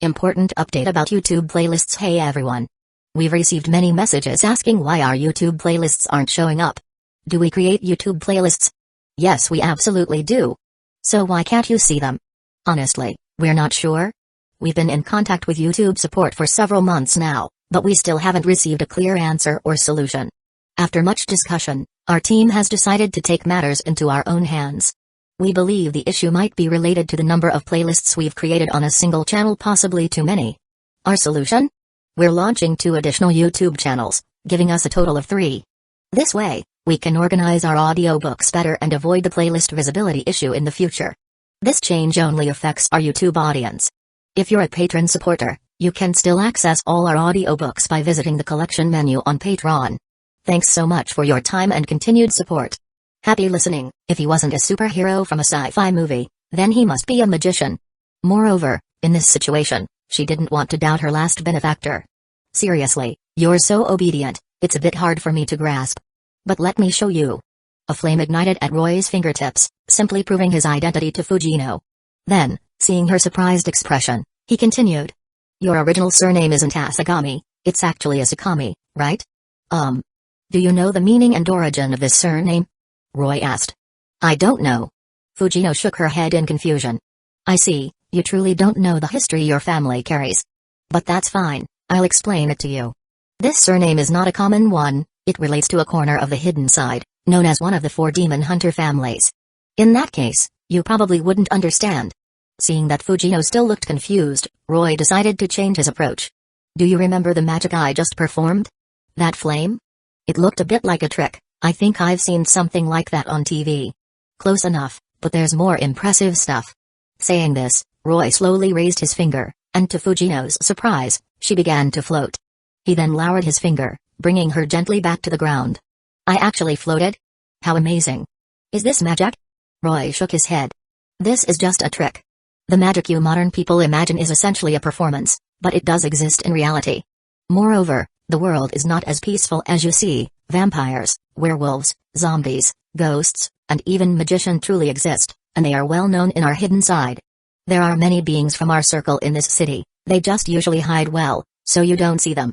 Important update about YouTube playlists. Hey everyone. We've received many messages asking why our YouTube playlists aren't showing up. Do we create YouTube playlists? Yes, we absolutely do. So why can't you see them? Honestly, we're not sure. We've been in contact with YouTube support for several months now, but we still haven't received a clear answer or solution. After much discussion, our team has decided to take matters into our own hands. We believe the issue might be related to the number of playlists we've created on a single channel, possibly too many. Our solution? We're launching 2 additional YouTube channels, giving us a total of 3. This way, we can organize our audiobooks better and avoid the playlist visibility issue in the future. This change only affects our YouTube audience. If you're a patron supporter, you can still access all our audiobooks by visiting the collection menu on Patreon. Thanks so much for your time and continued support. Happy listening. If he wasn't a superhero from a sci-fi movie, then he must be a magician. Moreover, in this situation, she didn't want to doubt her last benefactor. Seriously, you're so obedient, it's a bit hard for me to grasp. But let me show you. A flame ignited at Roy's fingertips, simply proving his identity to Fujino. Then, seeing her surprised expression, he continued. Your original surname isn't Asagami, it's actually Asakami, right? Do you know the meaning and origin of this surname? Roy asked. I don't know. Fujino shook her head in confusion. I see, you truly don't know the history your family carries. But that's fine, I'll explain it to you. This surname is not a common one, it relates to a corner of the hidden side, known as one of the 4 demon hunter families. In that case, you probably wouldn't understand. Seeing that Fujino still looked confused, Roy decided to change his approach. Do you remember the magic I just performed? That flame? It looked a bit like a trick. I think I've seen something like that on TV. Close enough, but there's more impressive stuff. Saying this, Roy slowly raised his finger, and to Fujino's surprise, she began to float. He then lowered his finger, bringing her gently back to the ground. I actually floated? How amazing. Is this magic? Roy shook his head. This is just a trick. The magic you modern people imagine is essentially a performance, but it does exist in reality. Moreover, the world is not as peaceful as you see. Vampires, werewolves, zombies, ghosts, and even magicians truly exist, and they are well known in our hidden side. There are many beings from our circle in this city, they just usually hide well, so you don't see them.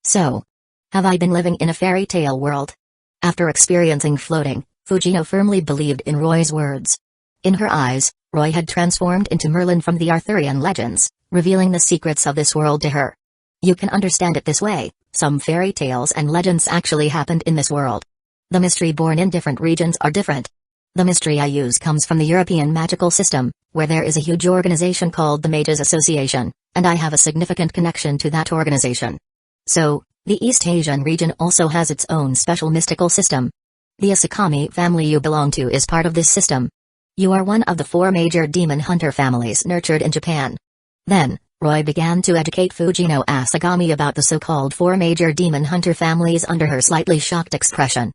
So, have I been living in a fairy tale world? After experiencing floating, Fujino firmly believed in Roy's words. In her eyes, Roy had transformed into Merlin from the Arthurian legends, revealing the secrets of this world to her. You can understand it this way. Some fairy tales and legends actually happened in this world. The mystery born in different regions are different. The mystery I use comes from the European magical system, where there is a huge organization called the Magus Association, and I have a significant connection to that organization. So, the East Asian region also has its own special mystical system. The Asakami family you belong to is part of this system. You are one of the 4 major demon hunter families nurtured in Japan. Then, Roy began to educate Fujino Asagami about the so-called 4 major demon hunter families under her slightly shocked expression.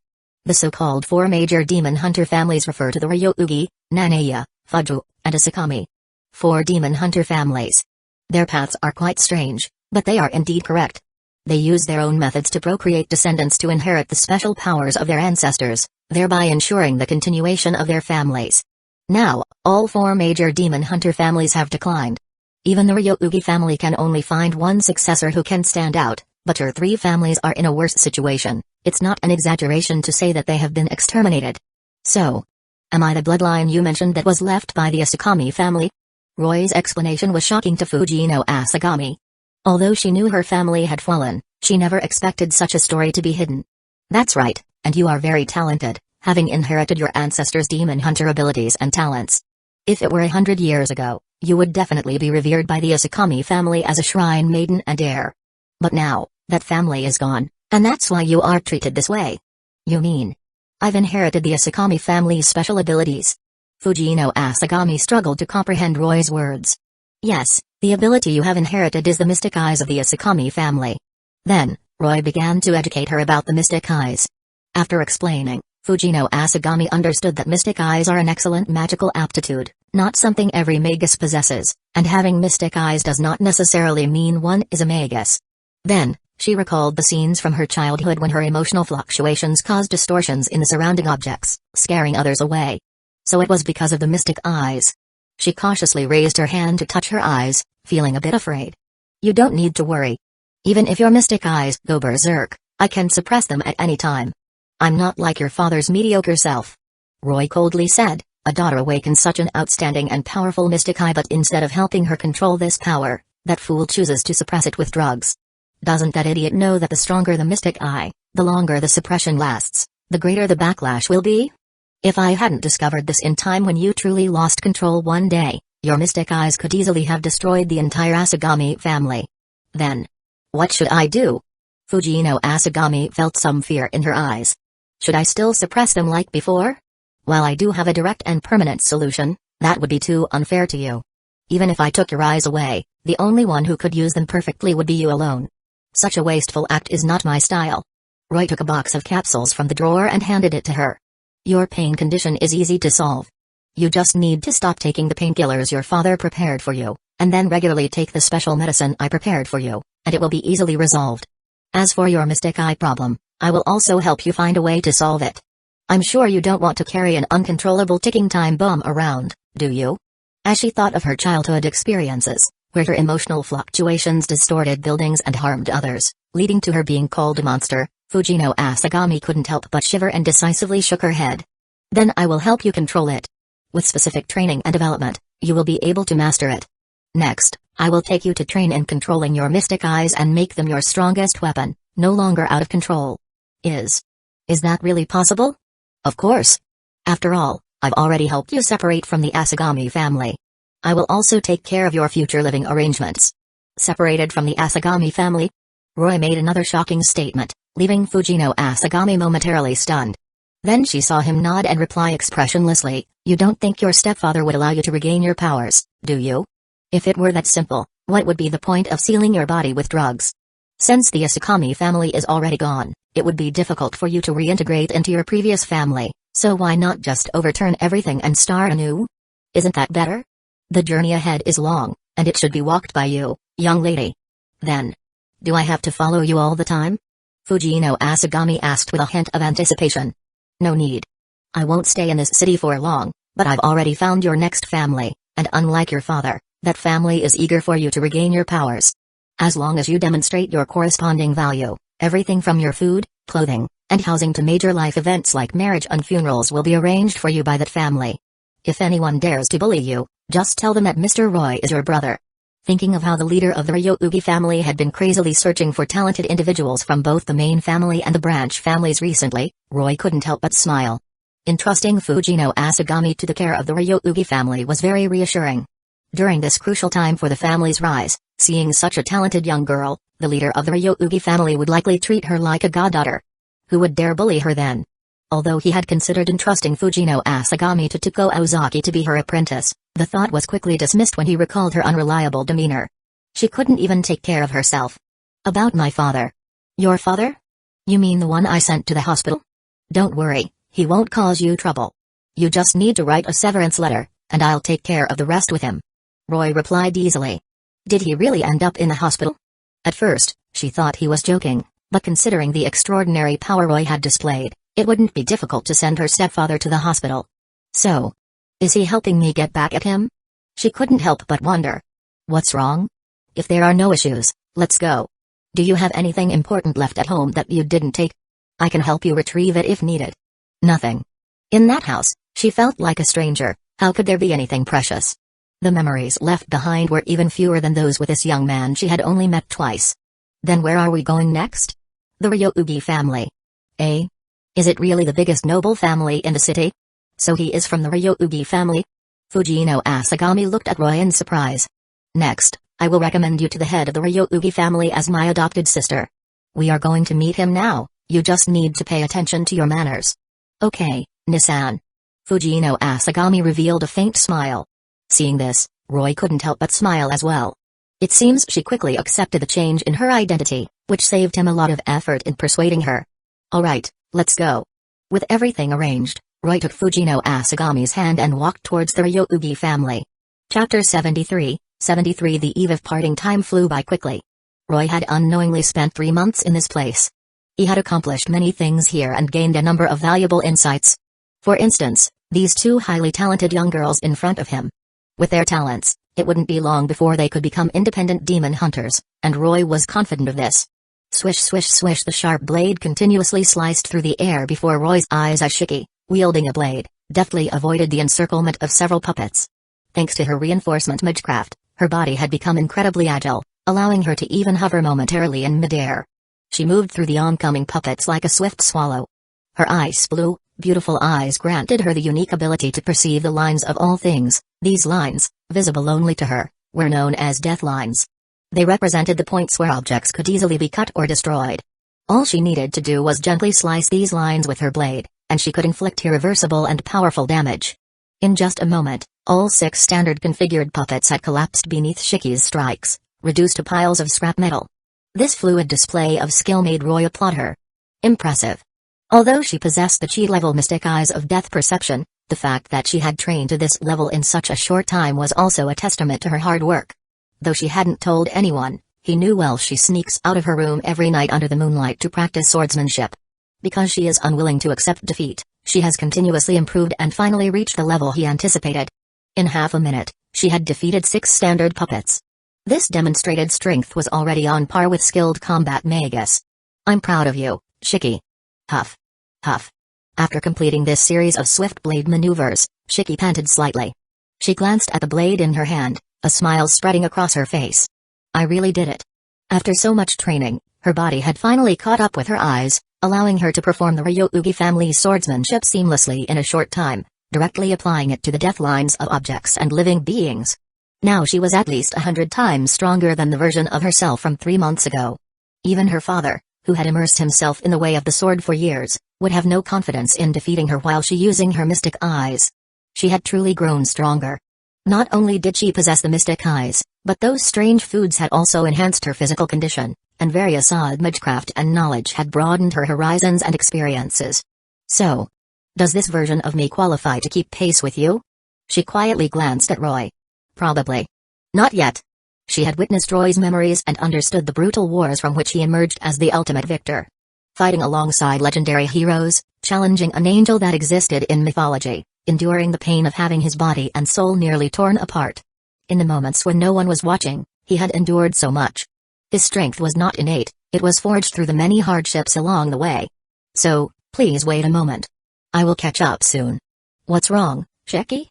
The so-called 4 major demon hunter families refer to the Ryougi, Nanaya, Fuju, and Asakami. 4 demon hunter families. Their paths are quite strange, but they are indeed correct. They use their own methods to procreate descendants to inherit the special powers of their ancestors, thereby ensuring the continuation of their families. Now, all 4 major demon hunter families have declined. Even the Ryougi family can only find one successor who can stand out, but her 3 families are in a worse situation. It's not an exaggeration to say that they have been exterminated. So, am I the bloodline you mentioned that was left by the Asakami family? Roy's explanation was shocking to Fujino Asagami. Although she knew her family had fallen, she never expected such a story to be hidden. That's right, and you are very talented, having inherited your ancestors' demon hunter abilities and talents. If it were 100 years ago, you would definitely be revered by the Asakami family as a shrine maiden and heir. But now, that family is gone, and that's why you are treated this way. You mean? I've inherited the Asakami family's special abilities. Fujino Asagami struggled to comprehend Roy's words. Yes, the ability you have inherited is the mystic eyes of the Asakami family. Then, Roy began to educate her about the mystic eyes. After explaining, Fujino Asagami understood that mystic eyes are an excellent magical aptitude, not something every magus possesses, and having mystic eyes does not necessarily mean one is a magus. Then, she recalled the scenes from her childhood when her emotional fluctuations caused distortions in the surrounding objects, scaring others away. So it was because of the mystic eyes. She cautiously raised her hand to touch her eyes, feeling a bit afraid. You don't need to worry. Even if your mystic eyes go berserk, I can suppress them at any time. I'm not like your father's mediocre self. Roy coldly said, a daughter awakens such an outstanding and powerful mystic eye, but instead of helping her control this power, that fool chooses to suppress it with drugs. Doesn't that idiot know that the stronger the mystic eye, the longer the suppression lasts, the greater the backlash will be? If I hadn't discovered this in time when you truly lost control one day, your mystic eyes could easily have destroyed the entire Asagami family. Then, what should I do? Fujino Asagami felt some fear in her eyes. Should I still suppress them like before? While I do have a direct and permanent solution, that would be too unfair to you. Even if I took your eyes away, the only one who could use them perfectly would be you alone. Such a wasteful act is not my style. Roy took a box of capsules from the drawer and handed it to her. Your pain condition is easy to solve. You just need to stop taking the painkillers your father prepared for you, and then regularly take the special medicine I prepared for you, and it will be easily resolved. As for your mystic eye problem, I will also help you find a way to solve it. I'm sure you don't want to carry an uncontrollable ticking time bomb around, do you? As she thought of her childhood experiences, where her emotional fluctuations distorted buildings and harmed others, leading to her being called a monster, Fujino Asagami couldn't help but shiver and decisively shook her head. Then I will help you control it. With specific training and development, you will be able to master it. Next, I will take you to train in controlling your mystic eyes and make them your strongest weapon, no longer out of control. Is that really possible? Of course. After all, I've already helped you separate from the Asagami family. I will also take care of your future living arrangements. Separated from the Asagami family? Roy made another shocking statement, leaving Fujino Asagami momentarily stunned. Then she saw him nod and reply expressionlessly, you don't think your stepfather would allow you to regain your powers, do you? If it were that simple, what would be the point of sealing your body with drugs? Since the Asagami family is already gone, it would be difficult for you to reintegrate into your previous family, so why not just overturn everything and start anew? Isn't that better? The journey ahead is long, and it should be walked by you, young lady. Then, do I have to follow you all the time? Fujino Asagami asked with a hint of anticipation. No need. I won't stay in this city for long, but I've already found your next family, and unlike your father, that family is eager for you to regain your powers. As long as you demonstrate your corresponding value, everything from your food, clothing, and housing to major life events like marriage and funerals will be arranged for you by that family. If anyone dares to bully you, just tell them that Mr. Roy is your brother. Thinking of how the leader of the Ryougi family had been crazily searching for talented individuals from both the main family and the branch families recently, Roy couldn't help but smile. Entrusting Fujino Asagami to the care of the Ryougi family was very reassuring. During this crucial time for the family's rise, seeing such a talented young girl, the leader of the Ryougi family would likely treat her like a goddaughter. Who would dare bully her then? Although he had considered entrusting Fujino Asagami to Tuko Ozaki to be her apprentice, the thought was quickly dismissed when he recalled her unreliable demeanor. She couldn't even take care of herself. About my father. Your father? You mean the one I sent to the hospital? Don't worry, he won't cause you trouble. You just need to write a severance letter, and I'll take care of the rest with him. Roy replied easily. Did he really end up in the hospital? At first, she thought he was joking, but considering the extraordinary power Roy had displayed, it wouldn't be difficult to send her stepfather to the hospital. So, is he helping me get back at him? She couldn't help but wonder. What's wrong? If there are no issues, let's go. Do you have anything important left at home that you didn't take? I can help you retrieve it if needed. Nothing. In that house, she felt like a stranger. How could there be anything precious? The memories left behind were even fewer than those with this young man she had only met twice. Then where are we going next? The Ryougi family. Eh? Is it really the biggest noble family in the city? So he is from the Ryougi family? Fujino Asagami looked at Roy in surprise. Next, I will recommend you to the head of the Ryougi family as my adopted sister. We are going to meet him now, you just need to pay attention to your manners. Okay, Nissan. Fujino Asagami revealed a faint smile. Seeing this, Roy couldn't help but smile as well. It seems she quickly accepted the change in her identity, which saved him a lot of effort in persuading her. Alright, let's go. With everything arranged, Roy took Fujino Asagami's hand and walked towards the Ryougi family. Chapter 73, 73 The eve of parting time flew by quickly. Roy had unknowingly spent 3 months in this place. He had accomplished many things here and gained a number of valuable insights. For instance, these two highly talented young girls in front of him. With their talents, it wouldn't be long before they could become independent demon hunters, and Roy was confident of this. Swish swish swish, the sharp blade continuously sliced through the air before Roy's eyes as Shiki, wielding a blade, deftly avoided the encirclement of several puppets. Thanks to her reinforcement magecraft, her body had become incredibly agile, allowing her to even hover momentarily in midair. She moved through the oncoming puppets like a swift swallow. Her ice blue, beautiful eyes granted her the unique ability to perceive the lines of all things. These lines, visible only to her, were known as death lines. They represented the points where objects could easily be cut or destroyed. All she needed to do was gently slice these lines with her blade, and she could inflict irreversible and powerful damage. In just a moment, all 6 standard configured puppets had collapsed beneath Shiki's strikes, reduced to piles of scrap metal. This fluid display of skill made Roy applaud her. Impressive. Although she possessed the chi-level mystic eyes of death perception, the fact that she had trained to this level in such a short time was also a testament to her hard work. Though she hadn't told anyone, he knew well she sneaks out of her room every night under the moonlight to practice swordsmanship. Because she is unwilling to accept defeat, she has continuously improved and finally reached the level he anticipated. In half a minute, she had defeated 6 standard puppets. This demonstrated strength was already on par with skilled combat Magus. I'm proud of you, Shiki. Huff. Huff. After completing this series of swift blade maneuvers, Shiki panted slightly. She glanced at the blade in her hand, a smile spreading across her face. I really did it. After so much training, her body had finally caught up with her eyes, allowing her to perform the Ryougi family's swordsmanship seamlessly in a short time, directly applying it to the death lines of objects and living beings. Now she was at least 100 times stronger than the version of herself from 3 months ago. Even her father, who had immersed himself in the way of the sword for years, would have no confidence in defeating her while she using her mystic eyes. She had truly grown stronger. Not only did she possess the mystic eyes, but those strange foods had also enhanced her physical condition, and various odd magecraft and knowledge had broadened her horizons and experiences. So, does this version of me qualify to keep pace with you? She quietly glanced at Roy. Probably. Not yet. She had witnessed Roy's memories and understood the brutal wars from which he emerged as the ultimate victor. Fighting alongside legendary heroes, challenging an angel that existed in mythology, enduring the pain of having his body and soul nearly torn apart. In the moments when no one was watching, he had endured so much. His strength was not innate, it was forged through the many hardships along the way. So, please wait a moment. I will catch up soon. What's wrong, Shiki?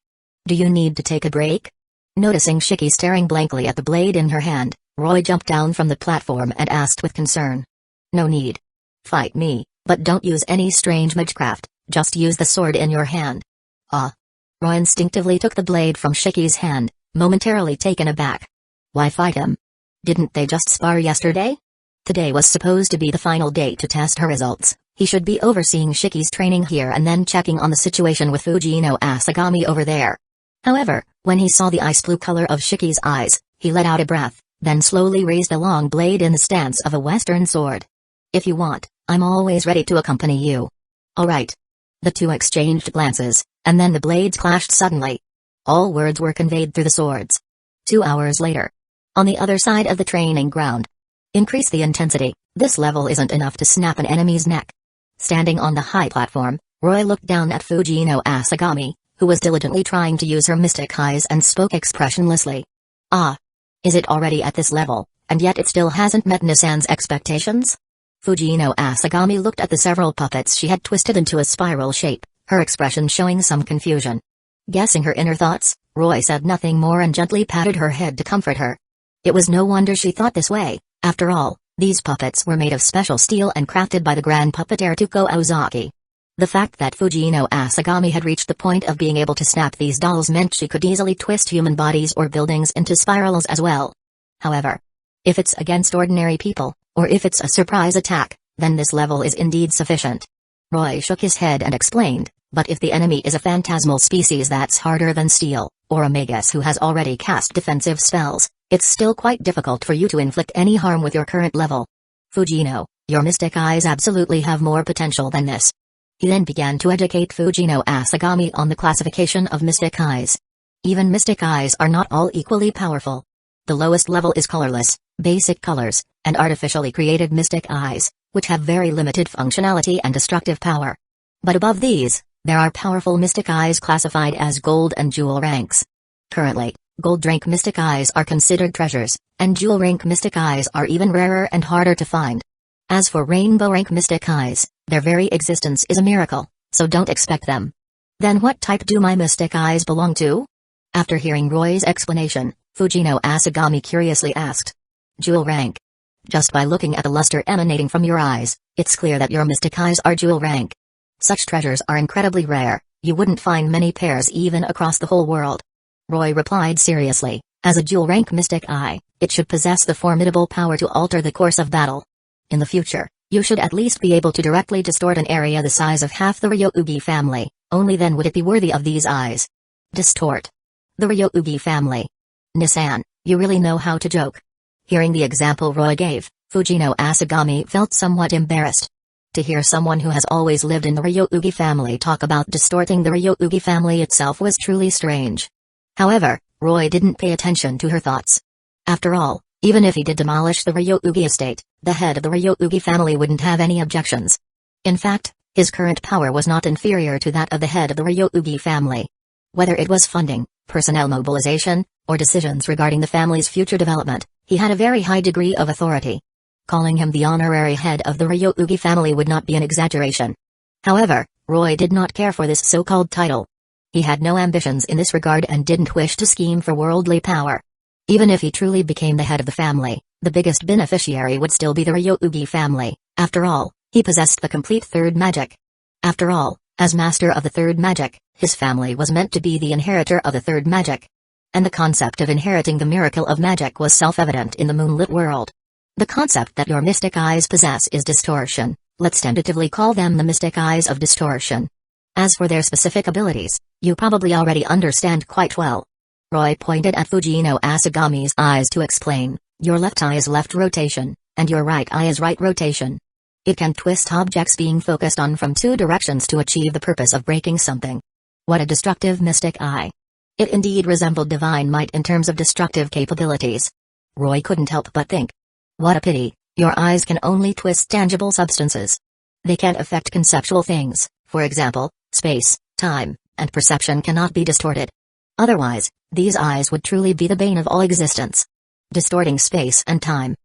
Do you need to take a break? Noticing Shiki staring blankly at the blade in her hand, Roy jumped down from the platform and asked with concern. No need. Fight me, but don't use any strange magecraft, just use the sword in your hand. Ah. Roy instinctively took the blade from Shiki's hand, momentarily taken aback. Why fight him? Didn't they just spar yesterday? Today was supposed to be the final day to test her results. He should be overseeing Shiki's training here and then checking on the situation with Fujino Asagami over there. However, when he saw the ice blue color of Shiki's eyes, he let out a breath, then slowly raised a long blade in the stance of a Western sword. If you want, I'm always ready to accompany you. All right. The two exchanged glances, and then the blades clashed suddenly. All words were conveyed through the swords. 2 hours later. On the other side of the training ground. Increase the intensity, this level isn't enough to snap an enemy's neck. Standing on the high platform, Roy looked down at Fujino Asagami, who was diligently trying to use her mystic eyes and spoke expressionlessly. Ah. Is it already at this level, and yet it still hasn't met Nissan's expectations? Fujino Asagami looked at the several puppets she had twisted into a spiral shape, her expression showing some confusion. Guessing her inner thoughts, Roy said nothing more and gently patted her head to comfort her. It was no wonder she thought this way. After all, these puppets were made of special steel and crafted by the grand puppeteer Tuko Ozaki. The fact that Fujino Asagami had reached the point of being able to snap these dolls meant she could easily twist human bodies or buildings into spirals as well. However, if it's against ordinary people, or if it's a surprise attack, then this level is indeed sufficient. Roy shook his head and explained, but if the enemy is a phantasmal species that's harder than steel, or a Magus who has already cast defensive spells, it's still quite difficult for you to inflict any harm with your current level. Fujino, your mystic eyes absolutely have more potential than this. He then began to educate Fujino Asagami on the classification of mystic eyes. Even mystic eyes are not all equally powerful. The lowest level is colorless, basic colors, and artificially created mystic eyes, which have very limited functionality and destructive power. But above these, there are powerful mystic eyes classified as gold and jewel ranks. Currently, gold rank mystic eyes are considered treasures, and jewel rank mystic eyes are even rarer and harder to find. As for rainbow rank mystic eyes, their very existence is a miracle, so don't expect them. Then what type do my mystic eyes belong to? After hearing Roy's explanation, Fujino Asagami curiously asked. Jewel rank. Just by looking at the luster emanating from your eyes, it's clear that your mystic eyes are jewel rank. Such treasures are incredibly rare, you wouldn't find many pairs even across the whole world. Roy replied seriously, as a jewel rank mystic eye, it should possess the formidable power to alter the course of battle. In the future, you should at least be able to directly distort an area the size of half the Ryougi family, only then would it be worthy of these eyes. Distort. The Ryougi family. Nissan, you really know how to joke. Hearing the example Roy gave, Fujino Asagami felt somewhat embarrassed. To hear someone who has always lived in the Ryougi family talk about distorting the Ryougi family itself was truly strange. However, Roy didn't pay attention to her thoughts. After all, even if he did demolish the Ryougi estate, the head of the Ryougi family wouldn't have any objections. In fact, his current power was not inferior to that of the head of the Ryougi family. Whether it was funding, personnel mobilization, or decisions regarding the family's future development, he had a very high degree of authority. Calling him the honorary head of the Ryougi family would not be an exaggeration. However, Roy did not care for this so-called title. He had no ambitions in this regard and didn't wish to scheme for worldly power. Even if he truly became the head of the family, the biggest beneficiary would still be the Ryougi family. After all, he possessed the complete third magic. After all, as master of the third magic, his family was meant to be the inheritor of the third magic. And the concept of inheriting the miracle of magic was self-evident in the moonlit world. The concept that your mystic eyes possess is distortion. Let's tentatively call them the mystic eyes of distortion. As for their specific abilities, you probably already understand quite well. Roy pointed at Fujino Asagami's eyes to explain, your left eye is left rotation, and your right eye is right rotation. It can twist objects being focused on from two directions to achieve the purpose of breaking something. What a destructive mystic eye. It indeed resembled divine might in terms of destructive capabilities. Roy couldn't help but think. What a pity, your eyes can only twist tangible substances. They can't affect conceptual things, for example, space, time, and perception cannot be distorted. Otherwise, these eyes would truly be the bane of all existence. Distorting space and time.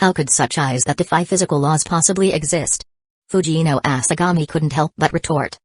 How could such eyes that defy physical laws possibly exist? Fujino Asagami couldn't help but retort.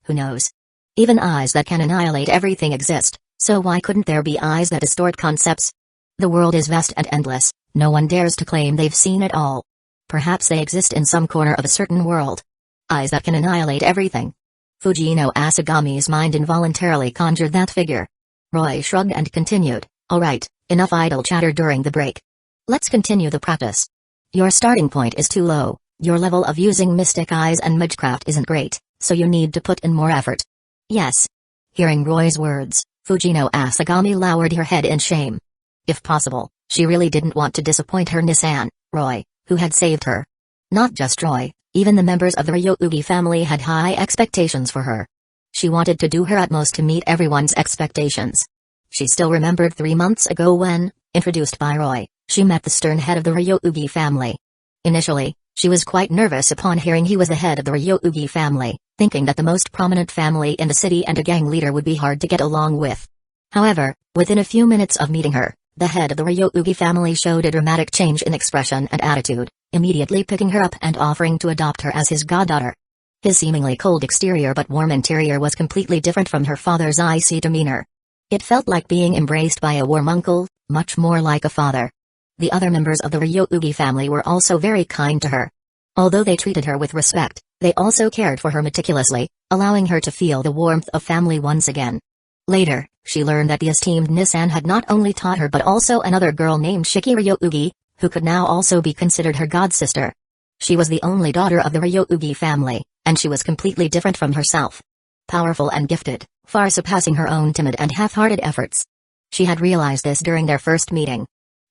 Who knows? Even eyes that can annihilate everything exist, so why couldn't there be eyes that distort concepts? The world is vast and endless, no one dares to claim they've seen it all. Perhaps they exist in some corner of a certain world. Eyes that can annihilate everything. Fujino Asagami's mind involuntarily conjured that figure. Roy shrugged and continued, alright, enough idle chatter during the break. Let's continue the practice. Your starting point is too low, your level of using mystic eyes and magecraft isn't great, so you need to put in more effort. Yes. Hearing Roy's words, Fujino Asagami lowered her head in shame. If possible, she really didn't want to disappoint her Nissan, Roy, who had saved her. Not just Roy, even the members of the Ryougi family had high expectations for her. She wanted to do her utmost to meet everyone's expectations. She still remembered 3 months ago when, introduced by Roy, she met the stern head of the Ryougi family. Initially, she was quite nervous upon hearing he was the head of the Ryougi family, thinking that the most prominent family in the city and a gang leader would be hard to get along with. However, within a few minutes of meeting her, the head of the Ryougi family showed a dramatic change in expression and attitude, immediately picking her up and offering to adopt her as his goddaughter. His seemingly cold exterior but warm interior was completely different from her father's icy demeanor. It felt like being embraced by a warm uncle, much more like a father. The other members of the Ryougi family were also very kind to her. Although they treated her with respect, they also cared for her meticulously, allowing her to feel the warmth of family once again. Later, she learned that the esteemed Nissan had not only taught her but also another girl named Shiki Ryougi, who could now also be considered her godsister. She was the only daughter of the Ryougi family, and she was completely different from herself. Powerful and gifted, far surpassing her own timid and half-hearted efforts. She had realized this during their first meeting.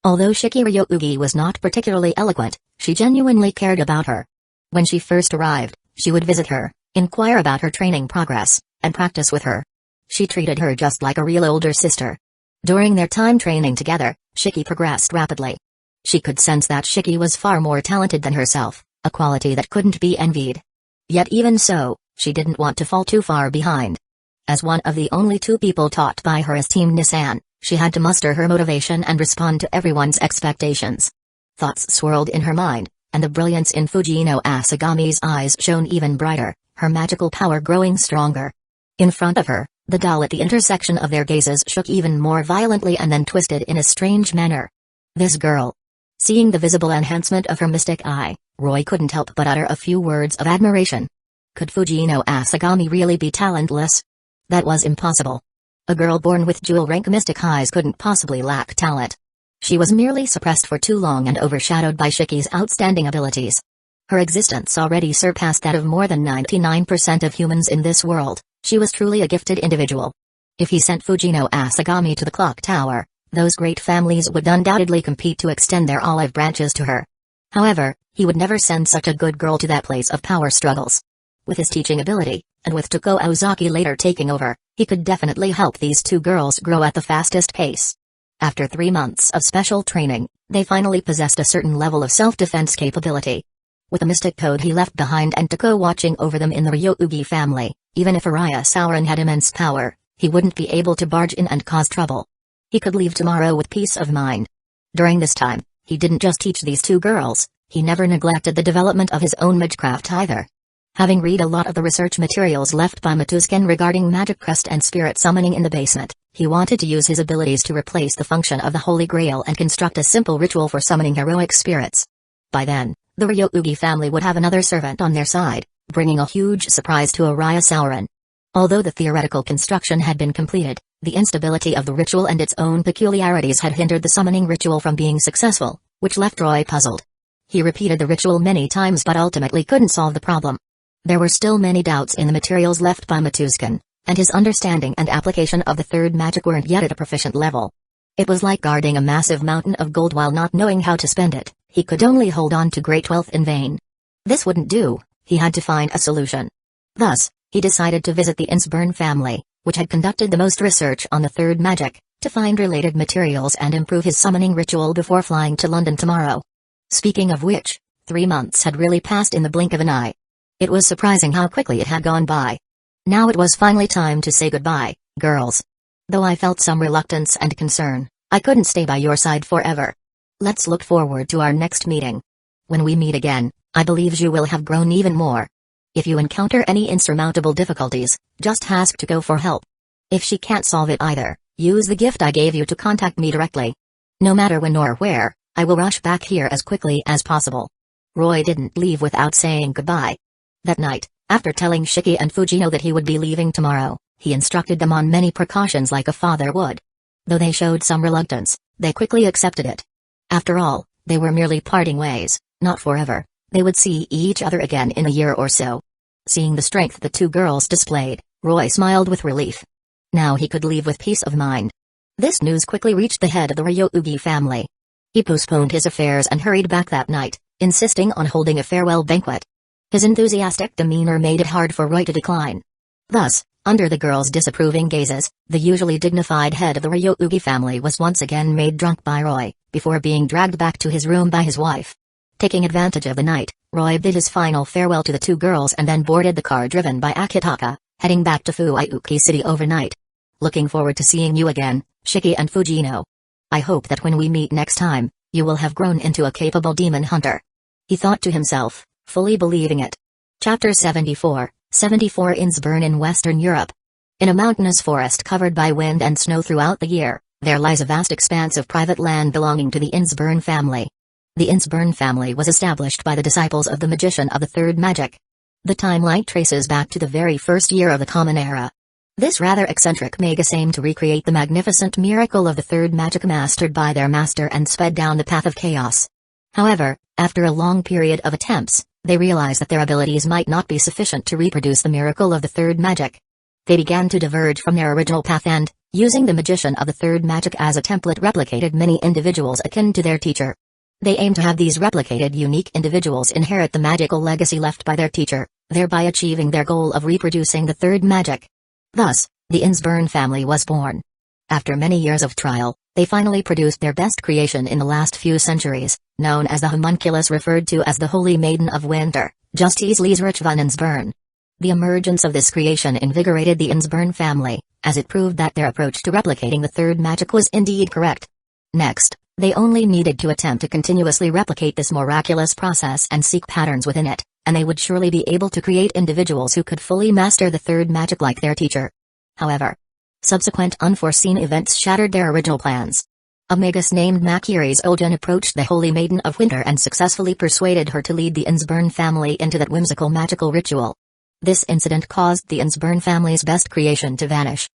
Although Shiki Ryougi was not particularly eloquent, she genuinely cared about her. When she first arrived, she would visit her, inquire about her training progress, and practice with her. She treated her just like a real older sister. During their time training together, Shiki progressed rapidly. She could sense that Shiki was far more talented than herself, a quality that couldn't be envied. Yet even so, she didn't want to fall too far behind. As one of the only 2 people taught by her esteemed Nissan, She had to muster her motivation and respond to everyone's expectations. Thoughts swirled in her mind, and the brilliance in Fujino Asagami's eyes shone even brighter, her magical power growing stronger. In front of her, the doll at the intersection of their gazes shook even more violently and then twisted in a strange manner. This girl. Seeing the visible enhancement of her mystic eye, Roy couldn't help but utter a few words of admiration. Could Fujino Asagami really be talentless? That was impossible. A girl born with jewel-rank mystic eyes couldn't possibly lack talent. She was merely suppressed for too long and overshadowed by Shiki's outstanding abilities. Her existence already surpassed that of more than 99% of humans in this world. She was truly a gifted individual. If he sent Fujino Asagami to the clock tower, those great families would undoubtedly compete to extend their olive branches to her. However, he would never send such a good girl to that place of power struggles. With his teaching ability, and with Toko Ozaki later taking over, he could definitely help these two girls grow at the fastest pace. After 3 months of special training, they finally possessed a certain level of self-defense capability. With the mystic code he left behind and Toko watching over them in the Ryougi family, even if Araya Sauron had immense power, he wouldn't be able to barge in and cause trouble. He could leave tomorrow with peace of mind. During this time, he didn't just teach these two girls, he never neglected the development of his own magecraft either. Having read a lot of the research materials left by Matusken regarding magic crest and spirit summoning in the basement, he wanted to use his abilities to replace the function of the Holy Grail and construct a simple ritual for summoning heroic spirits. By then, the Ryougi family would have another servant on their side, bringing a huge surprise to Araya Sauron. Although the theoretical construction had been completed, the instability of the ritual and its own peculiarities had hindered the summoning ritual from being successful, which left Roy puzzled. He repeated the ritual many times but ultimately couldn't solve the problem. There were still many doubts in the materials left by Matusken, and his understanding and application of the third magic weren't yet at a proficient level. It was like guarding a massive mountain of gold while not knowing how to spend it. He could only hold on to great wealth in vain. This wouldn't do, he had to find a solution. Thus, he decided to visit the Innsburn family, which had conducted the most research on the third magic, to find related materials and improve his summoning ritual before flying to London tomorrow. Speaking of which, 3 months had really passed in the blink of an eye. It was surprising how quickly it had gone by. Now it was finally time to say goodbye, girls. Though I felt some reluctance and concern, I couldn't stay by your side forever. Let's look forward to our next meeting. When we meet again, I believe you will have grown even more. If you encounter any insurmountable difficulties, just ask Toko for help. If she can't solve it either, use the gift I gave you to contact me directly. No matter when or where, I will rush back here as quickly as possible. Roy didn't leave without saying goodbye. That night, after telling Shiki and Fujino that he would be leaving tomorrow, he instructed them on many precautions like a father would. Though they showed some reluctance, they quickly accepted it. After all, they were merely parting ways, not forever. They would see each other again in a year or so. Seeing the strength the two girls displayed, Roy smiled with relief. Now he could leave with peace of mind. This news quickly reached the head of the Ryougi family. He postponed his affairs and hurried back that night, insisting on holding a farewell banquet. His enthusiastic demeanor made it hard for Roy to decline. Thus, under the girls' disapproving gazes, the usually dignified head of the Ryougi family was once again made drunk by Roy, before being dragged back to his room by his wife. Taking advantage of the night, Roy bid his final farewell to the two girls and then boarded the car driven by Akitaka, heading back to Fuyuki City overnight. Looking forward to seeing you again, Shiki and Fujino. I hope that when we meet next time, you will have grown into a capable demon hunter. He thought to himself, fully believing it. Chapter 74, 74 Innsbruck in Western Europe. In a mountainous forest covered by wind and snow throughout the year, there lies a vast expanse of private land belonging to the Innsbruck family. The Innsbruck family was established by the disciples of the magician of the third magic. The timeline traces back to the very first year of the Common Era. This rather eccentric Magus aimed to recreate the magnificent miracle of the third magic mastered by their master and sped down the path of chaos. However, after a long period of attempts, they realized that their abilities might not be sufficient to reproduce the miracle of the third magic. They began to diverge from their original path and, using the magician of the third magic as a template, replicated many individuals akin to their teacher. They aimed to have these replicated unique individuals inherit the magical legacy left by their teacher, thereby achieving their goal of reproducing the third magic. Thus, the Innsbruck family was born. After many years of trial, they finally produced their best creation in the last few centuries, known as the homunculus referred to as the Holy Maiden of Winter, Justiz Liesrich von Innsbruck. The emergence of this creation invigorated the Insburn family, as it proved that their approach to replicating the third magic was indeed correct. Next, they only needed to attempt to continuously replicate this miraculous process and seek patterns within it, and they would surely be able to create individuals who could fully master the third magic like their teacher. However, subsequent unforeseen events shattered their original plans. A Magus named Magus Odin approached the Holy Maiden of Winter and successfully persuaded her to lead the Insburn family into that whimsical magical ritual. This incident caused the Insburn family's best creation to vanish.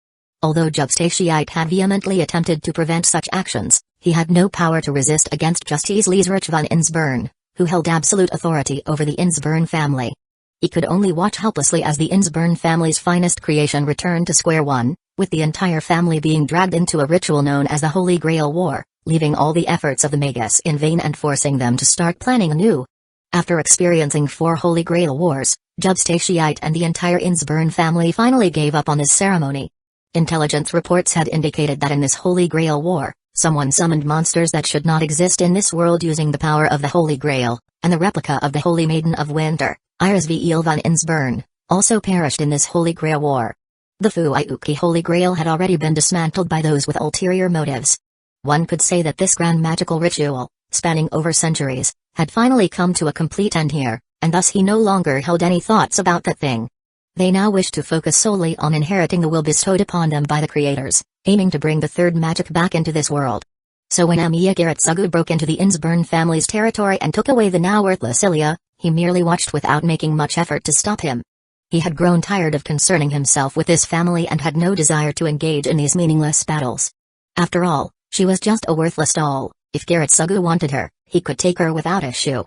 Although Jubstachiite had vehemently attempted to prevent such actions, he had no power to resist against Justice Liesrich von Insburn, who held absolute authority over the Insburn family. He could only watch helplessly as the Insburn family's finest creation returned to square one, with the entire family being dragged into a ritual known as the Holy Grail War, leaving all the efforts of the Magus in vain and forcing them to start planning anew. After experiencing 4 Holy Grail Wars, Jubstachiite and the entire Insburn family finally gave up on this ceremony. Intelligence reports had indicated that in this Holy Grail War, someone summoned monsters that should not exist in this world using the power of the Holy Grail, and the replica of the Holy Maiden of Winter, Iris V. von Insburn, also perished in this Holy Grail War. The Fuiuki Holy Grail had already been dismantled by those with ulterior motives. One could say that this grand magical ritual, spanning over centuries, had finally come to a complete end here, and thus he no longer held any thoughts about that thing. They now wished to focus solely on inheriting the will bestowed upon them by the creators, aiming to bring the third magic back into this world. So when Amiya Giritsugu broke into the Insburn family's territory and took away the now worthless Ilya, he merely watched without making much effort to stop him. He had grown tired of concerning himself with this family and had no desire to engage in these meaningless battles. After all, she was just a worthless doll. If Giritsugu wanted her, he could take her without issue.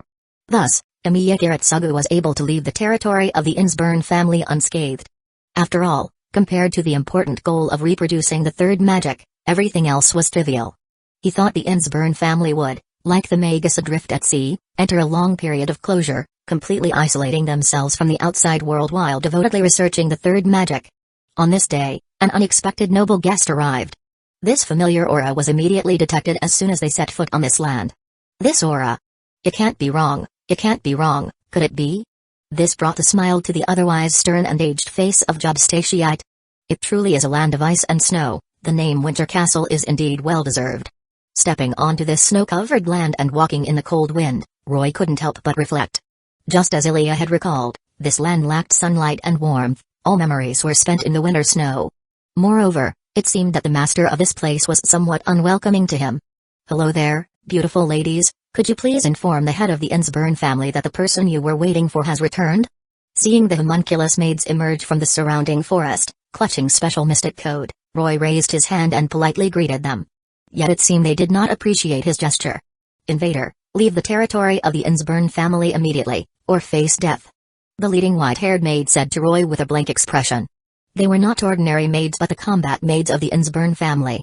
Thus, Amiya Giritsugu was able to leave the territory of the Insburn family unscathed. After all, compared to the important goal of reproducing the third magic, everything else was trivial. He thought the Insburn family would, like the Magus adrift at sea, enter a long period of closure, completely isolating themselves from the outside world while devotedly researching the third magic. On this day, an unexpected noble guest arrived. This familiar aura was immediately detected as soon as they set foot on this land. This aura. It can't be wrong, it can't be wrong, could it be? This brought a smile to the otherwise stern and aged face of Jubstachiite. It truly is a land of ice and snow, the name Winter Castle is indeed well deserved. Stepping onto this snow-covered land and walking in the cold wind, Roy couldn't help but reflect. Just as Ilya had recalled, this land lacked sunlight and warmth, all memories were spent in the winter snow. Moreover, it seemed that the master of this place was somewhat unwelcoming to him. "Hello there, beautiful ladies, could you please inform the head of the Insburn family that the person you were waiting for has returned?" Seeing the homunculus maids emerge from the surrounding forest, clutching special mystic code, Roy raised his hand and politely greeted them. Yet it seemed they did not appreciate his gesture. "Invader, leave the territory of the Insburn family immediately, or face death," the leading white-haired maid said to Roy with a blank expression. They were not ordinary maids but the combat maids of the Insburn family.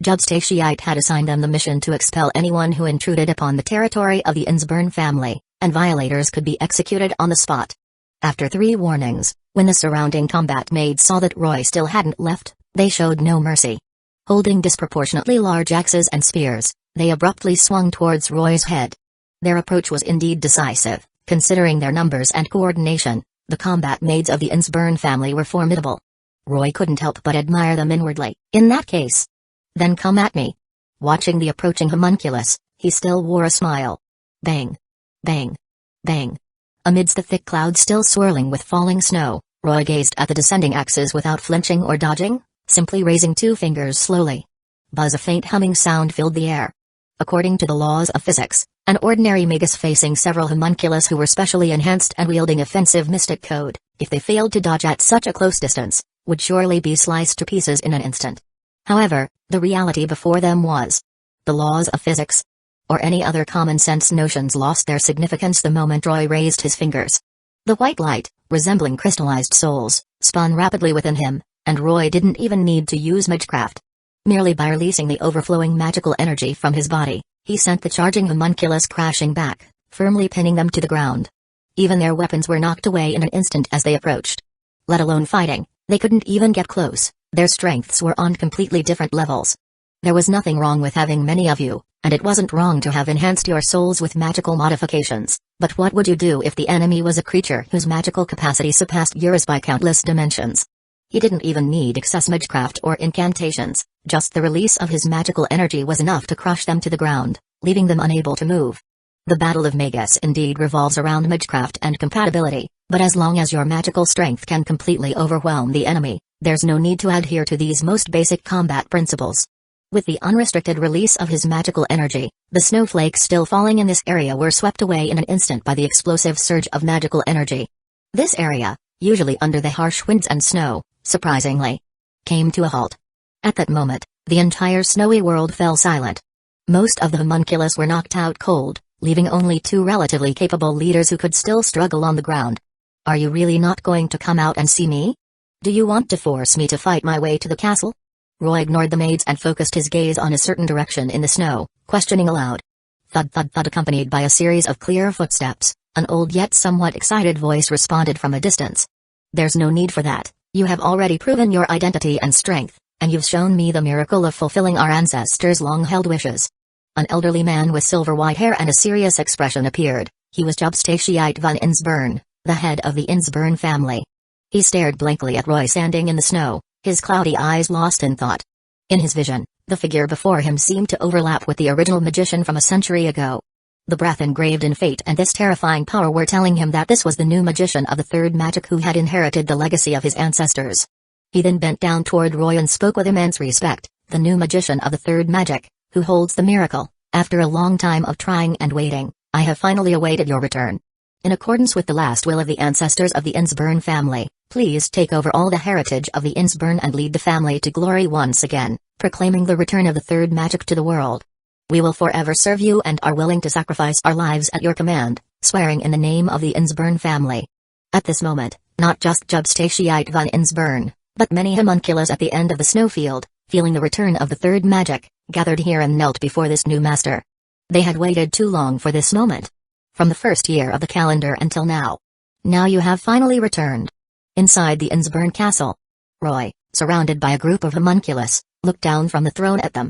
Jubstachiite had assigned them the mission to expel anyone who intruded upon the territory of the Insburn family, and violators could be executed on the spot. After 3 warnings, when the surrounding combat maids saw that Roy still hadn't left, they showed no mercy. Holding disproportionately large axes and spears, they abruptly swung towards Roy's head. Their approach was indeed decisive, considering their numbers and coordination. The combat maids of the Insburn family were formidable. Roy couldn't help but admire them inwardly. In that case, then come at me. Watching the approaching homunculus, he still wore a smile. Bang! Bang! Bang! Amidst the thick clouds still swirling with falling snow, Roy gazed at the descending axes without flinching or dodging, simply raising 2 fingers slowly. Buzz, a faint humming sound filled the air. According to the laws of physics, an ordinary Magus facing several homunculus who were specially enhanced and wielding offensive mystic code, if they failed to dodge at such a close distance, would surely be sliced to pieces in an instant. However, the reality before them was the laws of physics, or any other common-sense notions lost their significance the moment Roy raised his fingers. The white light, resembling crystallized souls, spun rapidly within him, and Roy didn't even need to use magecraft. Merely by releasing the overflowing magical energy from his body, he sent the charging homunculus crashing back, firmly pinning them to the ground. Even their weapons were knocked away in an instant as they approached. Let alone fighting, they couldn't even get close, their strengths were on completely different levels. There was nothing wrong with having many of you, and it wasn't wrong to have enhanced your souls with magical modifications, But what would you do if the enemy was a creature whose magical capacity surpassed yours by countless dimensions? He didn't even need excess magecraft or incantations, just the release of his magical energy was enough to crush them to the ground, leaving them unable to move. The Battle of Magus indeed revolves around magecraft and compatibility, but as long as your magical strength can completely overwhelm the enemy, there's no need to adhere to these most basic combat principles. With the unrestricted release of his magical energy, the snowflakes still falling in this area were swept away in an instant by the explosive surge of magical energy. This area, usually under the harsh winds and snow, surprisingly, came to a halt. At that moment, the entire snowy world fell silent. Most of the homunculus were knocked out cold, leaving only two relatively capable leaders who could still struggle on the ground. Are you really not going to come out and see me? Do you want to force me to fight my way to the castle? Roy ignored the maids and focused his gaze on a certain direction in the snow, questioning aloud. Thud thud thud, accompanied by a series of clear footsteps, an old yet somewhat excited voice responded from a distance. There's no need for that. You have already proven your identity and strength, and you've shown me the miracle of fulfilling our ancestors' long-held wishes. An elderly man with silver-white hair and a serious expression appeared. He was Jubstachiite van Insburn, the head of the Insburn family. He stared blankly at Roy standing in the snow, his cloudy eyes lost in thought. In his vision, the figure before him seemed to overlap with the original magician from a century ago. The breath engraved in fate and this terrifying power were telling him that this was the new magician of the third magic who had inherited the legacy of his ancestors. He then bent down toward Roy and spoke with immense respect. The new magician of the third magic, who holds the miracle, after a long time of trying and waiting, I have finally awaited your return. In accordance with the last will of the ancestors of the Insburn family, please take over all the heritage of the Insburn and lead the family to glory once again, proclaiming the return of the third magic to the world. We will forever serve you and are willing to sacrifice our lives at your command, swearing in the name of the Insburn family. At this moment, not just Jubstachiite van Insburn, but many homunculus at the end of the snowfield, feeling the return of the third magic, gathered here and knelt before this new master. They had waited too long for this moment. From the first year of the calendar until now. Now you have finally returned. Inside the Insburn castle, Roy, surrounded by a group of homunculus, looked down from the throne at them.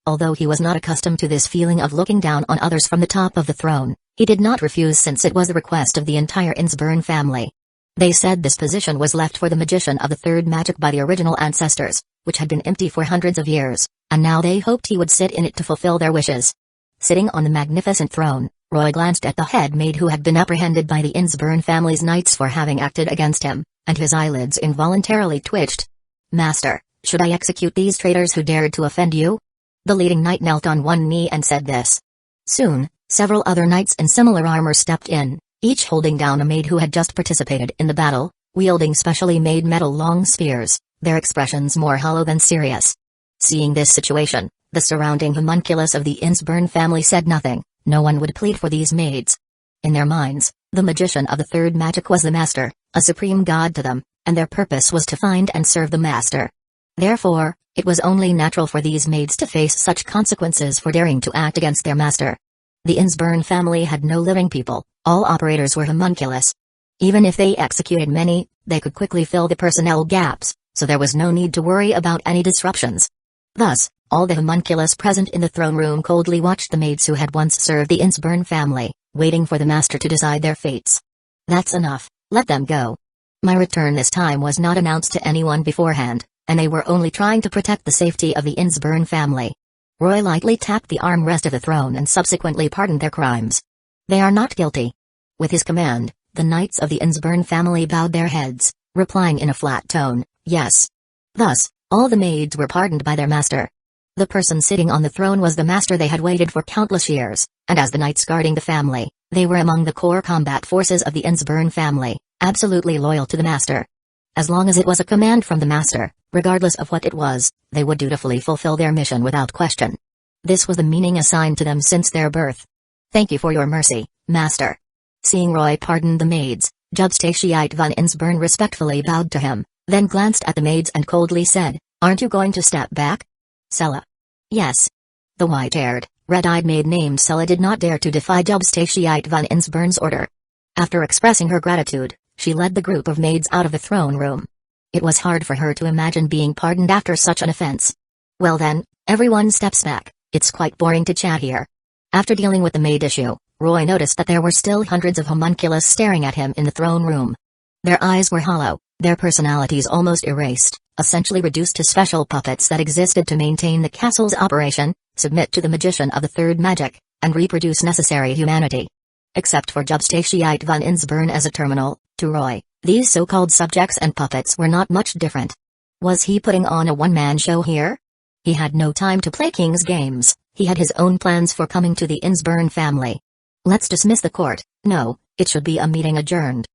Although he was not accustomed to this feeling of looking down on others from the top of the throne, he did not refuse since it was the request of the entire Insburn family. They said this position was left for the magician of the third magic by the original ancestors, which had been empty for hundreds of years, and now they hoped he would sit in it to fulfill their wishes. Sitting on the magnificent throne, Roy glanced at the head maid who had been apprehended by the Insburn family's knights for having acted against him, and his eyelids involuntarily twitched. Master, should I execute these traitors who dared to offend you? The leading knight knelt on one knee and said this. Soon, several other knights in similar armor stepped in, each holding down a maid who had just participated in the battle, wielding specially made metal long spears, their expressions more hollow than serious. Seeing this situation, the surrounding homunculus of the Insburn family said nothing. No one would plead for these maids. In their minds, the magician of the third magic was the master, a supreme god to them, and their purpose was to find and serve the master. Therefore, it was only natural for these maids to face such consequences for daring to act against their master. The Insburn family had no living people, all operators were homunculus. Even if they executed many, they could quickly fill the personnel gaps, so there was no need to worry about any disruptions. Thus, all the homunculus present in the throne room coldly watched the maids who had once served the Insburn family, waiting for the master to decide their fates. That's enough, let them go. My return this time was not announced to anyone beforehand, and they were only trying to protect the safety of the Insburn family. Roy lightly tapped the armrest of the throne and subsequently pardoned their crimes. They are not guilty. With his command, the knights of the Insburn family bowed their heads, replying in a flat tone, yes. Thus, all the maids were pardoned by their master. The person sitting on the throne was the master they had waited for countless years, and as the knights guarding the family, they were among the core combat forces of the Insburn family, absolutely loyal to the master. As long as it was a command from the master, regardless of what it was, they would dutifully fulfill their mission without question. This was the meaning assigned to them since their birth. Thank you for your mercy, master. Seeing Roy pardon the maids, Jubstachiite van Insburn respectfully bowed to him, then glanced at the maids and coldly said, aren't you going to step back? Sella. Yes. The white-haired, red-eyed maid named Sella did not dare to defy Jubstachiite van Insburn's order. After expressing her gratitude, she led the group of maids out of the throne room. It was hard for her to imagine being pardoned after such an offense. Well then, everyone steps back, it's quite boring to chat here. After dealing with the maid issue, Roy noticed that there were still hundreds of homunculus staring at him in the throne room. Their eyes were hollow, their personalities almost erased, essentially reduced to special puppets that existed to maintain the castle's operation, submit to the magician of the third magic, and reproduce necessary humanity. Except for Jubstatiite van Insburn as a terminal, to Roy, these so-called subjects and puppets were not much different. Was he putting on a one-man show here? He had no time to play King's games, he had his own plans for coming to the Insburn family. Let's dismiss the court. No, it should be a meeting adjourned.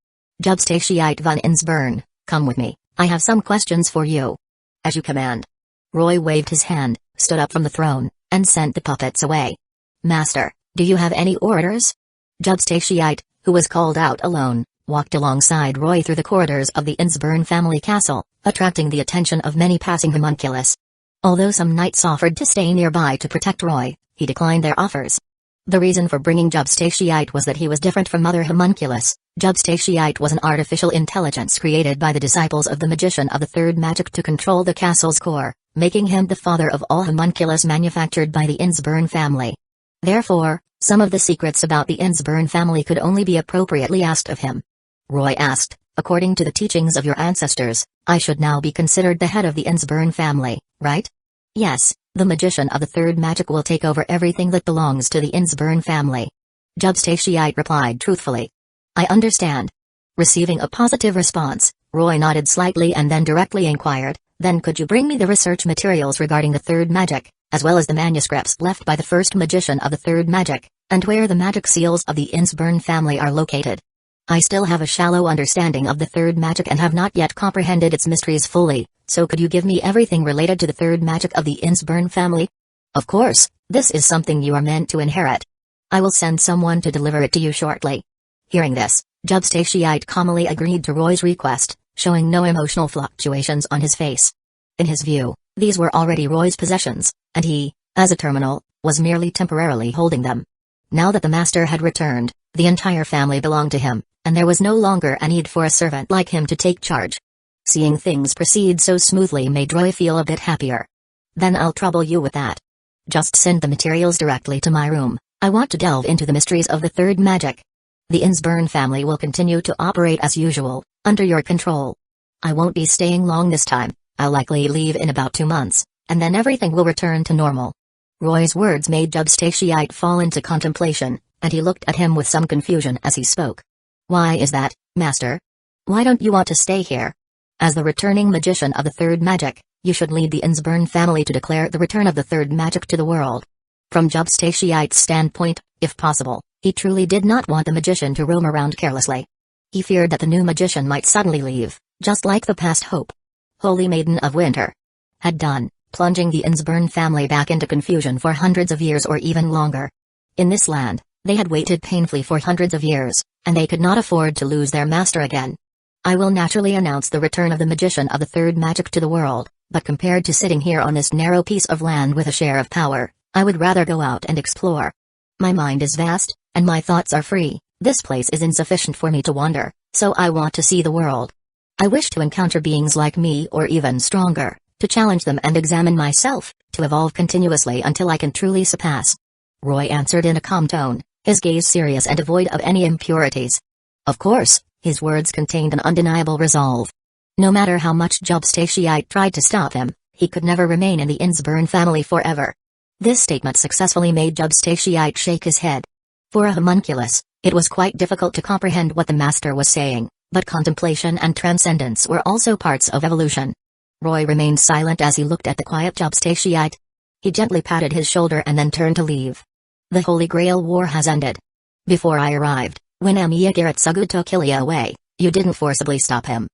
Jubstatiite van Insburn, come with me, I have some questions for you. As you command. Roy waved his hand, stood up from the throne, and sent the puppets away. Master, do you have any orders? Jubstatiite, who was called out alone, walked alongside Roy through the corridors of the Insburn family castle, attracting the attention of many passing homunculus. Although some knights offered to stay nearby to protect Roy, he declined their offers. The reason for bringing Jubstatiite was that he was different from other homunculus. Jubstatiite was an artificial intelligence created by the disciples of the magician of the third magic to control the castle's core, making him the father of all homunculus manufactured by the Insburn family. Therefore, some of the secrets about the Insburn family could only be appropriately asked of him. Roy asked, according to the teachings of your ancestors, I should now be considered the head of the Insburn family, right? Yes, the magician of the third magic will take over everything that belongs to the Insburn family. Jubstatiite replied truthfully. I understand. Receiving a positive response, Roy nodded slightly and then directly inquired, then could you bring me the research materials regarding the third magic, as well as the manuscripts left by the first magician of the third magic, and where the magic seals of the Insburn family are located? I still have a shallow understanding of the third magic and have not yet comprehended its mysteries fully, so could you give me everything related to the third magic of the Insburn family? Of course, this is something you are meant to inherit. I will send someone to deliver it to you shortly. Hearing this, Jubstatiite calmly agreed to Roy's request, showing no emotional fluctuations on his face. In his view, these were already Roy's possessions, and he, as a terminal, was merely temporarily holding them. Now that the master had returned, the entire family belonged to him, and there was no longer a need for a servant like him to take charge. Seeing things proceed so smoothly made Roy feel a bit happier. Then I'll trouble you with that. Just send the materials directly to my room, I want to delve into the mysteries of the third magic. The Insburn family will continue to operate as usual, under your control. I won't be staying long this time, I'll likely leave in about 2 months, and then everything will return to normal. Roy's words made Jubstatiite fall into contemplation, and he looked at him with some confusion as he spoke. Why is that, master? Why don't you want to stay here? As the returning magician of the third magic, you should lead the Insburn family to declare the return of the third magic to the world. From Jubstatiite's standpoint, if possible, he truly did not want the magician to roam around carelessly. He feared that the new magician might suddenly leave, just like the past Hope, Holy Maiden of Winter, had done, plunging the Insburn family back into confusion for hundreds of years or even longer. In this land, they had waited painfully for hundreds of years, and they could not afford to lose their master again. I will naturally announce the return of the magician of the third magic to the world, but compared to sitting here on this narrow piece of land with a share of power, I would rather go out and explore. My mind is vast, and my thoughts are free. This place is insufficient for me to wander, so I want to see the world. I wish to encounter beings like me or even stronger, to challenge them and examine myself, to evolve continuously until I can truly surpass. Roy answered in a calm tone, his gaze serious and devoid of any impurities. Of course, his words contained an undeniable resolve. No matter how much Jubstatiite tried to stop him, he could never remain in the Insburn family forever. This statement successfully made Jubstatiite shake his head. For a homunculus, it was quite difficult to comprehend what the master was saying, but contemplation and transcendence were also parts of evolution. Roy remained silent as he looked at the quiet Jubstatiite. He gently patted his shoulder and then turned to leave. The Holy Grail War has ended. Before I arrived, when Amiyagiratsugu took Ilya away, you didn't forcibly stop him.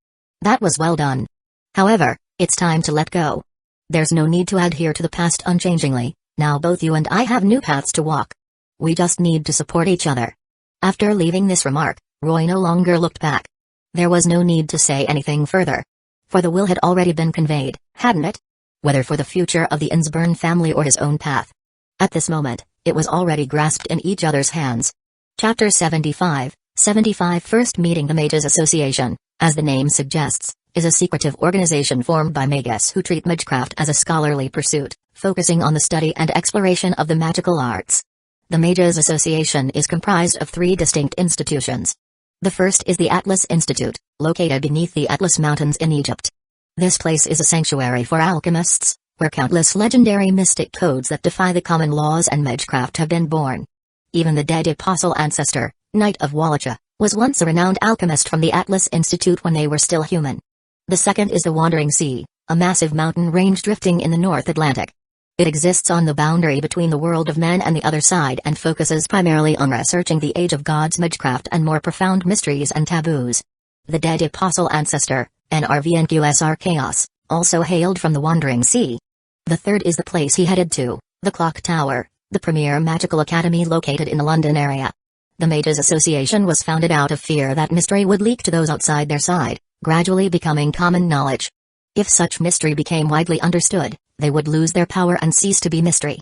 That was well done. However, it's time to let go. There's no need to adhere to the past unchangingly, now both you and I have new paths to walk. We just need to support each other. After leaving this remark, Roy no longer looked back. There was no need to say anything further. For the will had already been conveyed, hadn't it? Whether for the future of the Insburn family or his own path. At this moment, it was already grasped in each other's hands. Chapter 75, 75 First Meeting. The Mages Association, as the name suggests, is a secretive organization formed by Magus who treat magecraft as a scholarly pursuit, focusing on the study and exploration of the magical arts. The Magus Association is comprised of 3 distinct institutions. The first is the Atlas Institute, located beneath the Atlas Mountains in Egypt. This place is a sanctuary for alchemists, where countless legendary mystic codes that defy the common laws and magecraft have been born. Even the dead apostle ancestor, Knight of Wallachia, was once a renowned alchemist from the Atlas Institute when they were still human. The second is the Wandering Sea, a massive mountain range drifting in the North Atlantic. It exists on the boundary between the world of men and the other side and focuses primarily on researching the Age of Gods magecraft and more profound mysteries and taboos. The dead apostle ancestor, NRVNQSR Chaos, also hailed from the Wandering Sea. The third is the place he headed to, the Clock Tower, the premier magical academy located in the London area. The Magus Association was founded out of fear that mystery would leak to those outside their side, gradually becoming common knowledge. If such mystery became widely understood, they would lose their power and cease to be mystery.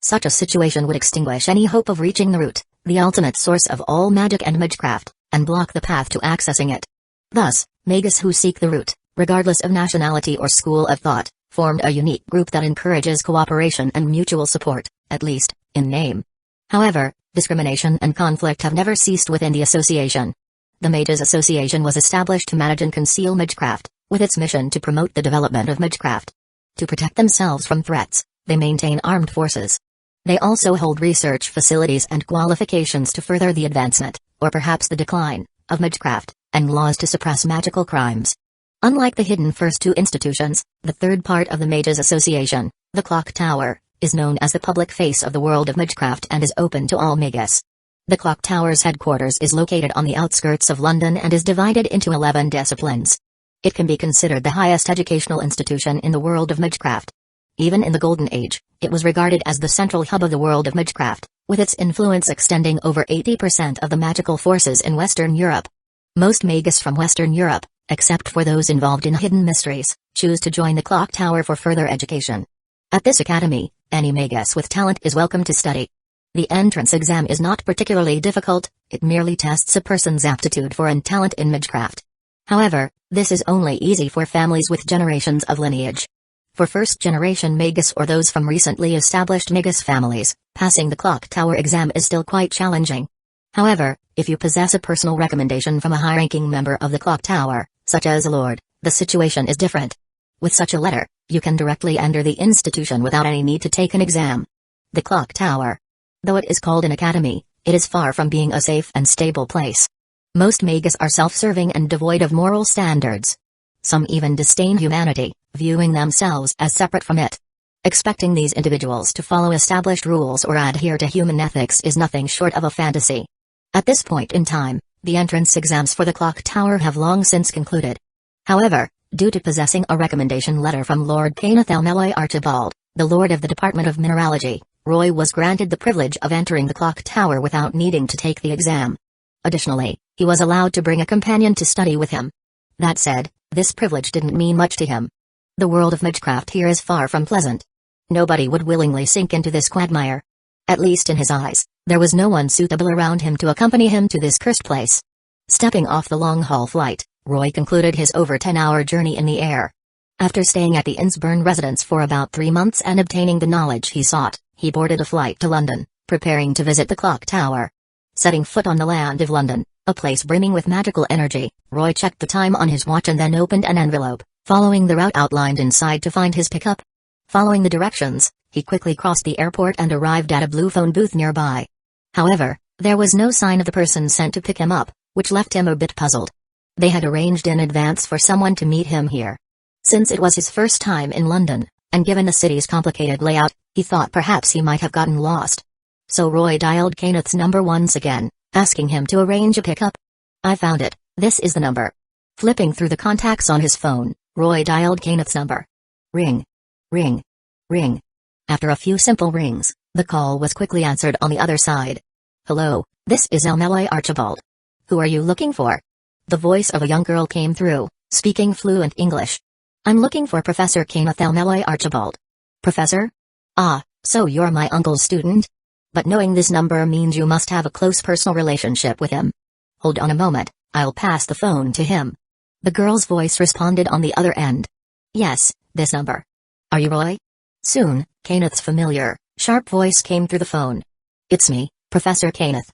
Such a situation would extinguish any hope of reaching the root, the ultimate source of all magic and magecraft, and block the path to accessing it. Thus, Magus who seek the root, regardless of nationality or school of thought, formed a unique group that encourages cooperation and mutual support, at least, in name. However, discrimination and conflict have never ceased within the association. The Magus Association was established to manage and conceal magecraft, with its mission to promote the development of magecraft. To protect themselves from threats, they maintain armed forces. They also hold research facilities and qualifications to further the advancement, or perhaps the decline, of magecraft, and laws to suppress magical crimes. Unlike the hidden first 2 institutions, the third part of the Magus Association, the Clock Tower, is known as the public face of the world of magecraft and is open to all Magus. The Clock Tower's headquarters is located on the outskirts of London and is divided into 11 disciplines. It can be considered the highest educational institution in the world of magecraft. Even in the Golden Age, it was regarded as the central hub of the world of magecraft, with its influence extending over 80% of the magical forces in Western Europe. Most Magus from Western Europe, except for those involved in hidden mysteries, choose to join the Clock Tower for further education. At this academy, any Magus with talent is welcome to study. The entrance exam is not particularly difficult, it merely tests a person's aptitude for and talent in magecraft. However, this is only easy for families with generations of lineage. For first-generation Magus or those from recently established Magus families, passing the Clock Tower exam is still quite challenging. However, if you possess a personal recommendation from a high-ranking member of the Clock Tower, such as a lord, the situation is different. With such a letter, you can directly enter the institution without any need to take an exam. The Clock Tower. Though it is called an academy, it is far from being a safe and stable place. Most Magus are self-serving and devoid of moral standards. Some even disdain humanity, viewing themselves as separate from it. Expecting these individuals to follow established rules or adhere to human ethics is nothing short of a fantasy. At this point in time, the entrance exams for the Clock Tower have long since concluded. However, due to possessing a recommendation letter from Lord Kenneth Elmelloy Archibald, the Lord of the Department of Mineralogy, Roy was granted the privilege of entering the Clock Tower without needing to take the exam. Additionally, he was allowed to bring a companion to study with him. That said, this privilege didn't mean much to him. The world of magecraft here is far from pleasant. Nobody would willingly sink into this quagmire. At least in his eyes, there was no one suitable around him to accompany him to this cursed place. Stepping off the long-haul flight, Roy concluded his over 10-hour journey in the air. After staying at the Innsbruck residence for about 3 months and obtaining the knowledge he sought, he boarded a flight to London, preparing to visit the Clock Tower. Setting foot on the land of London, a place brimming with magical energy, Roy checked the time on his watch and then opened an envelope, following the route outlined inside to find his pickup. Following the directions, he quickly crossed the airport and arrived at a blue phone booth nearby. However, there was no sign of the person sent to pick him up, which left him a bit puzzled. They had arranged in advance for someone to meet him here. Since it was his first time in London, and given the city's complicated layout, he thought perhaps he might have gotten lost. So Roy dialed Kenneth's number once again, asking him to arrange a pickup. "I found it, this is the number." Flipping through the contacts on his phone, Roy dialed Kenneth's number. Ring. Ring. Ring. After a few simple rings, the call was quickly answered on the other side. "Hello, this is Elmelloy Archibald. Who are you looking for?" The voice of a young girl came through, speaking fluent English. "I'm looking for Professor Kenneth Elmelloy Archibald." "Professor? Ah, so you're my uncle's student? But knowing this number means you must have a close personal relationship with him. Hold on a moment, I'll pass the phone to him." The girl's voice responded on the other end. "Yes, this number. Are you Roy?" Soon, Kenneth's familiar, sharp voice came through the phone. It's me, Professor Kenneth.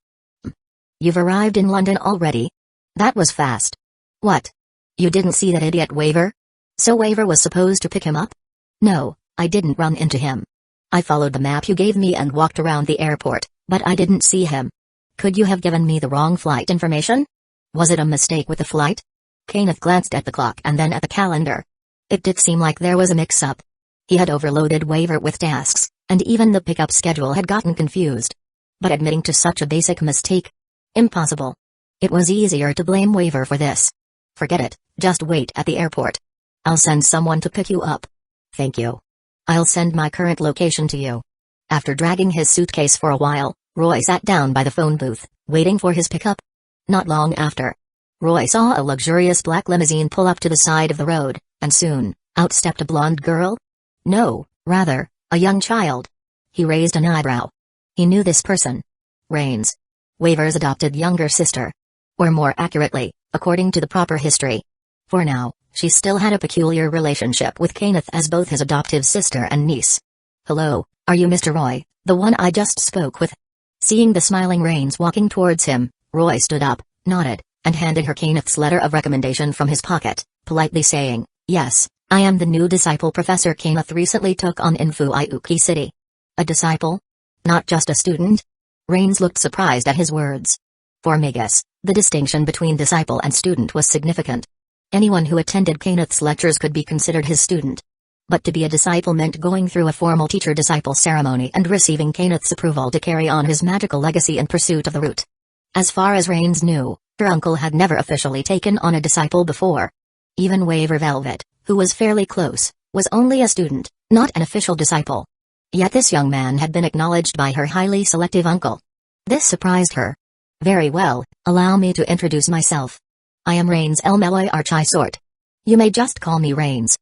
You've arrived in London already? That was fast. What? You didn't see that idiot Waver? So Waver was supposed to pick him up? No, I didn't run into him. I followed the map you gave me and walked around the airport, but I didn't see him. Could you have given me the wrong flight information? Was it a mistake with the flight? Kenneth glanced at the clock and then at the calendar. It did seem like there was a mix-up. He had overloaded Waver with tasks, and even the pickup schedule had gotten confused. But admitting to such a basic mistake? Impossible. It was easier to blame Waver for this. Forget it, just wait at the airport. I'll send someone to pick you up. Thank you. I'll send my current location to you. After dragging his suitcase for a while, Roy sat down by the phone booth, waiting for his pickup. Not long after, Roy saw a luxurious black limousine pull up to the side of the road, and soon, out stepped a blonde girl? No, rather, a young child. He raised an eyebrow. He knew this person. Rains. Waver's adopted younger sister. Or more accurately, according to the proper history. For now, she still had a peculiar relationship with Kenneth as both his adoptive sister and niece. Hello, are you Mr. Roy, the one I just spoke with? Seeing the smiling Rains walking towards him, Roy stood up, nodded, and handed her Kenneth's letter of recommendation from his pocket, politely saying, Yes, I am the new disciple Professor Kenneth recently took on in Fuiuki City. A disciple? Not just a student? Rains looked surprised at his words. For Magus, the distinction between disciple and student was significant. Anyone who attended Kenneth's lectures could be considered his student. But to be a disciple meant going through a formal teacher-disciple ceremony and receiving Kenneth's approval to carry on his magical legacy in pursuit of the root. As far as Rains knew, her uncle had never officially taken on a disciple before. Even Waver Velvet, who was fairly close, was only a student, not an official disciple. Yet this young man had been acknowledged by her highly selective uncle. This surprised her. Very well, allow me to introduce myself. I am Rains Elmeloy Archisort. You may just call me Rains.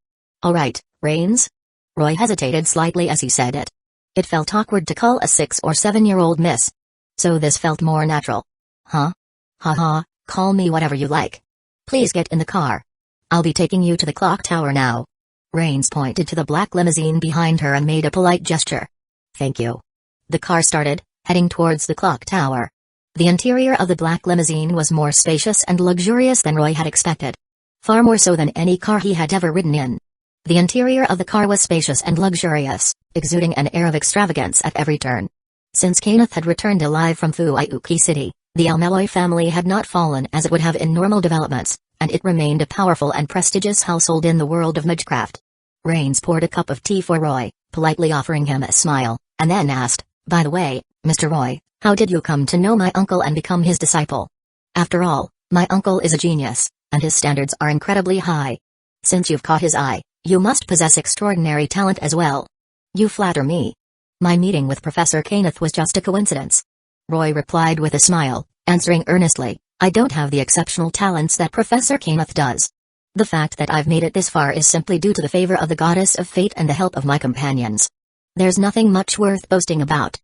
Alright, Rains? Roy hesitated slightly as he said it. It felt awkward to call a 6 or 7-year-old miss. So this felt more natural. Huh? Haha, call me whatever you like. Please get in the car. I'll be taking you to the clock tower now. Rains pointed to the black limousine behind her and made a polite gesture. Thank you. The car started, heading towards the clock tower. The interior of the black limousine was more spacious and luxurious than Roy had expected. Far more so than any car he had ever ridden in. The interior of the car was spacious and luxurious, exuding an air of extravagance at every turn. Since Kenneth had returned alive from Fuiuki City, the Elmeloy family had not fallen as it would have in normal developments, and it remained a powerful and prestigious household in the world of magecraft. Rains poured a cup of tea for Roy, politely offering him a smile, and then asked, By the way, Mr. Roy, how did you come to know my uncle and become his disciple? After all, my uncle is a genius, and his standards are incredibly high. Since you've caught his eye, you must possess extraordinary talent as well. You flatter me. My meeting with Professor Kenneth was just a coincidence. Roy replied with a smile, answering earnestly, I don't have the exceptional talents that Professor Kenneth does. The fact that I've made it this far is simply due to the favor of the goddess of fate and the help of my companions. There's nothing much worth boasting about.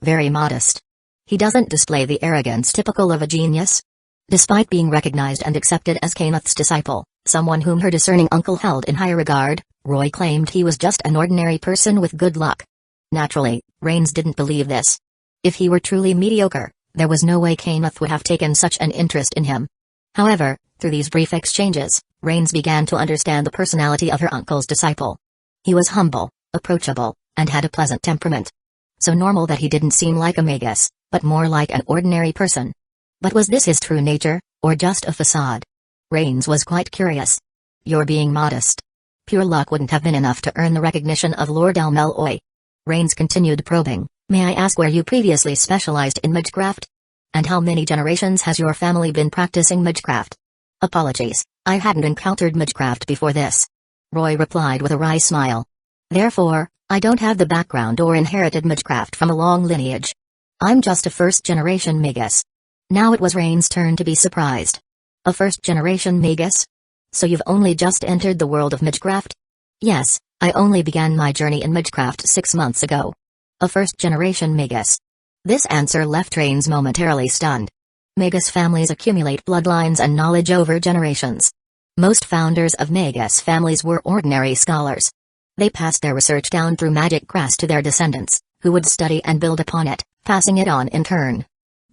Very modest. He doesn't display the arrogance typical of a genius. Despite being recognized and accepted as Kenneth's disciple, someone whom her discerning uncle held in high regard, Roy claimed he was just an ordinary person with good luck. Naturally, Rains didn't believe this. If he were truly mediocre, there was no way Kenneth would have taken such an interest in him. However, through these brief exchanges, Rains began to understand the personality of her uncle's disciple. He was humble, approachable, and had a pleasant temperament. So normal that he didn't seem like a magus, but more like an ordinary person. But was this his true nature, or just a facade? Rains was quite curious. You're being modest. Pure luck wouldn't have been enough to earn the recognition of Lord Elmeloy. Rains continued probing, May I ask where you previously specialized in magecraft? And how many generations has your family been practicing magecraft? Apologies, I hadn't encountered magecraft before this. Roy replied with a wry smile. Therefore, I don't have the background or inherited magecraft from a long lineage. I'm just a first-generation magus. Now it was Rain's turn to be surprised. A first-generation magus? So you've only just entered the world of magecraft? Yes, I only began my journey in magecraft 6 months ago. A first-generation magus. This answer left Rains momentarily stunned. Magus families accumulate bloodlines and knowledge over generations. Most founders of Magus families were ordinary scholars. They passed their research down through magic crafts to their descendants, who would study and build upon it, passing it on in turn.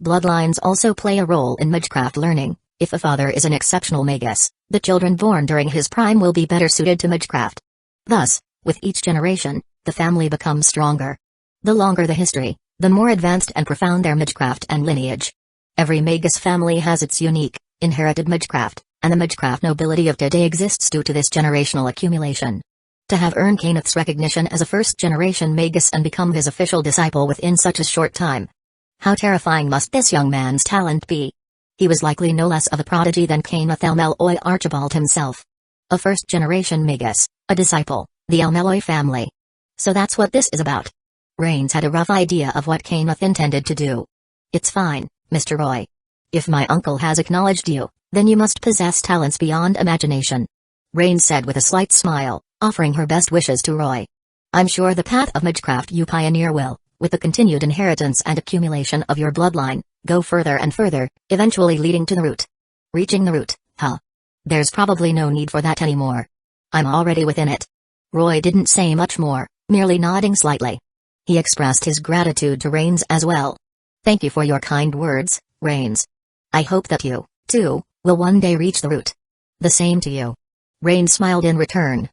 Bloodlines also play a role in magecraft learning. If a father is an exceptional magus, the children born during his prime will be better suited to magecraft. Thus, with each generation, the family becomes stronger. The longer the history, the more advanced and profound their magecraft and lineage. Every magus family has its unique, inherited magecraft, and the magecraft nobility of today exists due to this generational accumulation. To have earned Kenneth's recognition as a first-generation magus and become his official disciple within such a short time. How terrifying must this young man's talent be? He was likely no less of a prodigy than Kenneth Elmeloy Archibald himself. A first-generation magus, a disciple, the Elmeloy family. So that's what this is about. Rains had a rough idea of what Kenneth intended to do. It's fine, Mr. Roy. If my uncle has acknowledged you, then you must possess talents beyond imagination. Rain said with a slight smile, offering her best wishes to Roy. I'm sure the path of magecraft you pioneer will, with the continued inheritance and accumulation of your bloodline, go further and further, eventually leading to the root. Reaching the root, huh? There's probably no need for that anymore. I'm already within it. Roy didn't say much more, merely nodding slightly. He expressed his gratitude to Rains as well. Thank you for your kind words, Rains. I hope that you, too, will one day reach the root. The same to you. Rains smiled in return.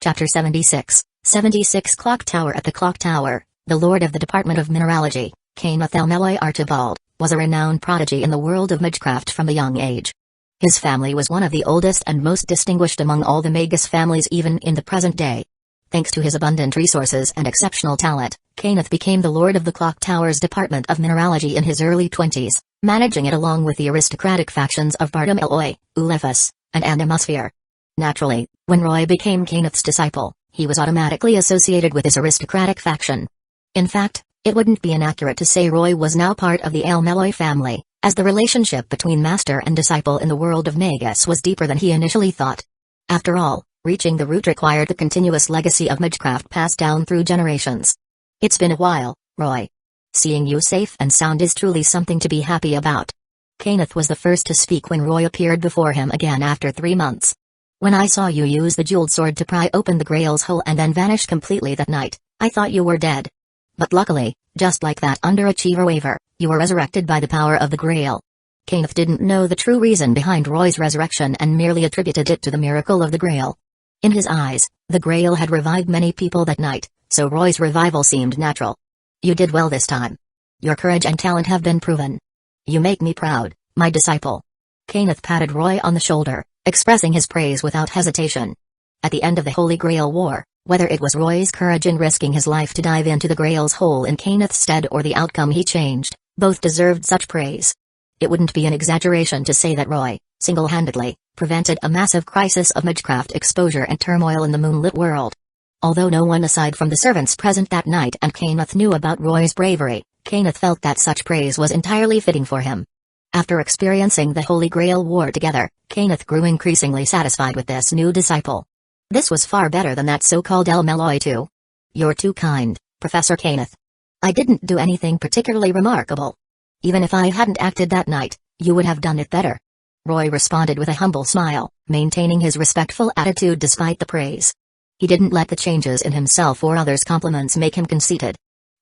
Chapter 76, 76 Clock Tower. At the Clock Tower, the Lord of the Department of Mineralogy, Kenneth Elmeloy Archibald, was a renowned prodigy in the world of magecraft from a young age. His family was one of the oldest and most distinguished among all the magus families even in the present day. Thanks to his abundant resources and exceptional talent, Kenneth became the Lord of the Clock Tower's Department of Mineralogy in his early 20s, managing it along with the aristocratic factions of Bartum Eloy, Ulephus, and Animosphere. Naturally, when Roy became Kenneth's disciple, he was automatically associated with this aristocratic faction. In fact, it wouldn't be inaccurate to say Roy was now part of the Elmeloy family, as the relationship between master and disciple in the world of Magus was deeper than he initially thought. After all, reaching the root required the continuous legacy of magecraft passed down through generations. It's been a while, Roy. Seeing you safe and sound is truly something to be happy about. Kenneth was the first to speak when Roy appeared before him again after 3 months. When I saw you use the jeweled sword to pry open the Grail's hole and then vanish completely that night, I thought you were dead. But luckily, just like that underachiever waver, you were resurrected by the power of the Grail. Kenneth didn't know the true reason behind Roy's resurrection and merely attributed it to the miracle of the Grail. In his eyes, the Grail had revived many people that night, so Roy's revival seemed natural. You did well this time. Your courage and talent have been proven. You make me proud, my disciple. Kenneth patted Roy on the shoulder, expressing his praise without hesitation. At the end of the Holy Grail War, whether it was Roy's courage in risking his life to dive into the Grail's hole in Kenneth's stead or the outcome he changed, both deserved such praise. It wouldn't be an exaggeration to say that Roy, single-handedly, prevented a massive crisis of magecraft exposure and turmoil in the moonlit world. Although no one aside from the servants present that night and Kenneth knew about Roy's bravery, Kenneth felt that such praise was entirely fitting for him. After experiencing the Holy Grail War together, Kenneth grew increasingly satisfied with this new disciple. This was far better than that so-called Elmeloy too. You're too kind, Professor Kenneth. I didn't do anything particularly remarkable. Even if I hadn't acted that night, you would have done it better. Roy responded with a humble smile, maintaining his respectful attitude despite the praise. He didn't let the changes in himself or others' compliments make him conceited.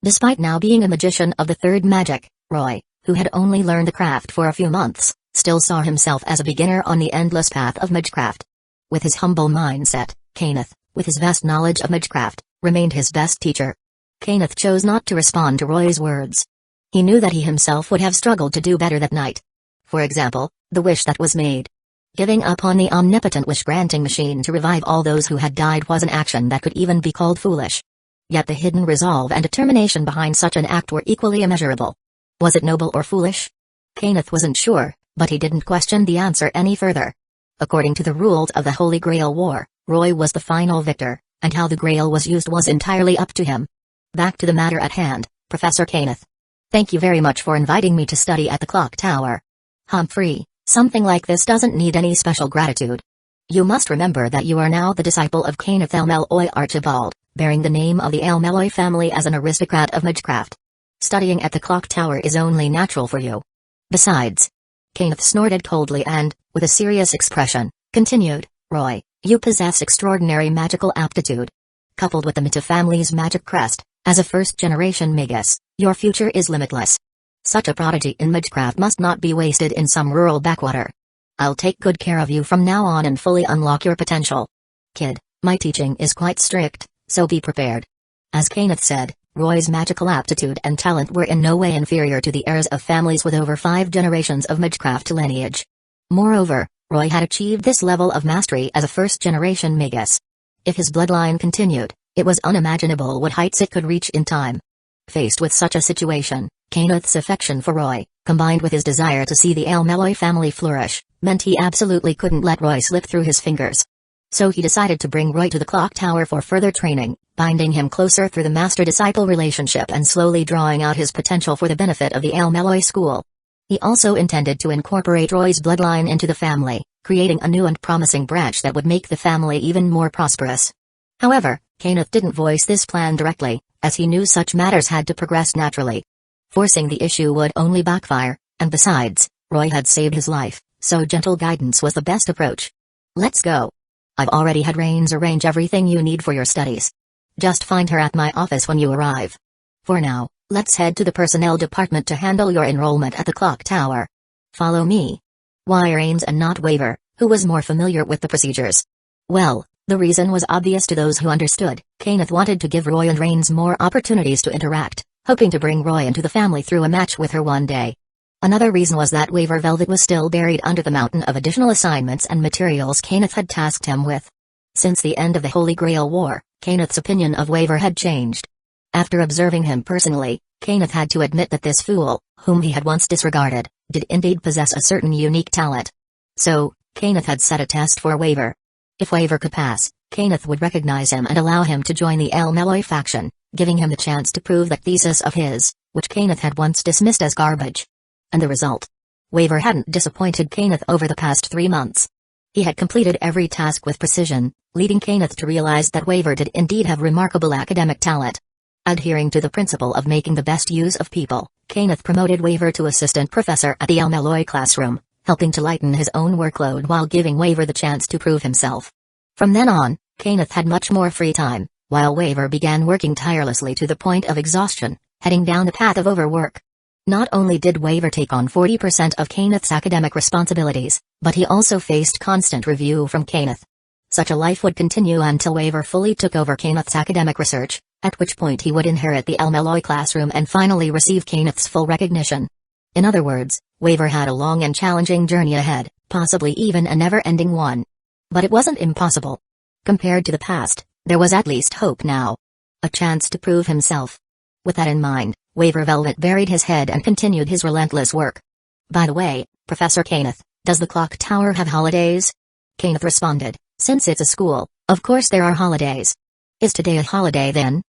Despite now being a magician of the third magic, Roy, who had only learned the craft for a few months, still saw himself as a beginner on the endless path of magecraft. With his humble mindset, Kenneth, with his vast knowledge of magecraft, remained his best teacher. Kenneth chose not to respond to Roy's words. He knew that he himself would have struggled to do better that night. For example, the wish that was made. Giving up on the omnipotent wish-granting machine to revive all those who had died was an action that could even be called foolish. Yet the hidden resolve and determination behind such an act were equally immeasurable. Was it noble or foolish? Kenneth wasn't sure, but he didn't question the answer any further. According to the rules of the Holy Grail War, Roy was the final victor, and how the Grail was used was entirely up to him. Back to the matter at hand, Professor Kenneth. Thank you very much for inviting me to study at the Clock Tower. Humphrey, something like this doesn't need any special gratitude. You must remember that you are now the disciple of Kenneth Elmeloy Archibald, bearing the name of the Elmeloy family as an aristocrat of magecraft. Studying at the Clock Tower is only natural for you. Besides, Kenneth snorted coldly and, with a serious expression, continued, Roy, you possess extraordinary magical aptitude. Coupled with the Mita family's magic crest, As a first-generation Magus, your future is limitless. Such a prodigy in magecraft must not be wasted in some rural backwater. I'll take good care of you from now on and fully unlock your potential. Kid, my teaching is quite strict, so be prepared. As Kenneth said, Roy's magical aptitude and talent were in no way inferior to the heirs of families with over 5 generations of magecraft lineage. Moreover, Roy had achieved this level of mastery as a first-generation Magus. If his bloodline continued, it was unimaginable what heights it could reach in time. Faced with such a situation, Kenneth's affection for Roy, combined with his desire to see the Malloy family flourish, meant he absolutely couldn't let Roy slip through his fingers. So he decided to bring Roy to the clock tower for further training, binding him closer through the master-disciple relationship and slowly drawing out his potential for the benefit of the Malloy school. He also intended to incorporate Roy's bloodline into the family, creating a new and promising branch that would make the family even more prosperous. However, Kenneth didn't voice this plan directly, as he knew such matters had to progress naturally. Forcing the issue would only backfire, and besides, Roy had saved his life, so gentle guidance was the best approach. Let's go. I've already had Rains arrange everything you need for your studies. Just find her at my office when you arrive. For now, let's head to the personnel department to handle your enrollment at the clock tower. Follow me. Why Rains and not Waver, who was more familiar with the procedures? Well, the reason was obvious to those who understood. Kenneth wanted to give Roy and Rains more opportunities to interact, hoping to bring Roy into the family through a match with her one day. Another reason was that Waver Velvet was still buried under the mountain of additional assignments and materials Kenneth had tasked him with. Since the end of the Holy Grail War, Kenneth's opinion of Waver had changed. After observing him personally, Kenneth had to admit that this fool, whom he had once disregarded, did indeed possess a certain unique talent. So, Kenneth had set a test for Waver. If Waver could pass, Kenneth would recognize him and allow him to join the Malloy faction, giving him the chance to prove that thesis of his, which Kenneth had once dismissed as garbage. And the result? Waver hadn't disappointed Kenneth over the past 3 months. He had completed every task with precision, leading Kenneth to realize that Waver did indeed have remarkable academic talent. Adhering to the principle of making the best use of people, Kenneth promoted Waver to assistant professor at the Malloy classroom, helping to lighten his own workload while giving Waver the chance to prove himself. From then on, Kenneth had much more free time, while Waver began working tirelessly to the point of exhaustion, heading down the path of overwork. Not only did Waver take on 40% of Kenneth's academic responsibilities, but he also faced constant review from Kenneth. Such a life would continue until Waver fully took over Kenneth's academic research, at which point he would inherit the Malloy classroom and finally receive Kenneth's full recognition. In other words, Waver had a long and challenging journey ahead, possibly even a never-ending one. But it wasn't impossible. Compared to the past, there was at least hope now. A chance to prove himself. With that in mind, Waver Velvet buried his head and continued his relentless work. By the way, Professor Kenneth, does the clock tower have holidays? Kenneth responded, since it's a school, of course there are holidays. Is today a holiday then?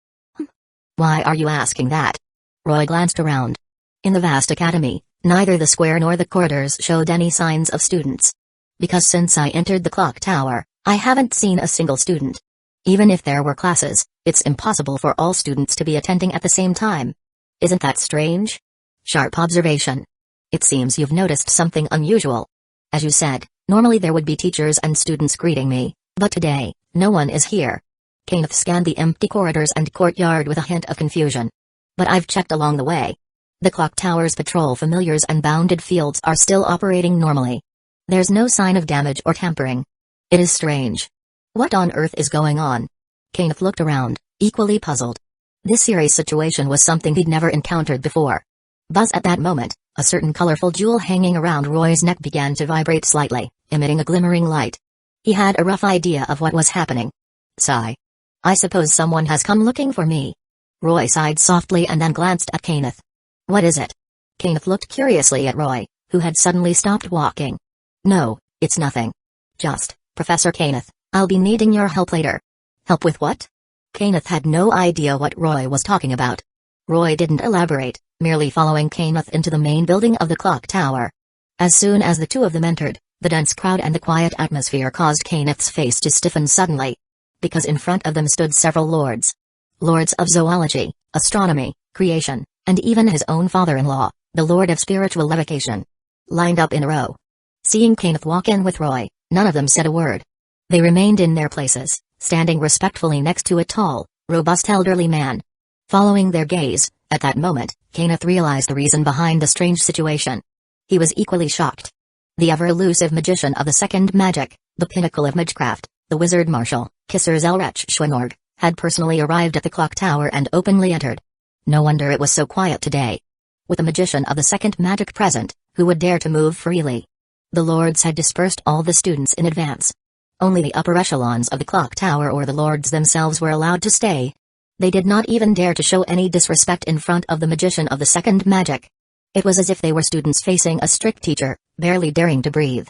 Why are you asking that? Roy glanced around. In the vast academy, neither the square nor the corridors showed any signs of students. Because since I entered the clock tower, I haven't seen a single student. Even if there were classes, it's impossible for all students to be attending at the same time. Isn't that strange? Sharp observation. It seems you've noticed something unusual. As you said, normally there would be teachers and students greeting me, but today, no one is here. Kenneth scanned the empty corridors and courtyard with a hint of confusion. But I've checked along the way. The clock tower's patrol familiars and bounded fields are still operating normally. There's no sign of damage or tampering. It is strange. What on earth is going on? Kenneth looked around, equally puzzled. This eerie situation was something he'd never encountered before. Buzz at that moment, a certain colorful jewel hanging around Roy's neck began to vibrate slightly, emitting a glimmering light. He had a rough idea of what was happening. Sigh. I suppose someone has come looking for me. Roy sighed softly and then glanced at Kenneth. What is it? Kenneth looked curiously at Roy, who had suddenly stopped walking. No, it's nothing. Just, Professor Kenneth, I'll be needing your help later. Help with what? Kenneth had no idea what Roy was talking about. Roy didn't elaborate, merely following Kenneth into the main building of the clock tower. As soon as the two of them entered, the dense crowd and the quiet atmosphere caused Kenneth's face to stiffen suddenly. Because in front of them stood several lords. Lords of zoology, astronomy, creation, and even his own father-in-law, the Lord of Spiritual Levitation. Lined up in a row. Seeing Kenneth walk in with Roy, none of them said a word. They remained in their places, standing respectfully next to a tall, robust elderly man. Following their gaze, at that moment, Kenneth realized the reason behind the strange situation. He was equally shocked. The ever-elusive magician of the second magic, the pinnacle of magecraft, the wizard marshal, Kisser Zelrach Schwenorg, had personally arrived at the clock tower and openly entered. No wonder it was so quiet today. With the magician of the second magic present, who would dare to move freely? The lords had dispersed all the students in advance. Only the upper echelons of the clock tower or the lords themselves were allowed to stay. They did not even dare to show any disrespect in front of the magician of the second magic. It was as if they were students facing a strict teacher, barely daring to breathe.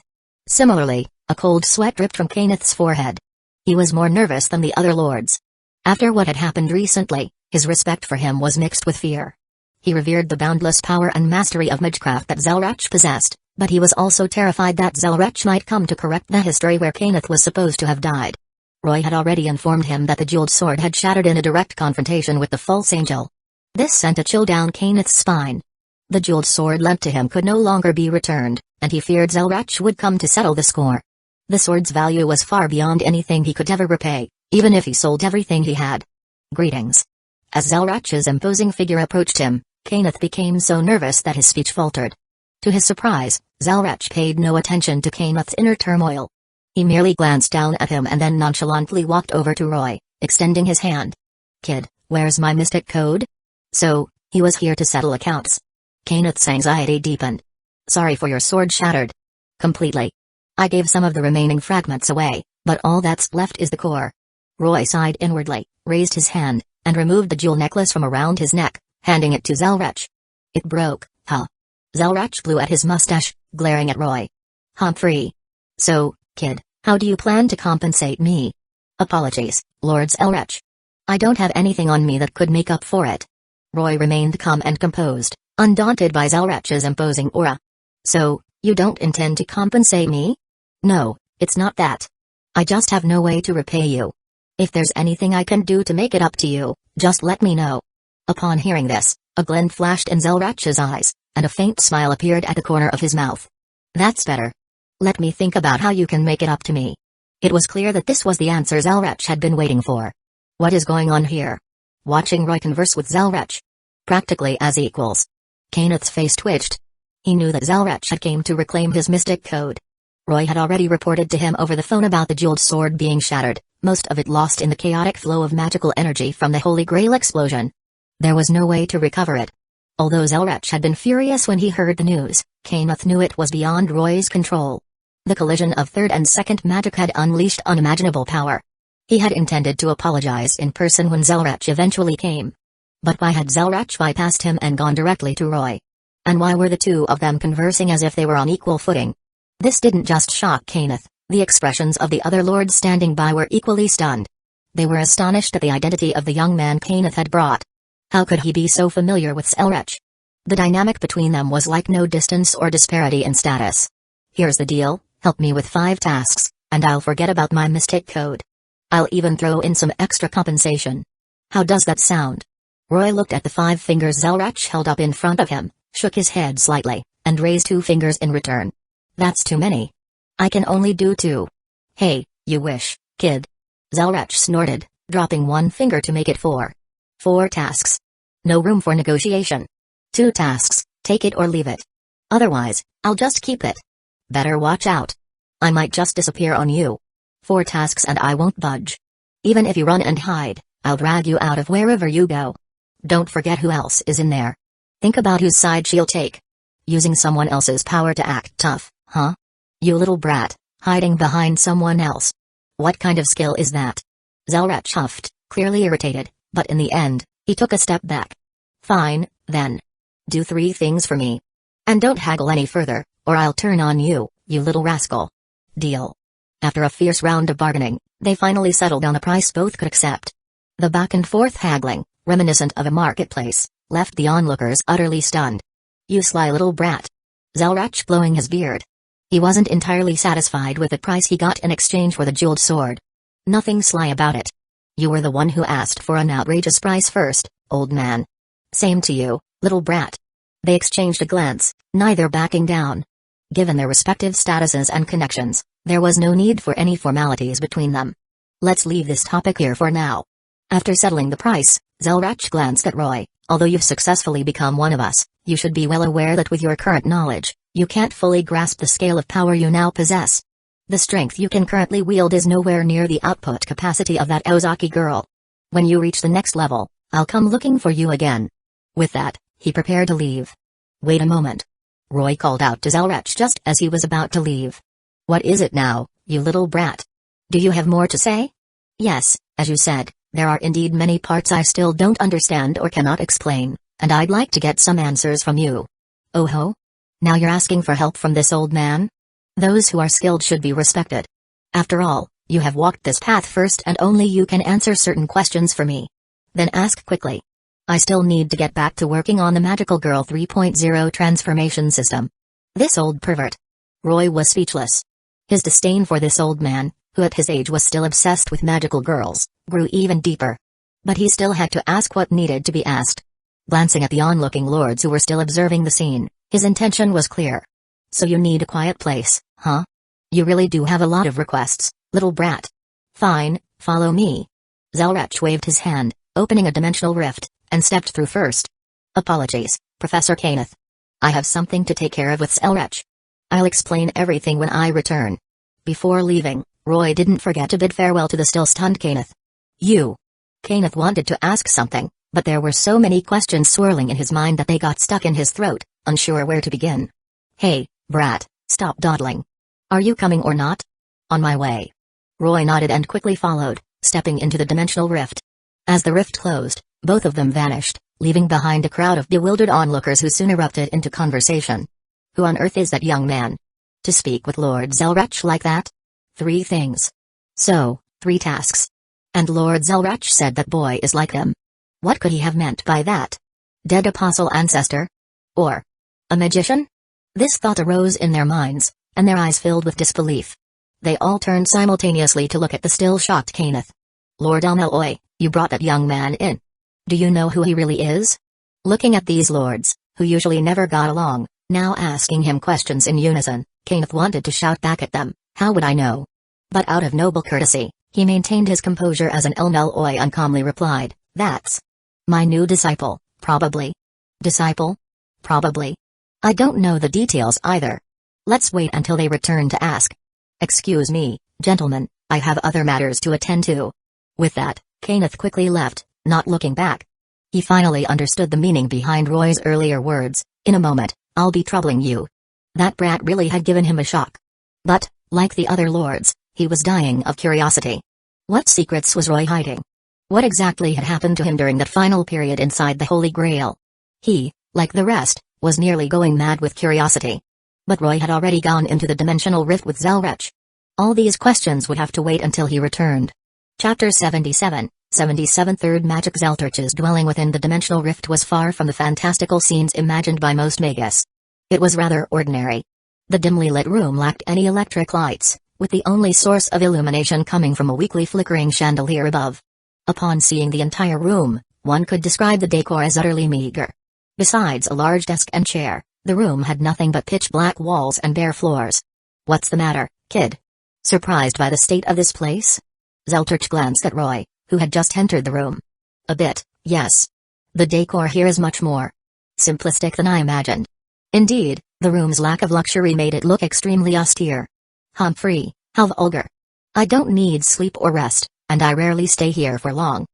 Similarly, a cold sweat dripped from Kenneth's forehead. He was more nervous than the other lords. After what had happened recently, his respect for him was mixed with fear. He revered the boundless power and mastery of magecraft that Zelrach possessed, but he was also terrified that Zelrach might come to correct the history where Kenneth was supposed to have died. Roy had already informed him that the jeweled sword had shattered in a direct confrontation with the false angel. This sent a chill down Kenneth's spine. The jeweled sword lent to him could no longer be returned, and he feared Zelrach would come to settle the score. The sword's value was far beyond anything he could ever repay, even if he sold everything he had. Greetings. As Zelrach's imposing figure approached him, Kenneth became so nervous that his speech faltered. To his surprise, Zelrach paid no attention to Kenneth's inner turmoil. He merely glanced down at him and then nonchalantly walked over to Roy, extending his hand. Kid, where's my mystic code? So, he was here to settle accounts. Kenneth's anxiety deepened. Sorry for your sword shattered. Completely. I gave some of the remaining fragments away, but all that's left is the core. Roy sighed inwardly, raised his hand, and removed the jewel necklace from around his neck, handing it to Zelrach. It broke, huh? Zelrach blew at his mustache, glaring at Roy. Humphrey. So, kid, how do you plan to compensate me? Apologies, Lord Zelrach. I don't have anything on me that could make up for it. Roy remained calm and composed, undaunted by Zelrach's imposing aura. So, you don't intend to compensate me? No, it's not that. I just have no way to repay you. If there's anything I can do to make it up to you, just let me know. Upon hearing this, a glint flashed in Zelrach's eyes, and a faint smile appeared at the corner of his mouth. That's better. Let me think about how you can make it up to me. It was clear that this was the answer Zelrach had been waiting for. What is going on here? Watching Roy converse with Zelrach. Practically as equals. Kenneth's face twitched. He knew that Zelrach had came to reclaim his mystic code. Roy had already reported to him over the phone about the jeweled sword being shattered, most of it lost in the chaotic flow of magical energy from the Holy Grail explosion. There was no way to recover it. Although Zelrach had been furious when he heard the news, Kenneth knew it was beyond Roy's control. The collision of third and second magic had unleashed unimaginable power. He had intended to apologize in person when Zelrach eventually came. But why had Zelrach bypassed him and gone directly to Roy? And why were the two of them conversing as if they were on equal footing? This didn't just shock Kenneth, the expressions of the other lords standing by were equally stunned. They were astonished at the identity of the young man Kenneth had brought. How could he be so familiar with Zelrach? The dynamic between them was like no distance or disparity in status. Here's the deal, help me with 5 tasks, and I'll forget about my mystic code. I'll even throw in some extra compensation. How does that sound? Roy looked at the 5 fingers Zelrach held up in front of him, shook his head slightly, and raised 2 fingers in return. That's too many. I can only do 2. Hey, you wish, kid. Zelrach snorted, dropping 1 finger to make it 4. 4 tasks. No room for negotiation. 2 tasks, take it or leave it. Otherwise, I'll just keep it. Better watch out. I might just disappear on you. 4 tasks and I won't budge. Even if you run and hide, I'll drag you out of wherever you go. Don't forget who else is in there. Think about whose side she'll take. Using someone else's power to act tough, huh? You little brat, hiding behind someone else. What kind of skill is that? Zelrach huffed, clearly irritated, but in the end, he took a step back. Fine, then. Do 3 things for me. And don't haggle any further, or I'll turn on you, you little rascal. Deal. After a fierce round of bargaining, they finally settled on a price both could accept. The back and forth haggling, reminiscent of a marketplace, left the onlookers utterly stunned. You sly little brat. Zelrach blowing his beard. He wasn't entirely satisfied with the price he got in exchange for the jeweled sword. Nothing sly about it. You were the one who asked for an outrageous price first, old man. Same to you, little brat. They exchanged a glance, neither backing down. Given their respective statuses and connections, there was no need for any formalities between them. Let's leave this topic here for now. After settling the price, Zelrach glanced at Roy. Although you've successfully become one of us, you should be well aware that with your current knowledge, you can't fully grasp the scale of power you now possess. The strength you can currently wield is nowhere near the output capacity of that Ozaki girl. When you reach the next level, I'll come looking for you again. With that, he prepared to leave. Wait a moment. Roy called out to Zelrach just as he was about to leave. What is it now, you little brat? Do you have more to say? Yes, as you said, there are indeed many parts I still don't understand or cannot explain, and I'd like to get some answers from you. Oh ho? Now you're asking for help from this old man? Those who are skilled should be respected. After all, you have walked this path first and only you can answer certain questions for me. Then ask quickly. I still need to get back to working on the Magical Girl 3.0 transformation system. This old pervert. Roy was speechless. His disdain for this old man, who at his age was still obsessed with magical girls, grew even deeper. But he still had to ask what needed to be asked. Glancing at the onlooking lords who were still observing the scene, his intention was clear. So you need a quiet place, huh? You really do have a lot of requests, little brat. Fine, follow me. Zelrach waved his hand, opening a dimensional rift, and stepped through first. Apologies, Professor Kenneth. I have something to take care of with Zelrach. I'll explain everything when I return. Before leaving, Roy didn't forget to bid farewell to the still-stunned Kenneth. You. Kenneth wanted to ask something, but there were so many questions swirling in his mind that they got stuck in his throat, unsure where to begin. Hey, brat, stop dawdling. Are you coming or not? On my way. Roy nodded and quickly followed, stepping into the dimensional rift. As the rift closed, both of them vanished, leaving behind a crowd of bewildered onlookers who soon erupted into conversation. Who on earth is that young man? To speak with Lord Zelrach like that? 3 things. So, 3 tasks. And Lord Zelrach said that boy is like him. What could he have meant by that? Dead apostle ancestor? Or a magician? This thought arose in their minds, and their eyes filled with disbelief. They all turned simultaneously to look at the still shocked Kenneth. Lord Almeloy, you brought that young man in. Do you know who he really is? Looking at these lords, who usually never got along, now asking him questions in unison, Kenneth wanted to shout back at them, how would I know? But out of noble courtesy, he maintained his composure as an Almeloy uncalmly replied, that's my new disciple, probably. Disciple? Probably. I don't know the details either. Let's wait until they return to ask. Excuse me, gentlemen, I have other matters to attend to. With that, Kenneth quickly left, not looking back. He finally understood the meaning behind Roy's earlier words, in a moment, I'll be troubling you. That brat really had given him a shock. But, like the other lords, he was dying of curiosity. What secrets was Roy hiding? What exactly had happened to him during that final period inside the Holy Grail? He, like the rest, was nearly going mad with curiosity. But Roy had already gone into the dimensional rift with Zelrach. All these questions would have to wait until he returned. Chapter 77, 77 Third Magic. Zeltarch's dwelling within the dimensional rift was far from the fantastical scenes imagined by most Magus. It was rather ordinary. The dimly lit room lacked any electric lights, with the only source of illumination coming from a weakly flickering chandelier above. Upon seeing the entire room, one could describe the decor as utterly meager. Besides a large desk and chair, the room had nothing but pitch-black walls and bare floors. What's the matter, kid? Surprised by the state of this place? Zeltarch glanced at Roy, who had just entered the room. A bit, yes. The decor here is much more simplistic than I imagined. Indeed, the room's lack of luxury made it look extremely austere. Humphrey, how vulgar. I don't need sleep or rest, and I rarely stay here for long.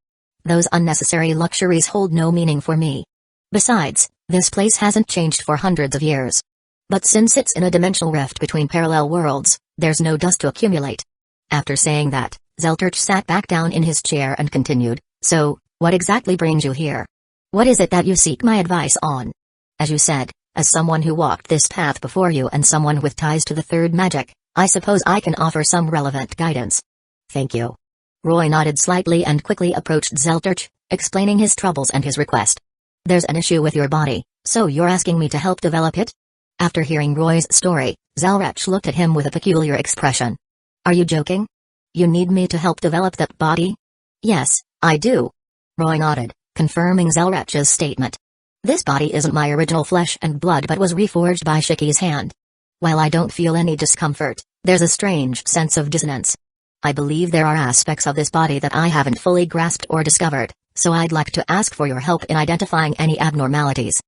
Those unnecessary luxuries hold no meaning for me. Besides, this place hasn't changed for hundreds of years. But since it's in a dimensional rift between parallel worlds, there's no dust to accumulate. After saying that, Zeltarch sat back down in his chair and continued, so, what exactly brings you here? What is it that you seek my advice on? As you said, as someone who walked this path before you and someone with ties to the third magic, I suppose I can offer some relevant guidance. Thank you. Roy nodded slightly and quickly approached Zeltarch, explaining his troubles and his request. There's an issue with your body, so you're asking me to help develop it? After hearing Roy's story, Zelrach looked at him with a peculiar expression. Are you joking? You need me to help develop that body? Yes, I do. Roy nodded, confirming Zelrach's statement. This body isn't my original flesh and blood but was reforged by Shiki's hand. While I don't feel any discomfort, there's a strange sense of dissonance. I believe there are aspects of this body that I haven't fully grasped or discovered, so I'd like to ask for your help in identifying any abnormalities.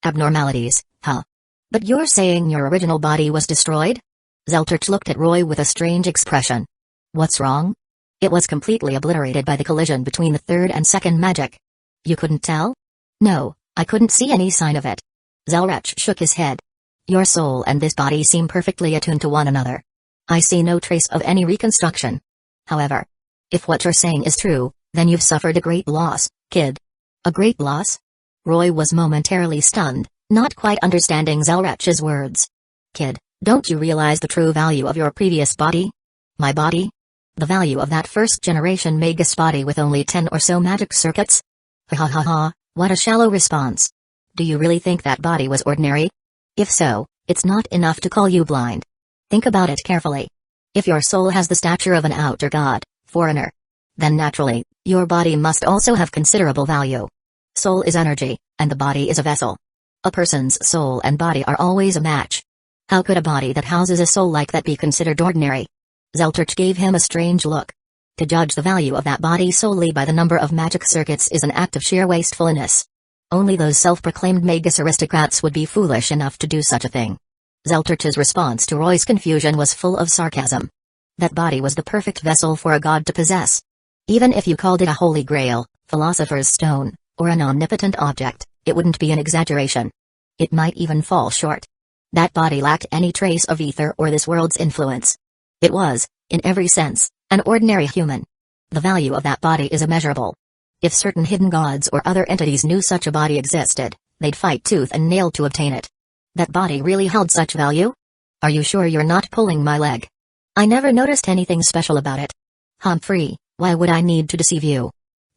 Abnormalities, huh? But you're saying your original body was destroyed? Zelterch looked at Roy with a strange expression. What's wrong? It was completely obliterated by the collision between the third and second magic. You couldn't tell? No, I couldn't see any sign of it. Zelterch shook his head. Your soul and this body seem perfectly attuned to one another. I see no trace of any reconstruction. However, if what you're saying is true, then you've suffered a great loss, kid. A great loss? Roy was momentarily stunned, not quite understanding Zelterch's words. Kid, don't you realize the true value of your previous body? My body? The value of that first-generation Magus body with only 10 or so magic circuits? Ha ha ha ha, what a shallow response. Do you really think that body was ordinary? If so, it's not enough to call you blind. Think about it carefully. If your soul has the stature of an outer god, foreigner, then naturally, your body must also have considerable value. Soul is energy, and the body is a vessel. A person's soul and body are always a match. How could a body that houses a soul like that be considered ordinary? Zelterch gave him a strange look. To judge the value of that body solely by the number of magic circuits is an act of sheer wastefulness. Only those self-proclaimed Magus aristocrats would be foolish enough to do such a thing. Zelterch's response to Roy's confusion was full of sarcasm. That body was the perfect vessel for a god to possess. Even if you called it a holy grail, philosopher's stone, or an omnipotent object, it wouldn't be an exaggeration. It might even fall short. That body lacked any trace of ether or this world's influence. It was, in every sense, an ordinary human. The value of that body is immeasurable. If certain hidden gods or other entities knew such a body existed, they'd fight tooth and nail to obtain it. That body really held such value? Are you sure you're not pulling my leg? I never noticed anything special about it. Humphrey, why would I need to deceive you?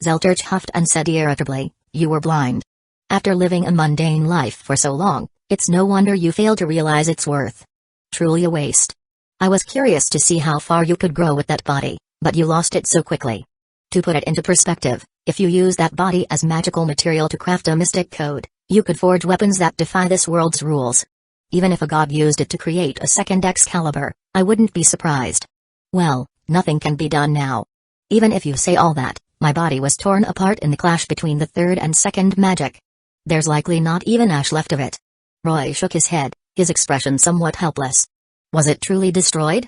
Zelterch huffed and said irritably, you were blind. After living a mundane life for so long, it's no wonder you failed to realize its worth. Truly a waste. I was curious to see how far you could grow with that body, but you lost it so quickly. To put it into perspective, if you use that body as magical material to craft a mystic code, you could forge weapons that defy this world's rules. Even if a god used it to create a second Excalibur, I wouldn't be surprised. Well, nothing can be done now. Even if you say all that, my body was torn apart in the clash between the third and second magic. There's likely not even ash left of it. Roy shook his head, his expression somewhat helpless. Was it truly destroyed?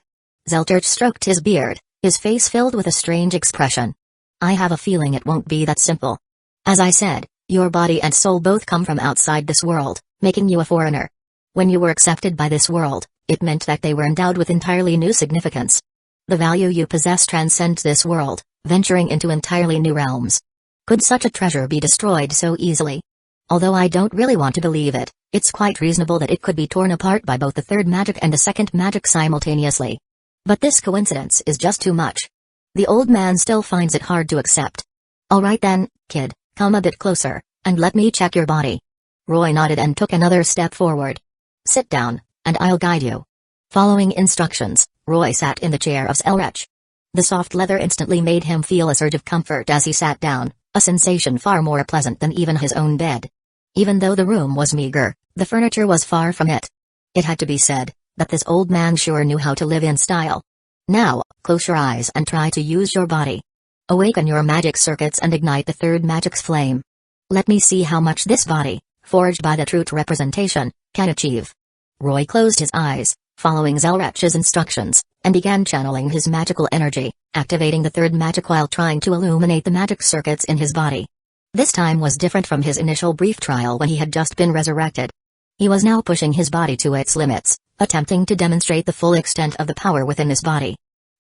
Zelterch stroked his beard, his face filled with a strange expression. I have a feeling it won't be that simple. As I said, your body and soul both come from outside this world, making you a foreigner. When you were accepted by this world, it meant that they were endowed with entirely new significance. The value you possess transcends this world, venturing into entirely new realms. Could such a treasure be destroyed so easily? Although I don't really want to believe it, it's quite reasonable that it could be torn apart by both the third magic and the second magic simultaneously. But this coincidence is just too much. The old man still finds it hard to accept. Alright then, kid, come a bit closer, and let me check your body. Roy nodded and took another step forward. Sit down, and I'll guide you. Following instructions, Roy sat in the chair of Zelterch. The soft leather instantly made him feel a surge of comfort as he sat down, a sensation far more pleasant than even his own bed. Even though the room was meager, the furniture was far from it. It had to be said, that this old man sure knew how to live in style. Now, close your eyes and try to use your body. Awaken your magic circuits and ignite the third magic's flame. Let me see how much this body, forged by the true representation, can achieve. Roy closed his eyes, following Zelterch's instructions, and began channeling his magical energy, activating the third magic while trying to illuminate the magic circuits in his body. This time was different from his initial brief trial when he had just been resurrected. He was now pushing his body to its limits, attempting to demonstrate the full extent of the power within his body.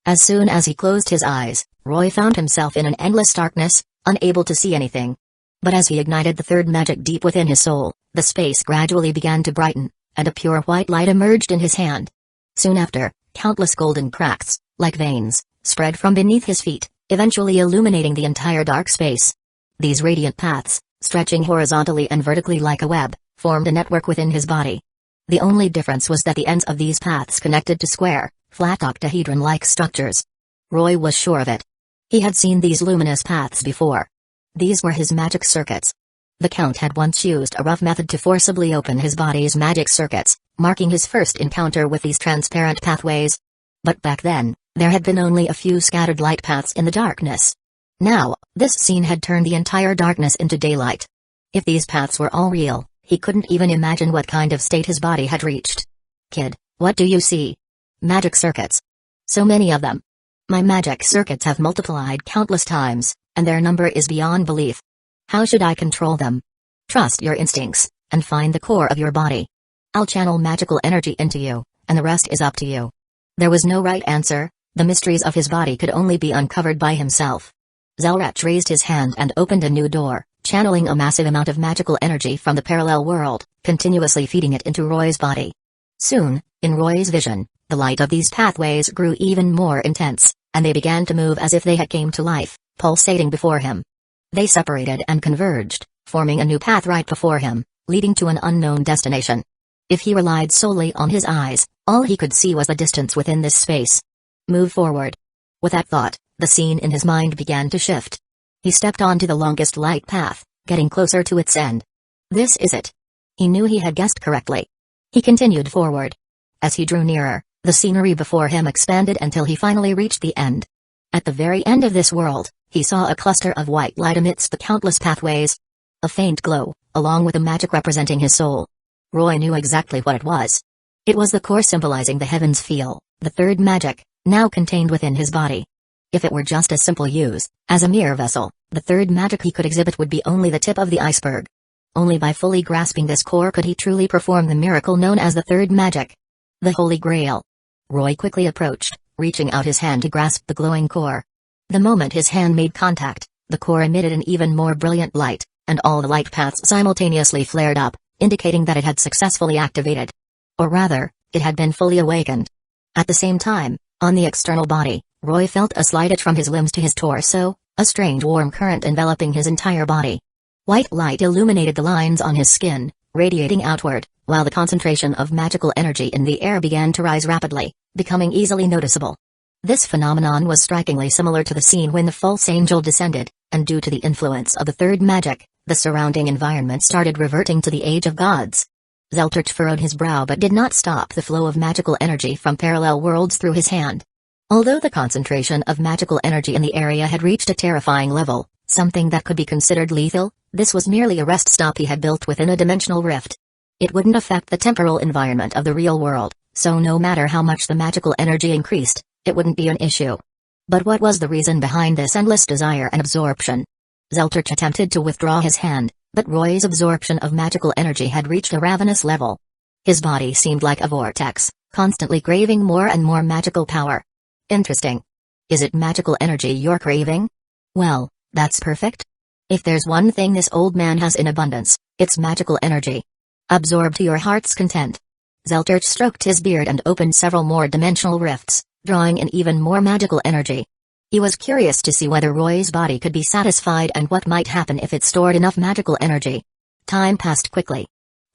As soon as he closed his eyes, Roy found himself in an endless darkness, unable to see anything. But as he ignited the third magic deep within his soul, the space gradually began to brighten, and a pure white light emerged in his hand. Soon after, countless golden cracks, like veins, spread from beneath his feet, eventually illuminating the entire dark space. These radiant paths, stretching horizontally and vertically like a web, formed a network within his body. The only difference was that the ends of these paths connected to square, flat octahedron-like structures. Roy was sure of it. He had seen these luminous paths before. These were his magic circuits. The Count had once used a rough method to forcibly open his body's magic circuits, marking his first encounter with these transparent pathways. But back then, There had been only a few scattered light paths in the darkness. Now, this scene had turned the entire darkness into daylight. If these paths were all real, he couldn't even imagine what kind of state his body had reached. "Kid, what do you see?" "Magic circuits. So many of them. My magic circuits have multiplied countless times, and their number is beyond belief. How should I control them?" "Trust your instincts, and find the core of your body. I'll channel magical energy into you, and the rest is up to you." There was no right answer. The mysteries of his body could only be uncovered by himself. Zelrach raised his hand and opened a new door, channeling a massive amount of magical energy from the parallel world, continuously feeding it into Roy's body. Soon, in Roy's vision, the light of these pathways grew even more intense, and they began to move as if they had came to life, pulsating before him. They separated and converged, forming a new path right before him, leading to an unknown destination. If he relied solely on his eyes, all he could see was the distance within this space. Move forward. With that thought, the scene in his mind began to shift. He stepped onto the longest light path, getting closer to its end. This is it. He knew he had guessed correctly. He continued forward. As he drew nearer, the scenery before him expanded until he finally reached the end. At the very end of this world, he saw a cluster of white light amidst the countless pathways. A faint glow, along with a magic representing his soul. Roy knew exactly what it was. It was the core symbolizing the heavens feel, the third magic, now contained within his body. If it were just a simple use, as a mere vessel, the third magic he could exhibit would be only the tip of the iceberg. Only by fully grasping this core could he truly perform the miracle known as the third magic. The Holy Grail. Roy quickly approached, reaching out his hand to grasp the glowing core. The moment his hand made contact, the core emitted an even more brilliant light, and all the light paths simultaneously flared up, indicating that it had successfully activated. Or rather, it had been fully awakened. At the same time, on the external body, Roy felt a slight itch from his limbs to his torso, a strange warm current enveloping his entire body. White light illuminated the lines on his skin, radiating outward, while the concentration of magical energy in the air began to rise rapidly, becoming easily noticeable. This phenomenon was strikingly similar to the scene when the false angel descended, and due to the influence of the third magic, the surrounding environment started reverting to the age of gods. Zelterch furrowed his brow but did not stop the flow of magical energy from parallel worlds through his hand. Although the concentration of magical energy in the area had reached a terrifying level, something that could be considered lethal, this was merely a rest stop he had built within a dimensional rift. It wouldn't affect the temporal environment of the real world, so no matter how much the magical energy increased, it wouldn't be an issue. But what was the reason behind this endless desire and absorption? Zelterch attempted to withdraw his hand, but Roy's absorption of magical energy had reached a ravenous level. His body seemed like a vortex, constantly craving more and more magical power. Interesting. Is it magical energy you're craving? Well, that's perfect. If there's one thing this old man has in abundance, it's magical energy. Absorb to your heart's content. Zelterch stroked his beard and opened several more dimensional rifts, drawing in even more magical energy. He was curious to see whether Roy's body could be satisfied and what might happen if it stored enough magical energy. Time passed quickly.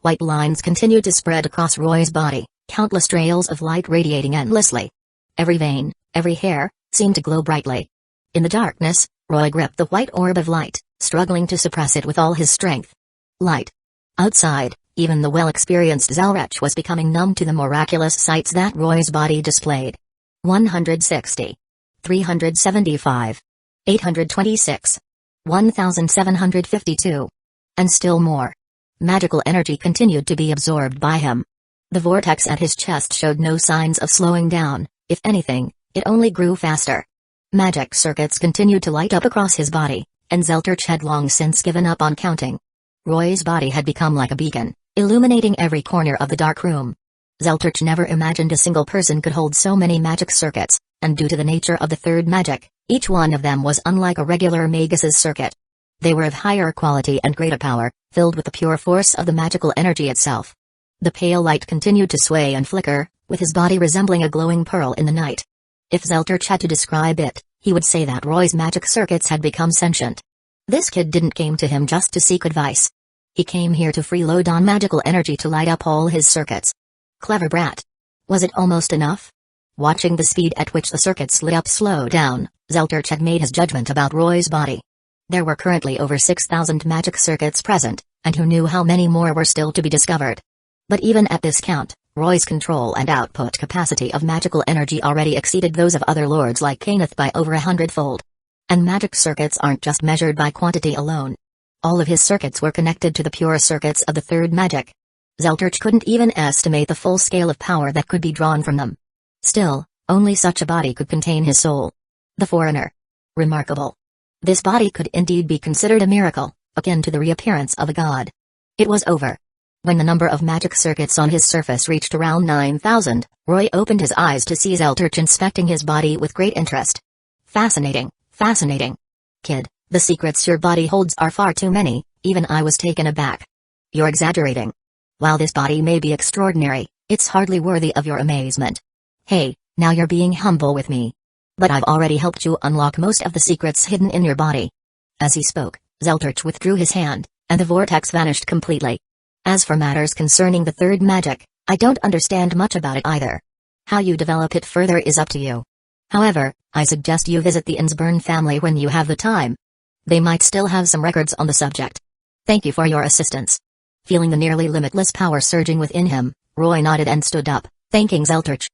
White lines continued to spread across Roy's body, countless trails of light radiating endlessly. Every vein, every hair, seemed to glow brightly. In the darkness, Roy gripped the white orb of light, struggling to suppress it with all his strength. Light. Outside, even the well-experienced Zelrach was becoming numb to the miraculous sights that Roy's body displayed. 160. 375. 826. 1752. And still more. Magical energy continued to be absorbed by him. The vortex at his chest showed no signs of slowing down, if anything, it only grew faster. Magic circuits continued to light up across his body, and Zelterch had long since given up on counting. Roy's body had become like a beacon, illuminating every corner of the dark room. Zelterch never imagined a single person could hold so many magic circuits, and due to the nature of the third magic, each one of them was unlike a regular Magus's circuit. They were of higher quality and greater power, filled with the pure force of the magical energy itself. The pale light continued to sway and flicker, with his body resembling a glowing pearl in the night. If Zelterch had to describe it, he would say that Roy's magic circuits had become sentient. This kid didn't came to him just to seek advice. He came here to freeload on magical energy to light up all his circuits. Clever brat. Was it almost enough? Watching the speed at which the circuits lit up slow down, Zelterch had made his judgment about Roy's body. There were currently over 6,000 magic circuits present, and who knew how many more were still to be discovered. But even at this count, Roy's control and output capacity of magical energy already exceeded those of other lords like Kenneth by over 100-fold. And magic circuits aren't just measured by quantity alone. All of his circuits were connected to the pure circuits of the third magic. Zelterch couldn't even estimate the full scale of power that could be drawn from them. Still, only such a body could contain his soul. The foreigner. Remarkable. This body could indeed be considered a miracle, akin to the reappearance of a god. It was over. When the number of magic circuits on his surface reached around 9,000, Roy opened his eyes to see Zelterch inspecting his body with great interest. Fascinating, fascinating. Kid, the secrets your body holds are far too many, even I was taken aback. You're exaggerating. While this body may be extraordinary, it's hardly worthy of your amazement. Hey, now you're being humble with me. But I've already helped you unlock most of the secrets hidden in your body. As he spoke, Zelterch withdrew his hand, and the vortex vanished completely. As for matters concerning the third magic, I don't understand much about it either. How you develop it further is up to you. However, I suggest you visit the Innsburn family when you have the time. They might still have some records on the subject. Thank you for your assistance. Feeling the nearly limitless power surging within him, Roy nodded and stood up, thanking Zelterch.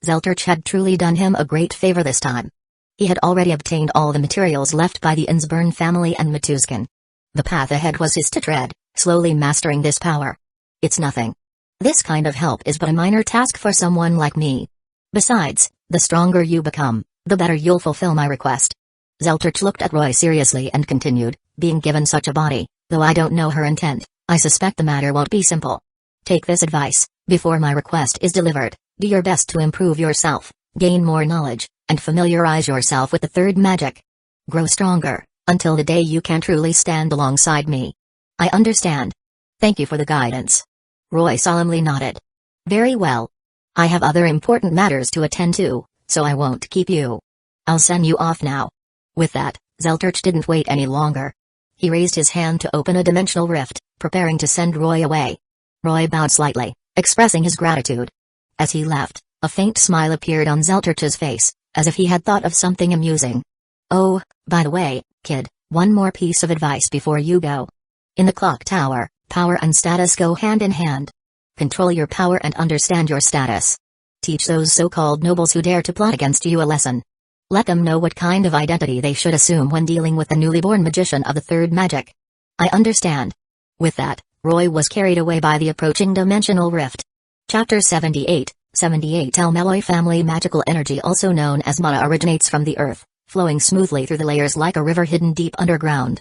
Zelterch had truly done him a great favor this time. He had already obtained all the materials left by the Innsburn family and Matuskin. The path ahead was his to tread, slowly mastering this power. It's nothing. This kind of help is but a minor task for someone like me. Besides, the stronger you become, the better you'll fulfill my request. Zelterch looked at Roy seriously and continued, being given such a body, though I don't know her intent, I suspect the matter won't be simple. Take this advice, before my request is delivered, do your best to improve yourself, gain more knowledge, and familiarize yourself with the third magic. Grow stronger, until the day you can truly stand alongside me. I understand. Thank you for the guidance. Roy solemnly nodded. Very well. I have other important matters to attend to, so I won't keep you. I'll send you off now. With that, Zelterch didn't wait any longer. He raised his hand to open a dimensional rift, preparing to send Roy away. Roy bowed slightly, expressing his gratitude. As he left, a faint smile appeared on Zelterch's face, as if he had thought of something amusing. Oh, by the way, kid, one more piece of advice before you go. In the clock tower, power and status go hand in hand. Control your power and understand your status. Teach those so-called nobles who dare to plot against you a lesson. Let them know what kind of identity they should assume when dealing with the newly born magician of the third magic. I understand. With that, Roy was carried away by the approaching dimensional rift. Chapter 78, 78 Almeloy family magical energy, also known as mana, originates from the earth, flowing smoothly through the layers like a river hidden deep underground.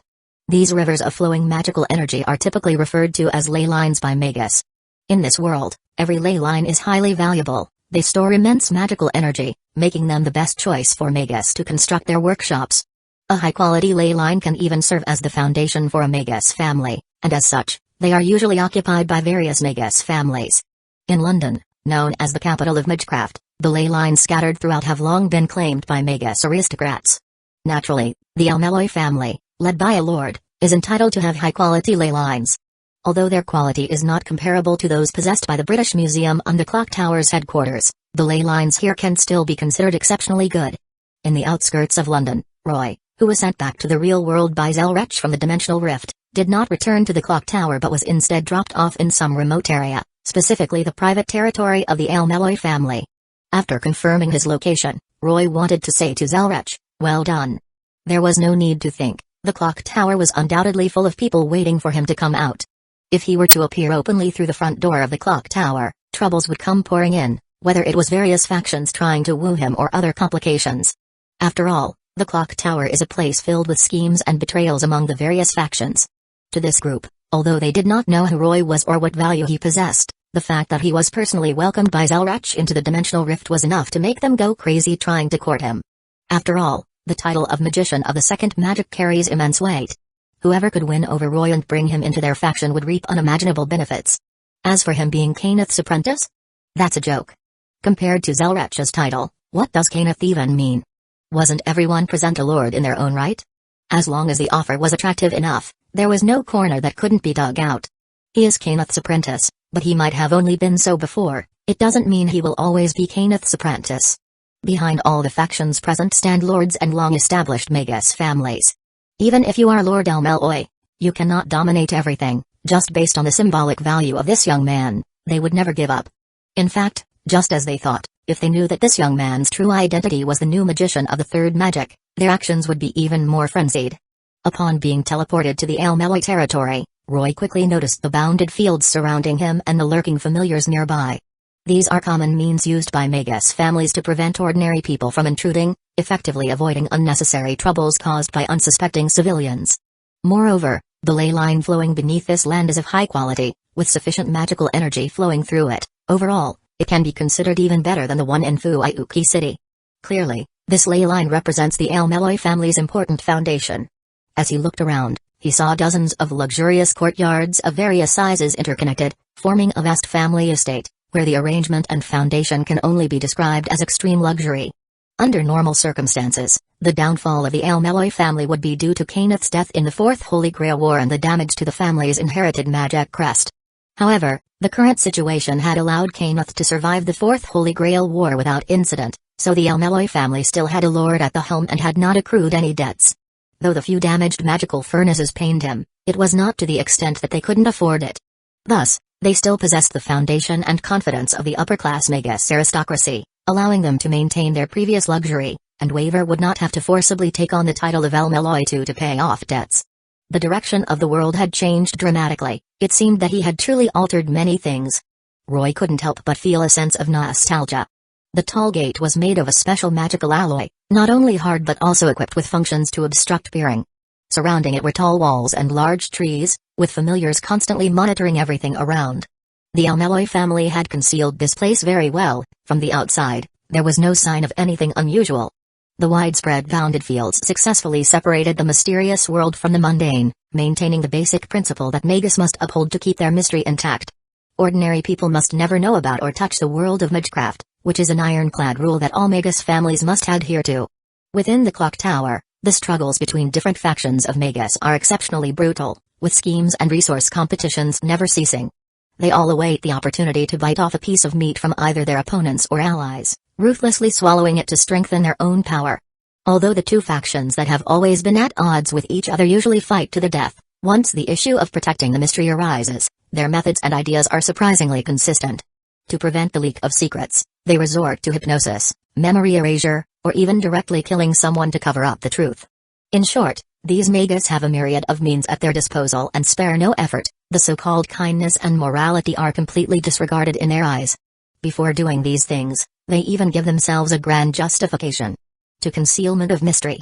These rivers of flowing magical energy are typically referred to as ley lines by Magus. In this world, every ley line is highly valuable. They store immense magical energy, making them the best choice for Magus to construct their workshops. A high-quality ley line can even serve as the foundation for a Magus family, and as such, they are usually occupied by various Magus families. In London, known as the capital of magecraft, the ley lines scattered throughout have long been claimed by Magus aristocrats. Naturally, the Almeloy family, led by a lord, is entitled to have high-quality ley lines. Although their quality is not comparable to those possessed by the British Museum and the Clock Tower's headquarters, the ley lines here can still be considered exceptionally good. In the outskirts of London, Roy, who was sent back to the real world by Zelterch from the dimensional rift, did not return to the Clock Tower but was instead dropped off in some remote area, specifically the private territory of the Almeloy family. After confirming his location, Roy wanted to say to Zelterch, well done. There was no need to think, the Clock Tower was undoubtedly full of people waiting for him to come out. If he were to appear openly through the front door of the Clock Tower, troubles would come pouring in, whether it was various factions trying to woo him or other complications. After all, the Clock Tower is a place filled with schemes and betrayals among the various factions. To this group, although they did not know who Roy was or what value he possessed, the fact that he was personally welcomed by Zelterch into the dimensional rift was enough to make them go crazy trying to court him. After all, the title of Magician of the Second Magic carries immense weight. Whoever could win over Roy and bring him into their faction would reap unimaginable benefits. As for him being Kenneth's apprentice? That's a joke. Compared to Zelterch's title, what does Kenneth even mean? Wasn't everyone present a lord in their own right? As long as the offer was attractive enough, there was no corner that couldn't be dug out. He is Kenneth's apprentice, but he might have only been so before. It doesn't mean he will always be Kenneth's apprentice. Behind all the factions present stand lords and long-established Magus families. Even if you are Lord Almeloy, you cannot dominate everything, just based on the symbolic value of this young man. They would never give up. In fact, just as they thought, if they knew that this young man's true identity was the new magician of the third magic, their actions would be even more frenzied. Upon being teleported to the Almeloi territory, Roy quickly noticed the bounded fields surrounding him and the lurking familiars nearby. These are common means used by Magus families to prevent ordinary people from intruding, effectively avoiding unnecessary troubles caused by unsuspecting civilians. Moreover, the ley line flowing beneath this land is of high quality, with sufficient magical energy flowing through it. Overall, it can be considered even better than the one in Fuyuki City. Clearly, this ley line represents the Almeloi family's important foundation. As he looked around, he saw dozens of luxurious courtyards of various sizes interconnected, forming a vast family estate, where the arrangement and foundation can only be described as extreme luxury. Under normal circumstances, the downfall of the Almeloi family would be due to Kenneth's death in the Fourth Holy Grail War and the damage to the family's inherited magic crest. However, the current situation had allowed Kenneth to survive the Fourth Holy Grail War without incident, so the Almeloi family still had a lord at the helm and had not accrued any debts. Though the few damaged magical furnaces pained him, it was not to the extent that they couldn't afford it. Thus, they still possessed the foundation and confidence of the upper-class Magus aristocracy, allowing them to maintain their previous luxury, and Waver would not have to forcibly take on the title of Almeloi to pay off debts. The direction of the world had changed dramatically. It seemed that he had truly altered many things. Roy couldn't help but feel a sense of nostalgia. The tall gate was made of a special magical alloy, not only hard but also equipped with functions to obstruct peering. Surrounding it were tall walls and large trees, with familiars constantly monitoring everything around. The Almeloi family had concealed this place very well. From the outside, there was no sign of anything unusual. The widespread bounded fields successfully separated the mysterious world from the mundane, maintaining the basic principle that Magus must uphold to keep their mystery intact. Ordinary people must never know about or touch the world of magecraft, which is an ironclad rule that all Magus families must adhere to. Within the clock tower, the struggles between different factions of Magus are exceptionally brutal, with schemes and resource competitions never ceasing. They all await the opportunity to bite off a piece of meat from either their opponents or allies, ruthlessly swallowing it to strengthen their own power. Although the two factions that have always been at odds with each other usually fight to the death, once the issue of protecting the mystery arises, their methods and ideas are surprisingly consistent. To prevent the leak of secrets, they resort to hypnosis, memory erasure, or even directly killing someone to cover up the truth. In short, these Magus have a myriad of means at their disposal and spare no effort. The so-called kindness and morality are completely disregarded in their eyes. Before doing these things, they even give themselves a grand justification. To concealment of mystery.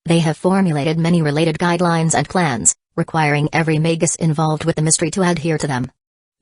They have formulated many related guidelines and plans, requiring every Magus involved with the mystery to adhere to them.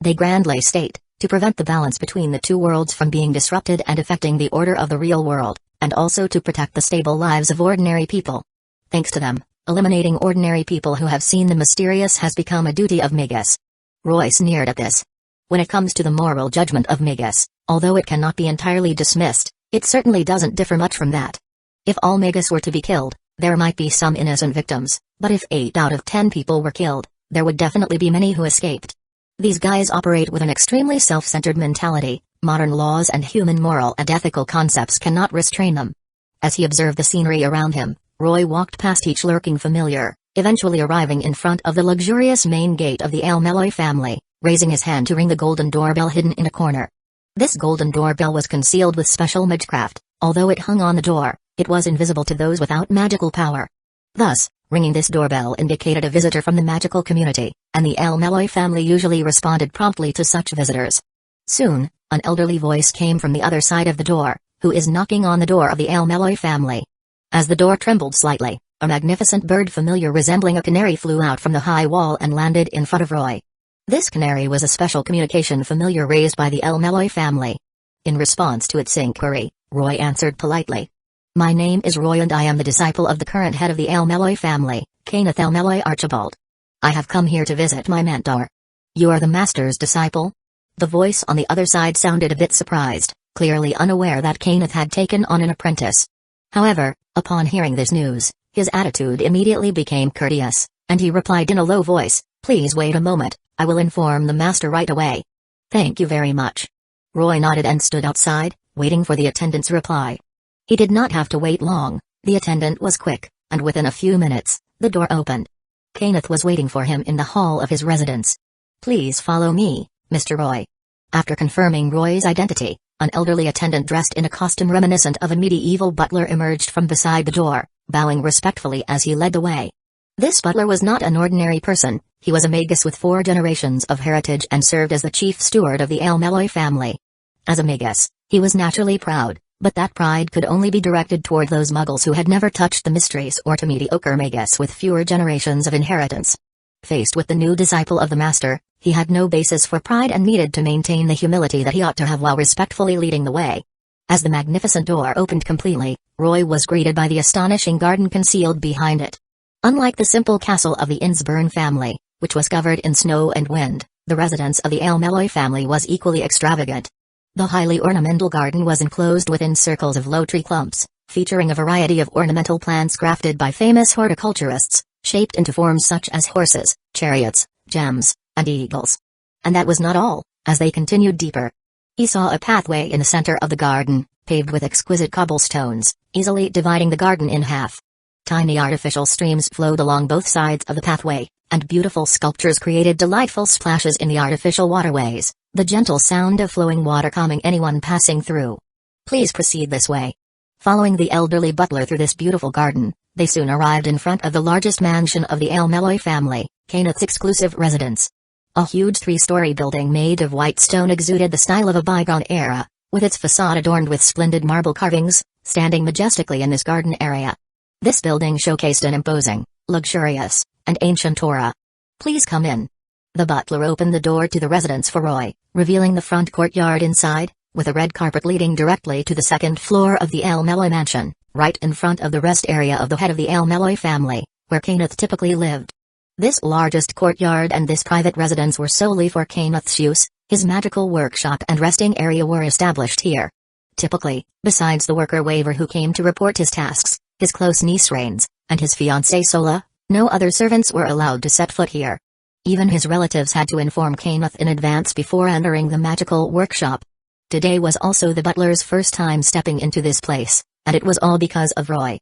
They grandly state, to prevent the balance between the two worlds from being disrupted and affecting the order of the real world, and also to protect the stable lives of ordinary people. Thanks to them, eliminating ordinary people who have seen the mysterious has become a duty of Magus. Roy sneered at this. When it comes to the moral judgment of Magus, although it cannot be entirely dismissed, it certainly doesn't differ much from that. If all Magus were to be killed, there might be some innocent victims, but if 8 out of 10 people were killed, there would definitely be many who escaped. These guys operate with an extremely self-centered mentality. Modern laws and human moral and ethical concepts cannot restrain them. As he observed the scenery around him, Roy walked past each lurking familiar, eventually arriving in front of the luxurious main gate of the Almeloi family, raising his hand to ring the golden doorbell hidden in a corner. This golden doorbell was concealed with special magecraft. Although it hung on the door, it was invisible to those without magical power. Thus, ringing this doorbell indicated a visitor from the magical community, and the Almeloi family usually responded promptly to such visitors. Soon, an elderly voice came from the other side of the door. Who is knocking on the door of the Almeloi family? As the door trembled slightly, a magnificent bird familiar resembling a canary flew out from the high wall and landed in front of Roy. This canary was a special communication familiar raised by the Almeloi family. In response to its inquiry, Roy answered politely. My name is Roy and I am the disciple of the current head of the Almeloi family, Kenneth Almeloi Archibald. I have come here to visit my mentor. You are the master's disciple? The voice on the other side sounded a bit surprised, clearly unaware that Kenneth had taken on an apprentice. However, upon hearing this news, his attitude immediately became courteous, and he replied in a low voice, Please wait a moment, I will inform the master right away. Thank you very much. Roy nodded and stood outside, waiting for the attendant's reply. He did not have to wait long. The attendant was quick, and within a few minutes, the door opened. Kenneth was waiting for him in the hall of his residence. Please follow me, Mr. Roy. After confirming Roy's identity, an elderly attendant dressed in a costume reminiscent of a medieval butler emerged from beside the door, bowing respectfully as he led the way. This butler was not an ordinary person. He was a Magus with 4 generations of heritage and served as the chief steward of the Malloy family. As a Magus, he was naturally proud, but that pride could only be directed toward those muggles who had never touched the mysteries or to mediocre Magus with fewer generations of inheritance. Faced with the new disciple of the master, he had no basis for pride and needed to maintain the humility that he ought to have while respectfully leading the way. As the magnificent door opened completely, Roy was greeted by the astonishing garden concealed behind it. Unlike the simple castle of the Innsburn family, which was covered in snow and wind, the residence of the Malloy family was equally extravagant. The highly ornamental garden was enclosed within circles of low tree clumps, featuring a variety of ornamental plants crafted by famous horticulturists, shaped into forms such as horses, chariots, gems, and eagles. And that was not all. As they continued deeper, he saw a pathway in the center of the garden, paved with exquisite cobblestones, easily dividing the garden in half. Tiny artificial streams flowed along both sides of the pathway, and beautiful sculptures created delightful splashes in the artificial waterways, the gentle sound of flowing water calming anyone passing through. Please proceed this way. Following the elderly butler through this beautiful garden, they soon arrived in front of the largest mansion of the Malloy family, Kenneth's exclusive residence. A huge 3-story building made of white stone exuded the style of a bygone era, with its facade adorned with splendid marble carvings, standing majestically in this garden area. This building showcased an imposing, luxurious, and ancient aura. Please come in. The butler opened the door to the residence for Roy, revealing the front courtyard inside, with a red carpet leading directly to the 2nd floor of the Malloy mansion, right in front of the rest area of the head of the Malloy family, where Kenneth typically lived. This largest courtyard and this private residence were solely for Kenneth's use. His magical workshop and resting area were established here. Typically, besides the worker Waver who came to report his tasks, his close niece Rains, and his fiancée Sola, no other servants were allowed to set foot here. Even his relatives had to inform Kenneth in advance before entering the magical workshop. Today was also the butler's first time stepping into this place, and it was all because of Roy.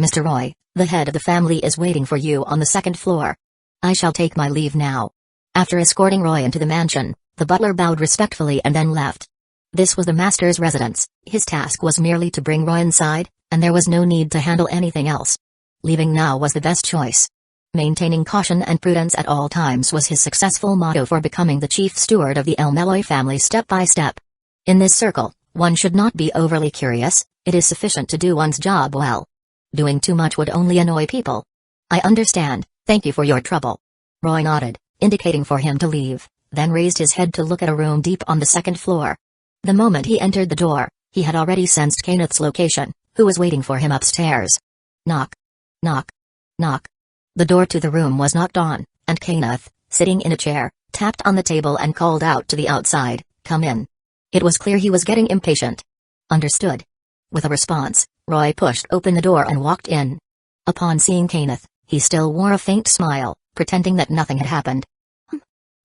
Mr. Roy, the head of the family is waiting for you on the 2nd floor. I shall take my leave now. After escorting Roy into the mansion, the butler bowed respectfully and then left. This was the master's residence. His task was merely to bring Roy inside, and there was no need to handle anything else. Leaving now was the best choice. Maintaining caution and prudence at all times was his successful motto for becoming the chief steward of the Malloy family step by step. In this circle, one should not be overly curious. It is sufficient to do one's job well. Doing too much would only annoy people. I understand, thank you for your trouble. Roy nodded, indicating for him to leave, then raised his head to look at a room deep on the 2nd floor. The moment he entered the door, he had already sensed Kenneth's location, who was waiting for him upstairs. Knock. Knock. Knock. The door to the room was knocked on, and Kenneth, sitting in a chair, tapped on the table and called out to the outside, "Come in." It was clear he was getting impatient. Understood. With a response, Roy pushed open the door and walked in. Upon seeing Kenneth, he still wore a faint smile, pretending that nothing had happened.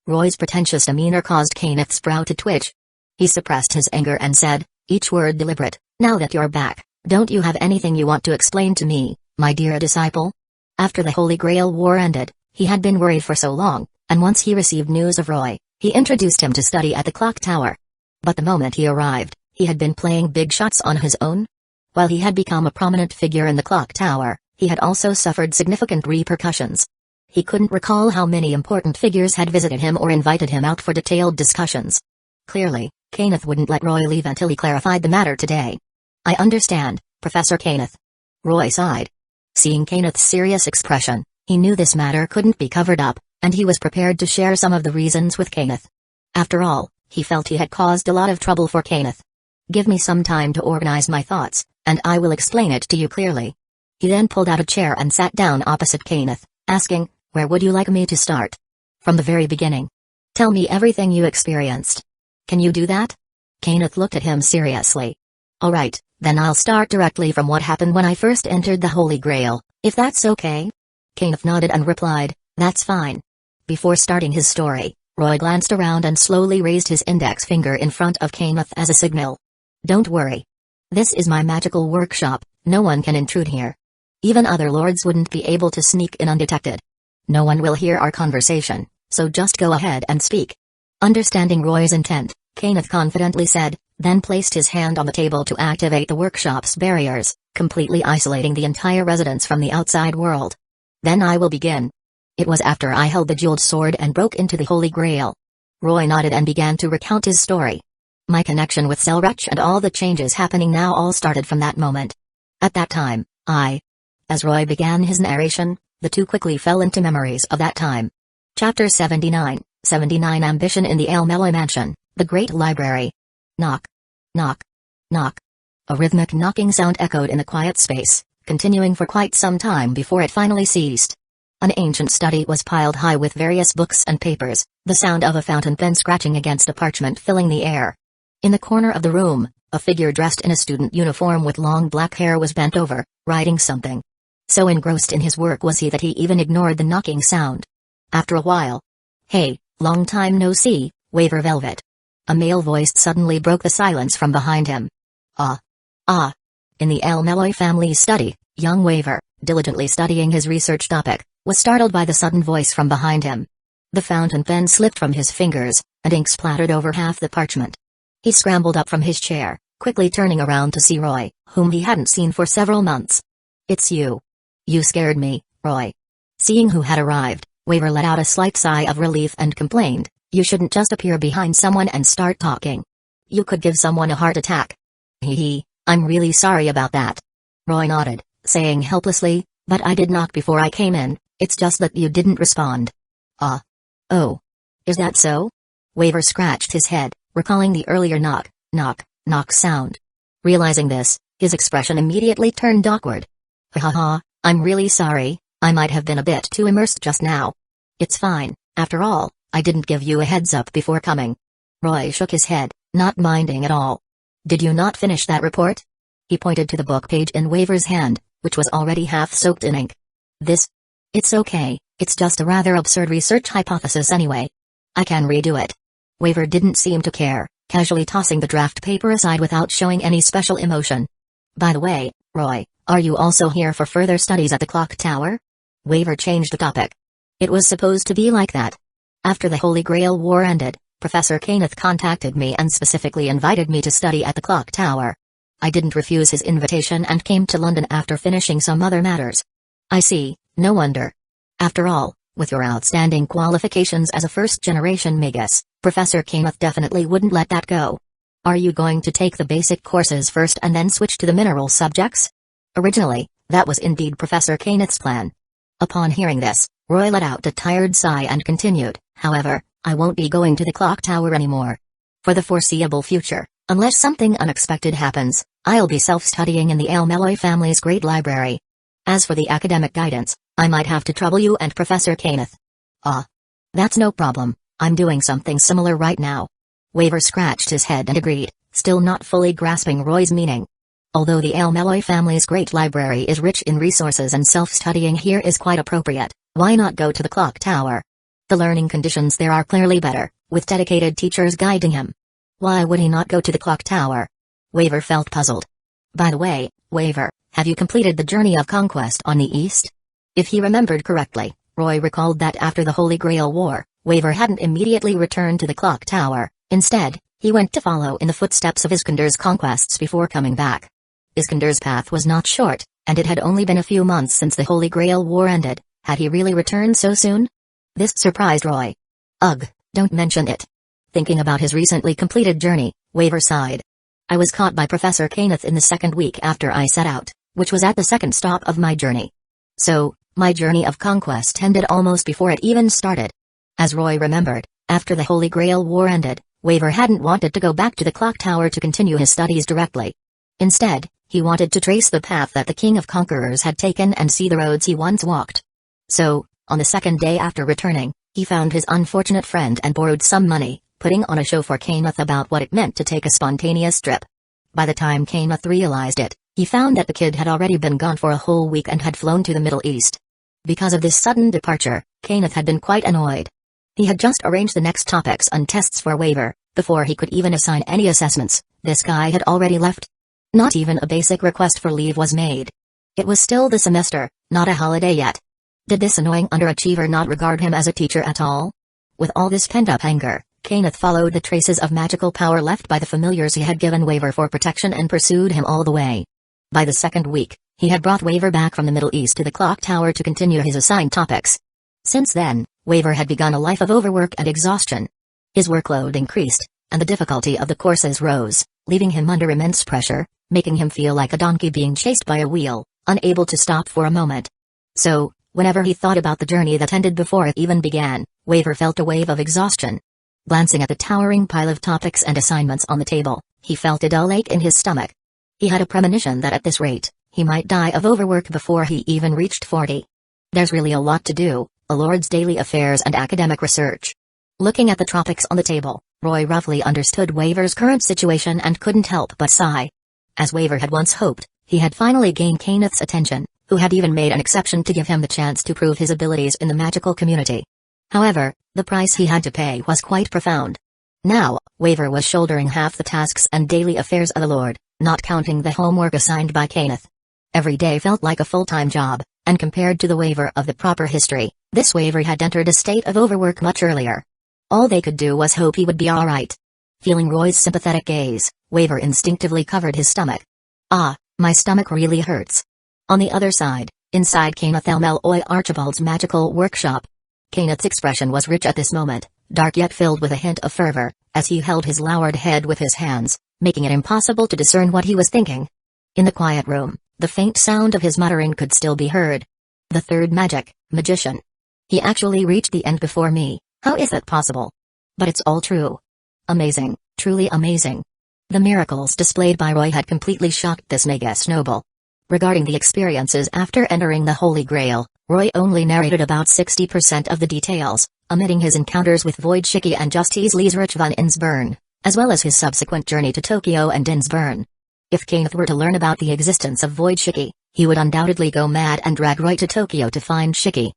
Roy's pretentious demeanor caused Kenneth's brow to twitch. He suppressed his anger and said, each word deliberate, "Now that you're back, don't you have anything you want to explain to me, my dear disciple?" After the Holy Grail War ended, he had been worried for so long, and once he received news of Roy, he introduced him to study at the clock tower. But the moment he arrived, he had been playing big shots on his own. While he had become a prominent figure in the clock tower, he had also suffered significant repercussions. He couldn't recall how many important figures had visited him or invited him out for detailed discussions. Clearly, Kenneth wouldn't let Roy leave until he clarified the matter today. "I understand, Professor Kenneth." Roy sighed. Seeing Kenneth's serious expression, he knew this matter couldn't be covered up, and he was prepared to share some of the reasons with Kenneth. After all, he felt he had caused a lot of trouble for Kenneth. "Give me some time to organize my thoughts, and I will explain it to you clearly." He then pulled out a chair and sat down opposite Kenneth, asking, "Where would you like me to start?" "From the very beginning. Tell me everything you experienced. Can you do that?" Kenneth looked at him seriously. "All right, then I'll start directly from what happened when I first entered the Holy Grail, if that's okay." Kenneth nodded and replied, "That's fine." Before starting his story, Roy glanced around and slowly raised his index finger in front of Kenneth as a signal. "Don't worry. This is my magical workshop, no one can intrude here. Even other lords wouldn't be able to sneak in undetected. No one will hear our conversation, so just go ahead and speak." Understanding Roy's intent, Kenneth confidently said, then placed his hand on the table to activate the workshop's barriers, completely isolating the entire residence from the outside world. Then I will begin. It was after I held the jeweled sword and broke into the Holy Grail. Roy nodded and began to recount his story. My connection with Selruch and all the changes happening now all started from that moment. At that time, As Roy began his narration, the two quickly fell into memories of that time. Chapter 79, 79 Ambition in the Elmeloy Mansion, the Great Library. Knock. Knock. Knock. A rhythmic knocking sound echoed in the quiet space, continuing for quite some time before it finally ceased. An ancient study was piled high with various books and papers, the sound of a fountain pen scratching against a parchment filling the air. In the corner of the room, a figure dressed in a student uniform with long black hair was bent over, writing something. So engrossed in his work was he that he even ignored the knocking sound. After a while, "Hey, long time no see, Waver Velvet." A male voice suddenly broke the silence from behind him. Ah. In the Elmeloy family's study, young Waver, diligently studying his research topic, was startled by the sudden voice from behind him. The fountain pen slipped from his fingers, and ink splattered over half the parchment. He scrambled up from his chair, quickly turning around to see Roy, whom he hadn't seen for several months. "It's you. You scared me, Roy." Seeing who had arrived, Waver let out a slight sigh of relief and complained, "You shouldn't just appear behind someone and start talking. You could give someone a heart attack." I'm really sorry about that." Roy nodded, saying helplessly, "But I did knock before I came in, it's just that you didn't respond." Oh. Is that so?" Waver scratched his head, recalling the earlier knock sound. Realizing this, his expression immediately turned awkward. I'm really sorry, I might have been a bit too immersed just now." "It's fine, after all, I didn't give you a heads up before coming." Roy shook his head, not minding at all. "Did you not finish that report?" He pointed to the book page in Waver's hand, which was already half soaked in ink. It's okay, it's just a rather absurd research hypothesis anyway. I can redo it." Waver didn't seem to care, casually tossing the draft paper aside without showing any special emotion. "By the way, Roy, are you also here for further studies at the clock tower?" Waver changed the topic. "It was supposed to be like that. After the Holy Grail War ended, Professor Kenneth contacted me and specifically invited me to study at the clock tower. I didn't refuse his invitation and came to London after finishing some other matters." "I see, no wonder. After all, with your outstanding qualifications as a first-generation Magus, Professor Kenneth definitely wouldn't let that go. Are you going to take the basic courses first and then switch to the mineral subjects?" Originally, that was indeed Professor Kenneth's plan. Upon hearing this, Roy let out a tired sigh and continued, "However, I won't be going to the clock tower anymore. For the foreseeable future, unless something unexpected happens, I'll be self-studying in the Elmeloy family's great library. As for the academic guidance, I might have to trouble you and Professor Kenneth." That's no problem, I'm doing something similar right now." Waver scratched his head and agreed, still not fully grasping Roy's meaning. Although the Elmeloy family's great library is rich in resources and self-studying here is quite appropriate, why not go to the clock tower? The learning conditions there are clearly better, with dedicated teachers guiding him. Why would he not go to the clock tower? Waver felt puzzled. By the way, Waver, have you completed the journey of conquest on the east? If he remembered correctly, Roy recalled that after the Holy Grail War, Waver hadn't immediately returned to the clock tower. Instead, he went to follow in the footsteps of Iskander's conquests before coming back. Iskander's path was not short, and it had only been a few months since the Holy Grail War ended. Had he really returned so soon? This surprised Roy. Ugh, don't mention it. Thinking about his recently completed journey, Waver sighed. I was caught by Professor Kenneth in the second week after I set out, which was at the second stop of my journey. So, my journey of conquest ended almost before it even started. As Roy remembered, after the Holy Grail War ended, Waver hadn't wanted to go back to the clock tower to continue his studies directly. Instead, he wanted to trace the path that the King of Conquerors had taken and see the roads he once walked. So, on the second day after returning, he found his unfortunate friend and borrowed some money, putting on a show for Kenneth about what it meant to take a spontaneous trip. By the time Kenneth realized it, he found that the kid had already been gone for a whole week and had flown to the Middle East. Because of this sudden departure, Kenneth had been quite annoyed. He had just arranged the next topics and tests for Waver. Before he could even assign any assessments, this guy had already left. Not even a basic request for leave was made. It was still the semester, not a holiday yet. Did this annoying underachiever not regard him as a teacher at all? With all this pent-up anger, Kenneth followed the traces of magical power left by the familiars he had given Waver for protection and pursued him all the way. By the second week, he had brought Waver back from the Middle East to the clock tower to continue his assigned topics. Since then, Waver had begun a life of overwork and exhaustion. His workload increased, and the difficulty of the courses rose, leaving him under immense pressure, making him feel like a donkey being chased by a wheel, unable to stop for a moment. So, whenever he thought about the journey that ended before it even began, Waver felt a wave of exhaustion. Glancing at the towering pile of topics and assignments on the table, he felt a dull ache in his stomach. He had a premonition that at this rate, he might die of overwork before he even reached 40. There's really a lot to do, a lord's daily affairs and academic research. Looking at the topics on the table, Roy roughly understood Waver's current situation and couldn't help but sigh. As Waver had once hoped, he had finally gained Kenneth's attention, who had even made an exception to give him the chance to prove his abilities in the magical community. However, the price he had to pay was quite profound. Now, Waver was shouldering half the tasks and daily affairs of the Lord, not counting the homework assigned by Kenneth. Every day felt like a full-time job, and compared to the Waver of the proper history, this Waver had entered a state of overwork much earlier. All they could do was hope he would be alright. Feeling Roy's sympathetic gaze, Waver instinctively covered his stomach. Ah, my stomach really hurts. On the other side, inside Kenneth Elmeloy Archibald's magical workshop. Kenneth's expression was rich at this moment, dark yet filled with a hint of fervor, as he held his lowered head with his hands, making it impossible to discern what he was thinking. In the quiet room, the faint sound of his muttering could still be heard. The third magician. He actually reached the end before me, how is that possible? But it's all true. Amazing, truly amazing. The miracles displayed by Roy had completely shocked this Magus noble. Regarding the experiences after entering the Holy Grail, Roy only narrated about 60% of the details, omitting his encounters with Void Shiki and Justice Leesrich von Innsbruck, as well as his subsequent journey to Tokyo and Innsbruck. If Kenneth were to learn about the existence of Void Shiki, he would undoubtedly go mad and drag Roy to Tokyo to find Shiki.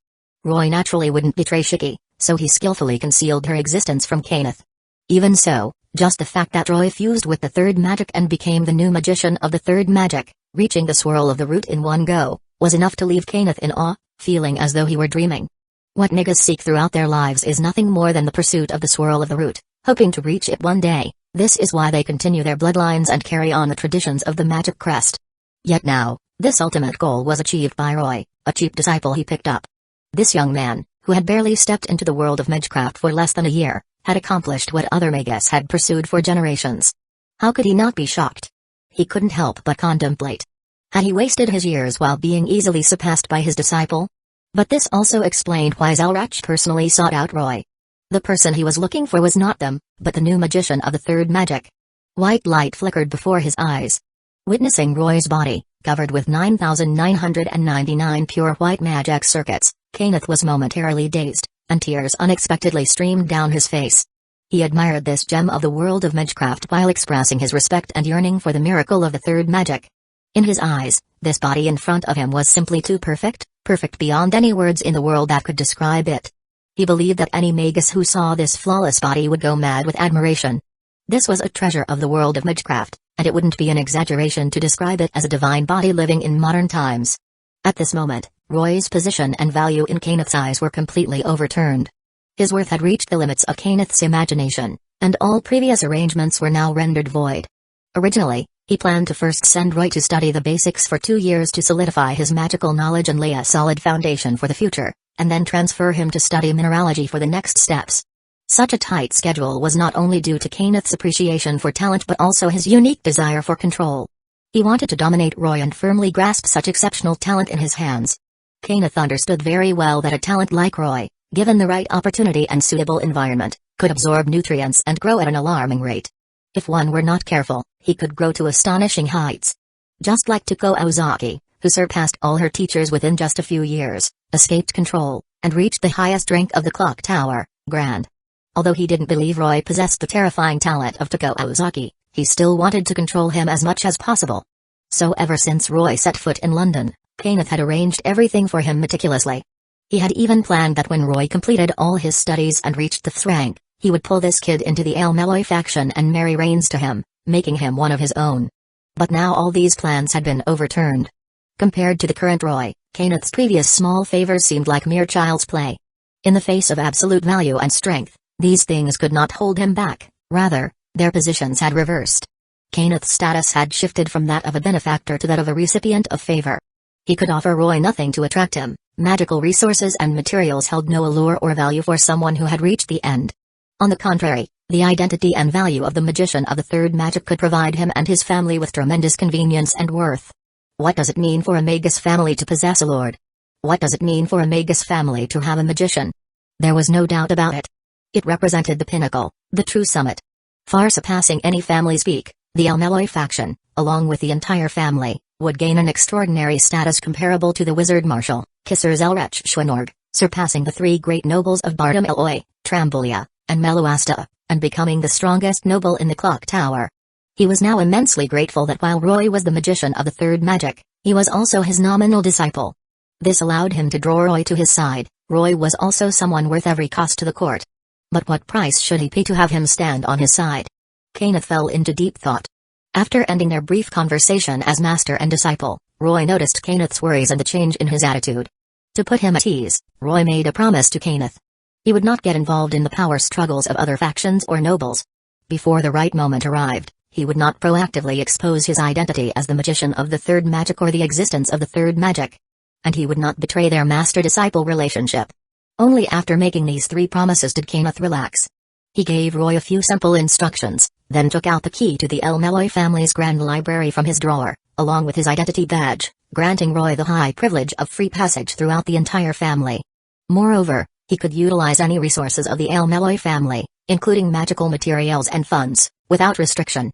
Roy naturally wouldn't betray Shiki, so he skillfully concealed her existence from Kenneth. Even so, just the fact that Roy fused with the third magic and became the new magician of the third magic, reaching the swirl of the root in one go, was enough to leave Kenneth in awe, feeling as though he were dreaming. What Magus seek throughout their lives is nothing more than the pursuit of the swirl of the root, hoping to reach it one day. This is why they continue their bloodlines and carry on the traditions of the magic crest. Yet now, this ultimate goal was achieved by Roy, a cheap disciple he picked up. This young man, who had barely stepped into the world of magecraft for less than a year, had accomplished what other Magus had pursued for generations. How could he not be shocked? He couldn't help but contemplate. Had he wasted his years while being easily surpassed by his disciple? But this also explained why Zalrach personally sought out Roy. The person he was looking for was not them, but the new magician of the third magic. White light flickered before his eyes. Witnessing Roy's body, covered with 9,999 pure white magic circuits, Kenneth was momentarily dazed, and tears unexpectedly streamed down his face. He admired this gem of the world of magecraft while expressing his respect and yearning for the miracle of the third magic. In his eyes, this body in front of him was simply too perfect, perfect beyond any words in the world that could describe it. He believed that any Magus who saw this flawless body would go mad with admiration. This was a treasure of the world of magecraft, and it wouldn't be an exaggeration to describe it as a divine body living in modern times. At this moment, Roy's position and value in Kenneth's eyes were completely overturned. His worth had reached the limits of Kenneth's imagination, and all previous arrangements were now rendered void. Originally, he planned to first send Roy to study the basics for 2 years to solidify his magical knowledge and lay a solid foundation for the future, and then transfer him to study mineralogy for the next steps. Such a tight schedule was not only due to Kenneth's appreciation for talent but also his unique desire for control. He wanted to dominate Roy and firmly grasp such exceptional talent in his hands. Kenneth understood very well that a talent like Roy, given the right opportunity and suitable environment, could absorb nutrients and grow at an alarming rate. If one were not careful, he could grow to astonishing heights. Just like Tuko Ozaki, who surpassed all her teachers within just a few years, escaped control, and reached the highest rank of the clock tower, Grand. Although he didn't believe Roy possessed the terrifying talent of Tuko Ozaki, he still wanted to control him as much as possible. So ever since Roy set foot in London, Kenneth had arranged everything for him meticulously. He had even planned that when Roy completed all his studies and reached the 5th rank, he would pull this kid into the Elmeloy faction and marry Reigns to him, making him one of his own. But now all these plans had been overturned. Compared to the current Roy, Kenneth's previous small favors seemed like mere child's play. In the face of absolute value and strength, These things could not hold him back, rather, their positions had reversed. Kenneth's status had shifted from that of a benefactor to that of a recipient of favor. He could offer Roy nothing to attract him. Magical resources and materials held no allure or value for someone who had reached the end. On the contrary, the identity and value of the magician of the third magic could provide him and his family with tremendous convenience and worth. What does it mean for a Magus family to possess a lord? What does it mean for a Magus family to have a magician? There was no doubt about it. It represented the pinnacle, the true summit. Far surpassing any family's peak, the Elmeloy faction, along with the entire family, would gain an extraordinary status comparable to the wizard marshal, Kisser Zelrech Schwenorg, surpassing the three great nobles of Bardam Eloy, Trambulia, and Meloasta, and becoming the strongest noble in the clock tower. He was now immensely grateful that while Roy was the magician of the third magic, he was also his nominal disciple. This allowed him to draw Roy to his side. Roy was also someone worth every cost to the court. But what price should he pay to have him stand on his side? Kenneth fell into deep thought. After ending their brief conversation as master and disciple, Roy noticed Kenneth's worries and the change in his attitude. To put him at ease, Roy made a promise to Kenneth. He would not get involved in the power struggles of other factions or nobles. Before the right moment arrived, he would not proactively expose his identity as the magician of the third magic or the existence of the third magic. And he would not betray their master-disciple relationship. Only after making these three promises did Kenneth relax. He gave Roy a few simple instructions, then took out the key to the Elmeloy family's grand library from his drawer, along with his identity badge, granting Roy the high privilege of free passage throughout the entire family. Moreover, he could utilize any resources of the Elmeloy family, including magical materials and funds, without restriction.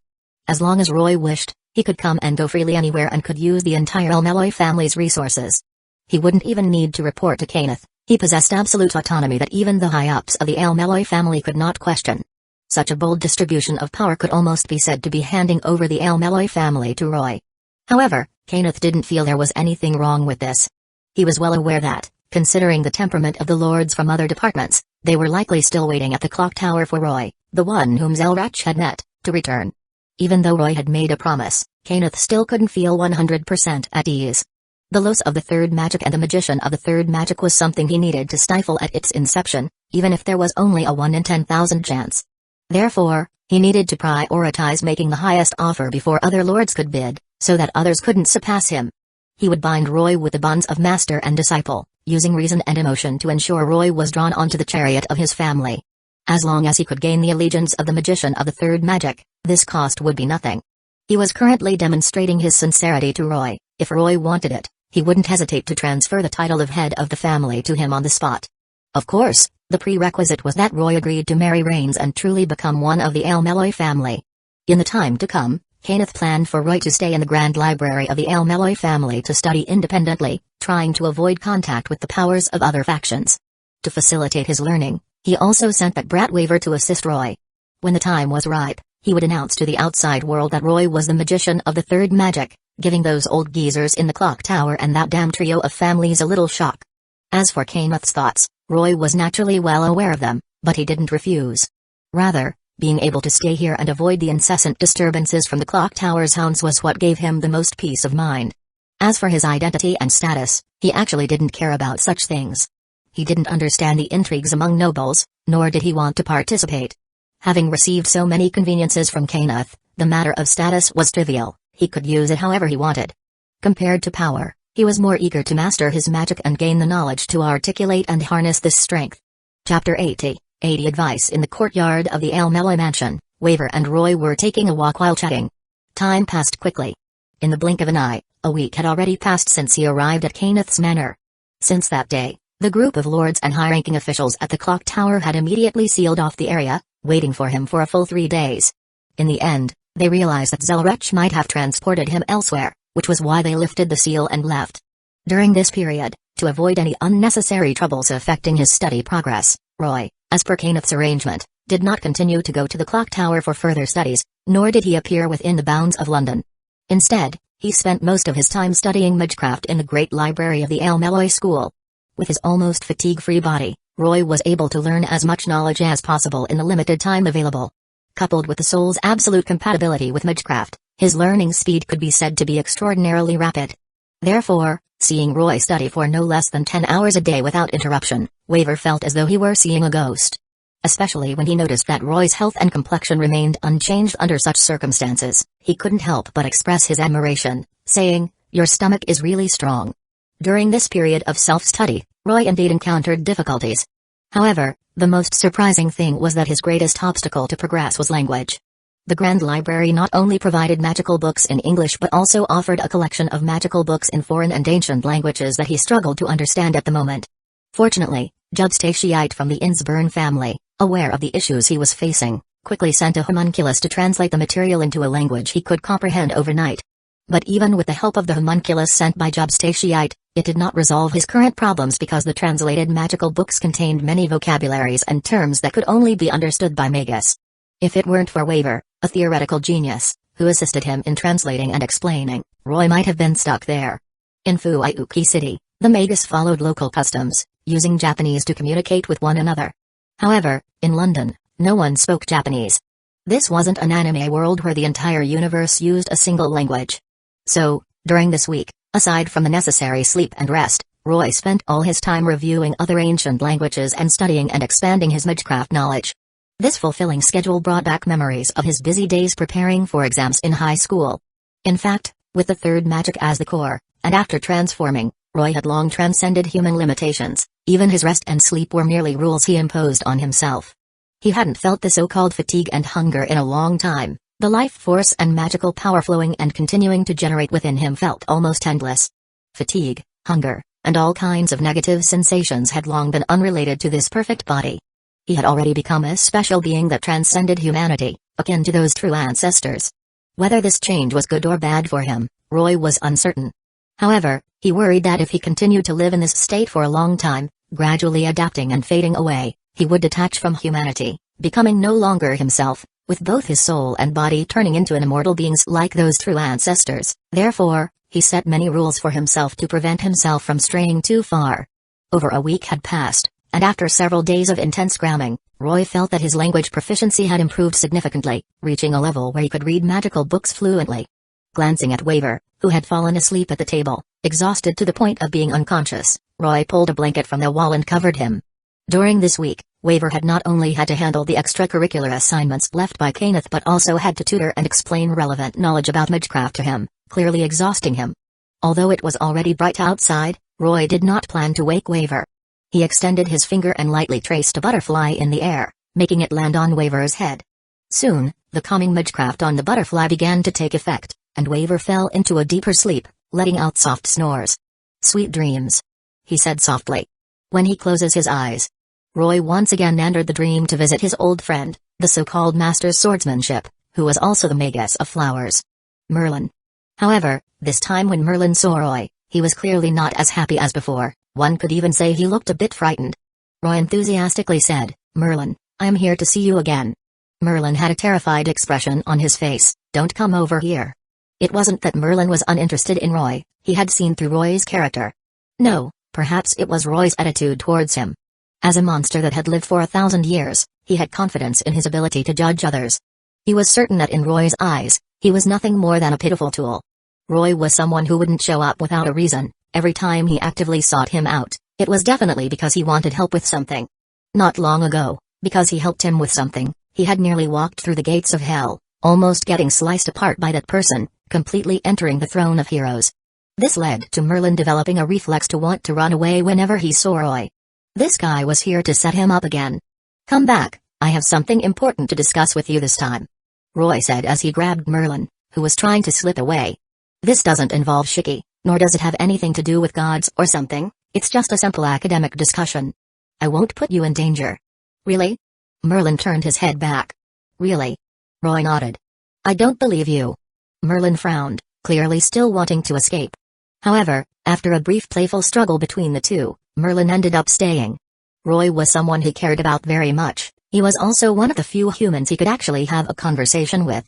As long as Roy wished, he could come and go freely anywhere and could use the entire Elmeloy family's resources. He wouldn't even need to report to Kenneth. He possessed absolute autonomy that even the high-ups of the Elmeloy family could not question. Such a bold distribution of power could almost be said to be handing over the Elmeloy family to Roy. However, Kenneth didn't feel there was anything wrong with this. He was well aware that, considering the temperament of the lords from other departments, they were likely still waiting at the clock tower for Roy, the one whom Zelrach had met, to return. Even though Roy had made a promise, Kenneth still couldn't feel 100% at ease. The loss of the third magic and the magician of the third magic was something he needed to stifle at its inception, even if there was only a 1 in 10,000 chance. Therefore, he needed to prioritize making the highest offer before other lords could bid, so that others couldn't surpass him. He would bind Roy with the bonds of master and disciple, using reason and emotion to ensure Roy was drawn onto the chariot of his family. As long as he could gain the allegiance of the magician of the third magic, this cost would be nothing. He was currently demonstrating his sincerity to Roy. If Roy wanted it, he wouldn't hesitate to transfer the title of head of the family to him on the spot. Of course, the prerequisite was that Roy agreed to marry Rains and truly become one of the Elmeloy family. In the time to come, Kenneth planned for Roy to stay in the Grand Library of the Elmeloy family to study independently, trying to avoid contact with the powers of other factions. To facilitate his learning, he also sent that brat Waver to assist Roy. When the time was ripe, he would announce to the outside world that Roy was the magician of the third magic, giving those old geezers in the clock tower and that damn trio of families a little shock. As for Kenneth's thoughts, Roy was naturally well aware of them, but he didn't refuse. Rather, being able to stay here and avoid the incessant disturbances from the clock tower's hounds was what gave him the most peace of mind. As for his identity and status, he actually didn't care about such things. He didn't understand the intrigues among nobles, nor did he want to participate. Having received so many conveniences from Kenneth, the matter of status was trivial. He could use it however he wanted. Compared to power, he was more eager to master his magic and gain the knowledge to articulate and harness this strength. Chapter 80 Advice. In the courtyard of the Elmeloy mansion, Waver and Roy were taking a walk while chatting. Time passed quickly. In the blink of an eye, a week had already passed since he arrived at Kenneth's manor. Since that day, the group of lords and high-ranking officials at the clock tower had immediately sealed off the area, waiting for him for a full 3 days. In the end, they realized that Zelrech might have transported him elsewhere, which was why they lifted the seal and left. During this period, to avoid any unnecessary troubles affecting his study progress, Roy, as per Kenneth's arrangement, did not continue to go to the clock tower for further studies, nor did he appear within the bounds of London. Instead, he spent most of his time studying magecraft in the great library of the Elmeloy school. With his almost fatigue-free body, Roy was able to learn as much knowledge as possible in the limited time available. Coupled with the soul's absolute compatibility with magecraft, his learning speed could be said to be extraordinarily rapid. Therefore, seeing Roy study for no less than 10 hours a day without interruption, Waver felt as though he were seeing a ghost. especially when he noticed that Roy's health and complexion remained unchanged under such circumstances. He couldn't help but express his admiration, saying, "Your stomach is really strong." During this period of self-study, Roy indeed encountered difficulties. However, the most surprising thing was that his greatest obstacle to progress was language. The Grand Library not only provided magical books in English but also offered a collection of magical books in foreign and ancient languages that he struggled to understand at the moment. Fortunately, Jubstachiite from the Innsburn family, aware of the issues he was facing, quickly sent a homunculus to translate the material into a language he could comprehend overnight. But even with the help of the homunculus sent by Jubstachiite, it did not resolve his current problems because the translated magical books contained many vocabularies and terms that could only be understood by Magus. If it weren't for Waver, a theoretical genius, who assisted him in translating and explaining, Roy might have been stuck there. In Fuyuki City, the Magus followed local customs, using Japanese to communicate with one another. However, in London, no one spoke Japanese. This wasn't an anime world where the entire universe used a single language. So, during this week, aside from the necessary sleep and rest, Roy spent all his time reviewing other ancient languages and studying and expanding his magecraft knowledge. This fulfilling schedule brought back memories of his busy days preparing for exams in high school. In fact, with the third magic as the core, and after transforming, Roy had long transcended human limitations. Even his rest and sleep were merely rules he imposed on himself. He hadn't felt the so-called fatigue and hunger in a long time. The life force and magical power flowing and continuing to generate within him felt almost endless. Fatigue, hunger, and all kinds of negative sensations had long been unrelated to this perfect body. He had already become a special being that transcended humanity, akin to those true ancestors. Whether this change was good or bad for him, Roy was uncertain. However, he worried that if he continued to live in this state for a long time, gradually adapting and fading away, he would detach from humanity, becoming no longer himself, with both his soul and body turning into immortal beings like those true ancestors. Therefore, he set many rules for himself to prevent himself from straying too far. Over a week had passed, and after several days of intense cramming, Roy felt that his language proficiency had improved significantly, reaching a level where he could read magical books fluently. Glancing at Waver, who had fallen asleep at the table, exhausted to the point of being unconscious, Roy pulled a blanket from the wall and covered him. During this week, Waver had not only had to handle the extracurricular assignments left by Kenneth but also had to tutor and explain relevant knowledge about magecraft to him, clearly exhausting him. Although it was already bright outside, Roy did not plan to wake Waver. He extended his finger and lightly traced a butterfly in the air, making it land on Waver's head. Soon, the calming magecraft on the butterfly began to take effect, and Waver fell into a deeper sleep, letting out soft snores. "Sweet dreams," he said softly. When he closes his eyes, Roy once again entered the dream to visit his old friend, the so-called Master Swordsmanship, who was also the Magus of Flowers, Merlin. However, this time when Merlin saw Roy, he was clearly not as happy as before. One could even say he looked a bit frightened. Roy enthusiastically said, "Merlin, I am here to see you again." Merlin had a terrified expression on his face. "Don't come over here." It wasn't that Merlin was uninterested in Roy, he had seen through Roy's character. No, perhaps it was Roy's attitude towards him. As a monster that had lived for 1,000 years, he had confidence in his ability to judge others. He was certain that in Roy's eyes, he was nothing more than a pitiful tool. Roy was someone who wouldn't show up without a reason. Every time he actively sought him out, it was definitely because he wanted help with something. Not long ago, because he helped him with something, he had nearly walked through the gates of hell, almost getting sliced apart by that person, completely entering the throne of heroes. This led to Merlin developing a reflex to want to run away whenever he saw Roy. This guy was here to set him up again. "Come back, I have something important to discuss with you this time," Roy said as he grabbed Merlin, who was trying to slip away. "This doesn't involve Shiki, nor does it have anything to do with gods or something, it's just a simple academic discussion. I won't put you in danger." "Really?" Merlin turned his head back. "Really?" Roy nodded. "I don't believe you." Merlin frowned, clearly still wanting to escape. However, after a brief playful struggle between the two, Merlin ended up staying. Roy was someone he cared about very much. He was also one of the few humans he could actually have a conversation with.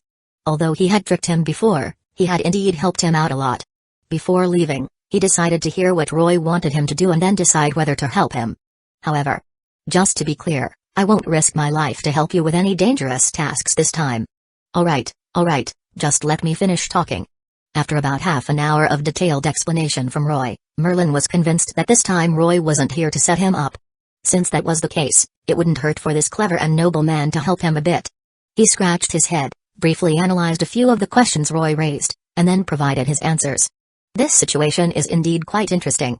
Although he had tricked him before, he had indeed helped him out a lot. Before leaving, he decided to hear what Roy wanted him to do and then decide whether to help him. "However, just to be clear, I won't risk my life to help you with any dangerous tasks this time." Alright, just let me finish talking." After about half an hour of detailed explanation from Roy, Merlin was convinced that this time Roy wasn't here to set him up. Since that was the case, it wouldn't hurt for this clever and noble man to help him a bit. He scratched his head, briefly analyzed a few of the questions Roy raised, and then provided his answers. This situation is indeed quite interesting.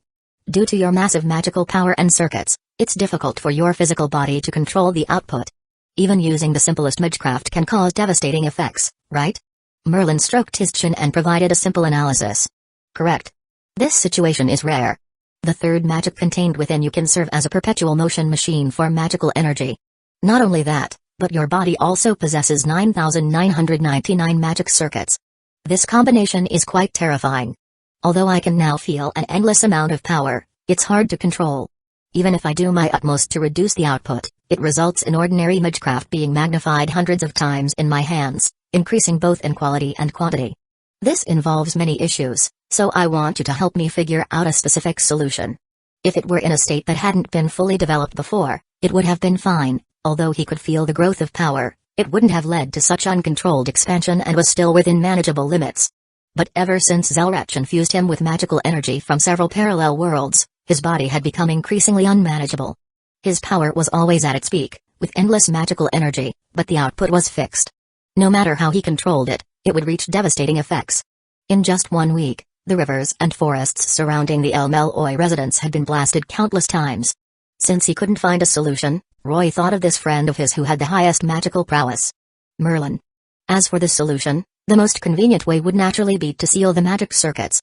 Due to your massive magical power and circuits, it's difficult for your physical body to control the output. Even using the simplest magecraft can cause devastating effects, right? Merlin stroked his chin and provided a simple analysis. Correct. This situation is rare. The third magic contained within you can serve as a perpetual motion machine for magical energy. Not only that, but your body also possesses 9,999 magic circuits. This combination is quite terrifying. Although I can now feel an endless amount of power, it's hard to control. Even if I do my utmost to reduce the output, it results in ordinary magecraft being magnified hundreds of times in my hands, increasing both in quality and quantity. This involves many issues, so I want you to help me figure out a specific solution. If it were in a state that hadn't been fully developed before, it would have been fine. Although he could feel the growth of power, it wouldn't have led to such uncontrolled expansion and was still within manageable limits. But ever since Zelrach infused him with magical energy from several parallel worlds, his body had become increasingly unmanageable. His power was always at its peak, with endless magical energy, but the output was fixed. No matter how he controlled it, it would reach devastating effects. In just 1 week, the rivers and forests surrounding the El Meloy residence had been blasted countless times. Since he couldn't find a solution, Roy thought of this friend of his who had the highest magical prowess. Merlin. As for this solution, the most convenient way would naturally be to seal the magic circuits.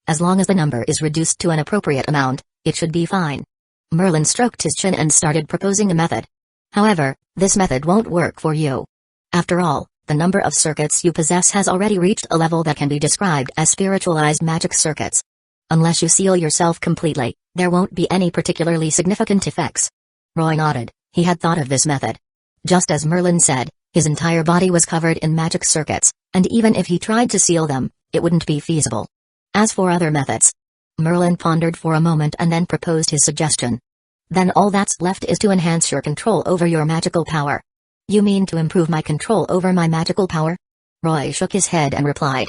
As long as the number is reduced to an appropriate amount, it should be fine. Merlin stroked his chin and started proposing a method. However, this method won't work for you. After all, the number of circuits you possess has already reached a level that can be described as spiritualized magic circuits. Unless you seal yourself completely, there won't be any particularly significant effects. Roy nodded. He had thought of this method. Just as Merlin said, his entire body was covered in magic circuits, and even if he tried to seal them, it wouldn't be feasible. As for other methods, Merlin pondered for a moment and then proposed his suggestion. Then all that's left is to enhance your control over your magical power. You mean to improve my control over my magical power? Roy shook his head and replied.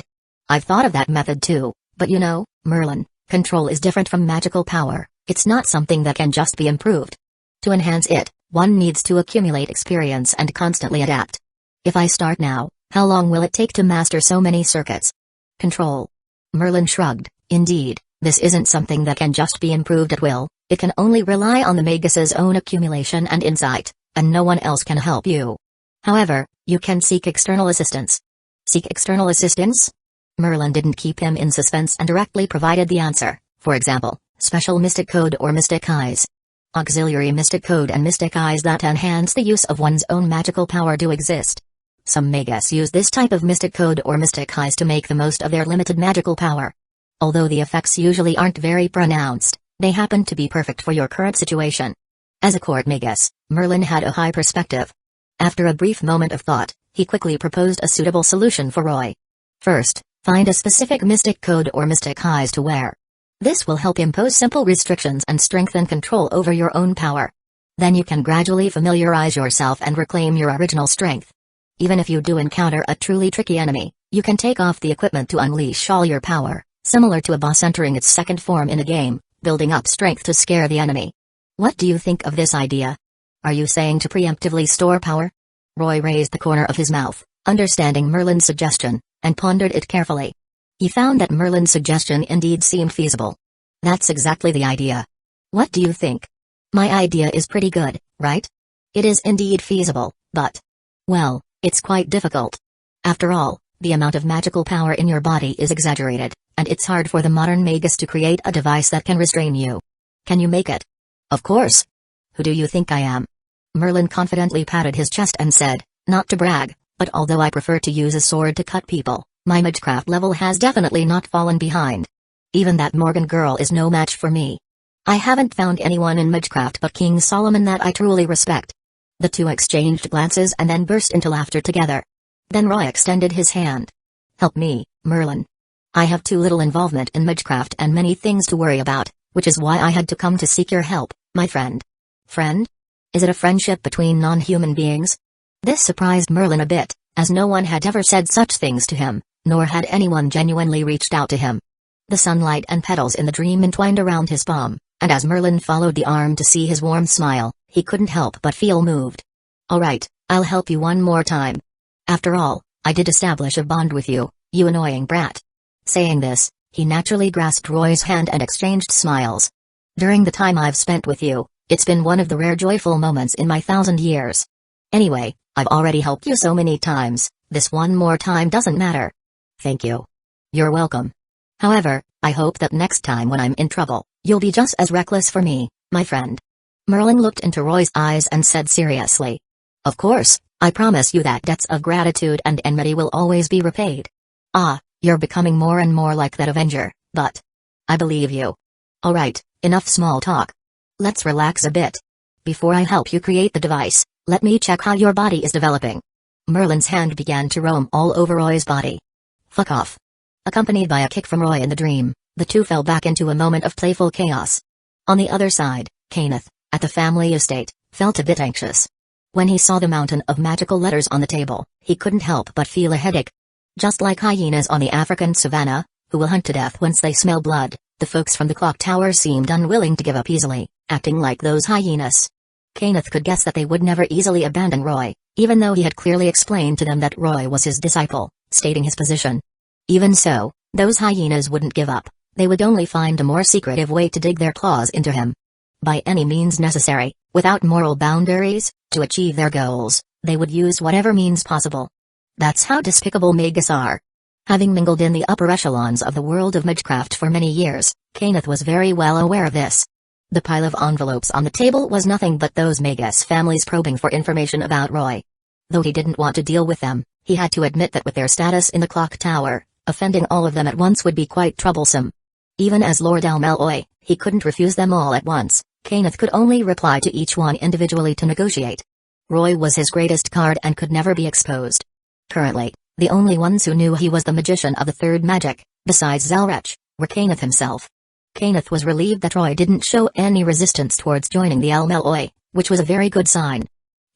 I've thought of that method too, but you know, Merlin, control is different from magical power. It's not something that can just be improved. To enhance it, one needs to accumulate experience and constantly adapt. If I start now, how long will it take to master so many circuits? Control. Merlin shrugged. Indeed, this isn't something that can just be improved at will. It can only rely on the Magus's own accumulation and insight, and no one else can help you. However, you can seek external assistance. Seek external assistance? Merlin didn't keep him in suspense and directly provided the answer. For example, special mystic code or mystic eyes. Auxiliary mystic code and mystic eyes that enhance the use of one's own magical power do exist. Some Magus use this type of mystic code or mystic eyes to make the most of their limited magical power. Although the effects usually aren't very pronounced, they happen to be perfect for your current situation. As a court Magus, Merlin had a high perspective. After a brief moment of thought, he quickly proposed a suitable solution for Roy. First, find a specific mystic code or mystic eyes to wear. This will help impose simple restrictions and strengthen control over your own power. Then you can gradually familiarize yourself and reclaim your original strength. Even if you do encounter a truly tricky enemy, you can take off the equipment to unleash all your power, similar to a boss entering its second form in a game, building up strength to scare the enemy. What do you think of this idea? Are you saying to preemptively store power? Roy raised the corner of his mouth, understanding Merlin's suggestion, and pondered it carefully. He found that Merlin's suggestion indeed seemed feasible. That's exactly the idea. What do you think? My idea is pretty good, right? It is indeed feasible, but, well, it's quite difficult. After all, the amount of magical power in your body is exaggerated, and it's hard for the modern Magus to create a device that can restrain you. Can you make it? Of course. Who do you think I am? Merlin confidently patted his chest and said, not to brag, but although I prefer to use a sword to cut people, my magecraft level has definitely not fallen behind. Even that Morgan girl is no match for me. I haven't found anyone in magecraft but King Solomon that I truly respect. The two exchanged glances and then burst into laughter together. Then Roy extended his hand. Help me, Merlin. I have too little involvement in magecraft and many things to worry about, which is why I had to come to seek your help, my friend. Friend? Is it a friendship between non-human beings? This surprised Merlin a bit, as no one had ever said such things to him, nor had anyone genuinely reached out to him. The sunlight and petals in the dream entwined around his palm, and as Merlin followed the arm to see his warm smile, he couldn't help but feel moved. "Alright, I'll help you one more time. After all, I did establish a bond with you, you annoying brat." Saying this, he naturally grasped Roy's hand and exchanged smiles. "During the time I've spent with you, it's been one of the rare joyful moments in my 1,000 years. Anyway, I've already helped you so many times, this one more time doesn't matter." "Thank you." "You're welcome. However, I hope that next time when I'm in trouble, you'll be just as reckless for me, my friend." Merlin looked into Roy's eyes and said seriously. "Of course, I promise you that debts of gratitude and enmity will always be repaid." "Ah, you're becoming more and more like that Avenger, but I believe you. Alright, enough small talk. Let's relax a bit. Before I help you create the device, let me check how your body is developing." Merlin's hand began to roam all over Roy's body. "Fuck off." Accompanied by a kick from Roy in the dream, the two fell back into a moment of playful chaos. On the other side, Kenneth, at the family estate, felt a bit anxious. When he saw the mountain of magical letters on the table, he couldn't help but feel a headache. Just like hyenas on the African savannah, who will hunt to death once they smell blood, the folks from the clock tower seemed unwilling to give up easily, acting like those hyenas. Kenneth could guess that they would never easily abandon Roy, even though he had clearly explained to them that Roy was his disciple, stating his position. Even so, those hyenas wouldn't give up, they would only find a more secretive way to dig their claws into him. By any means necessary, without moral boundaries, to achieve their goals, they would use whatever means possible. That's how despicable Magus are. Having mingled in the upper echelons of the world of magecraft for many years, Kenneth was very well aware of this. The pile of envelopes on the table was nothing but those Magus families probing for information about Roy. Though he didn't want to deal with them, he had to admit that with their status in the clock tower, offending all of them at once would be quite troublesome. Even as Lord Almeloy, he couldn't refuse them all at once. Kenneth could only reply to each one individually to negotiate. Roy was his greatest card and could never be exposed. Currently, the only ones who knew he was the magician of the third magic, besides Zelrech, were Kenneth himself. Kenneth was relieved that Roy didn't show any resistance towards joining the Almeloy, which was a very good sign.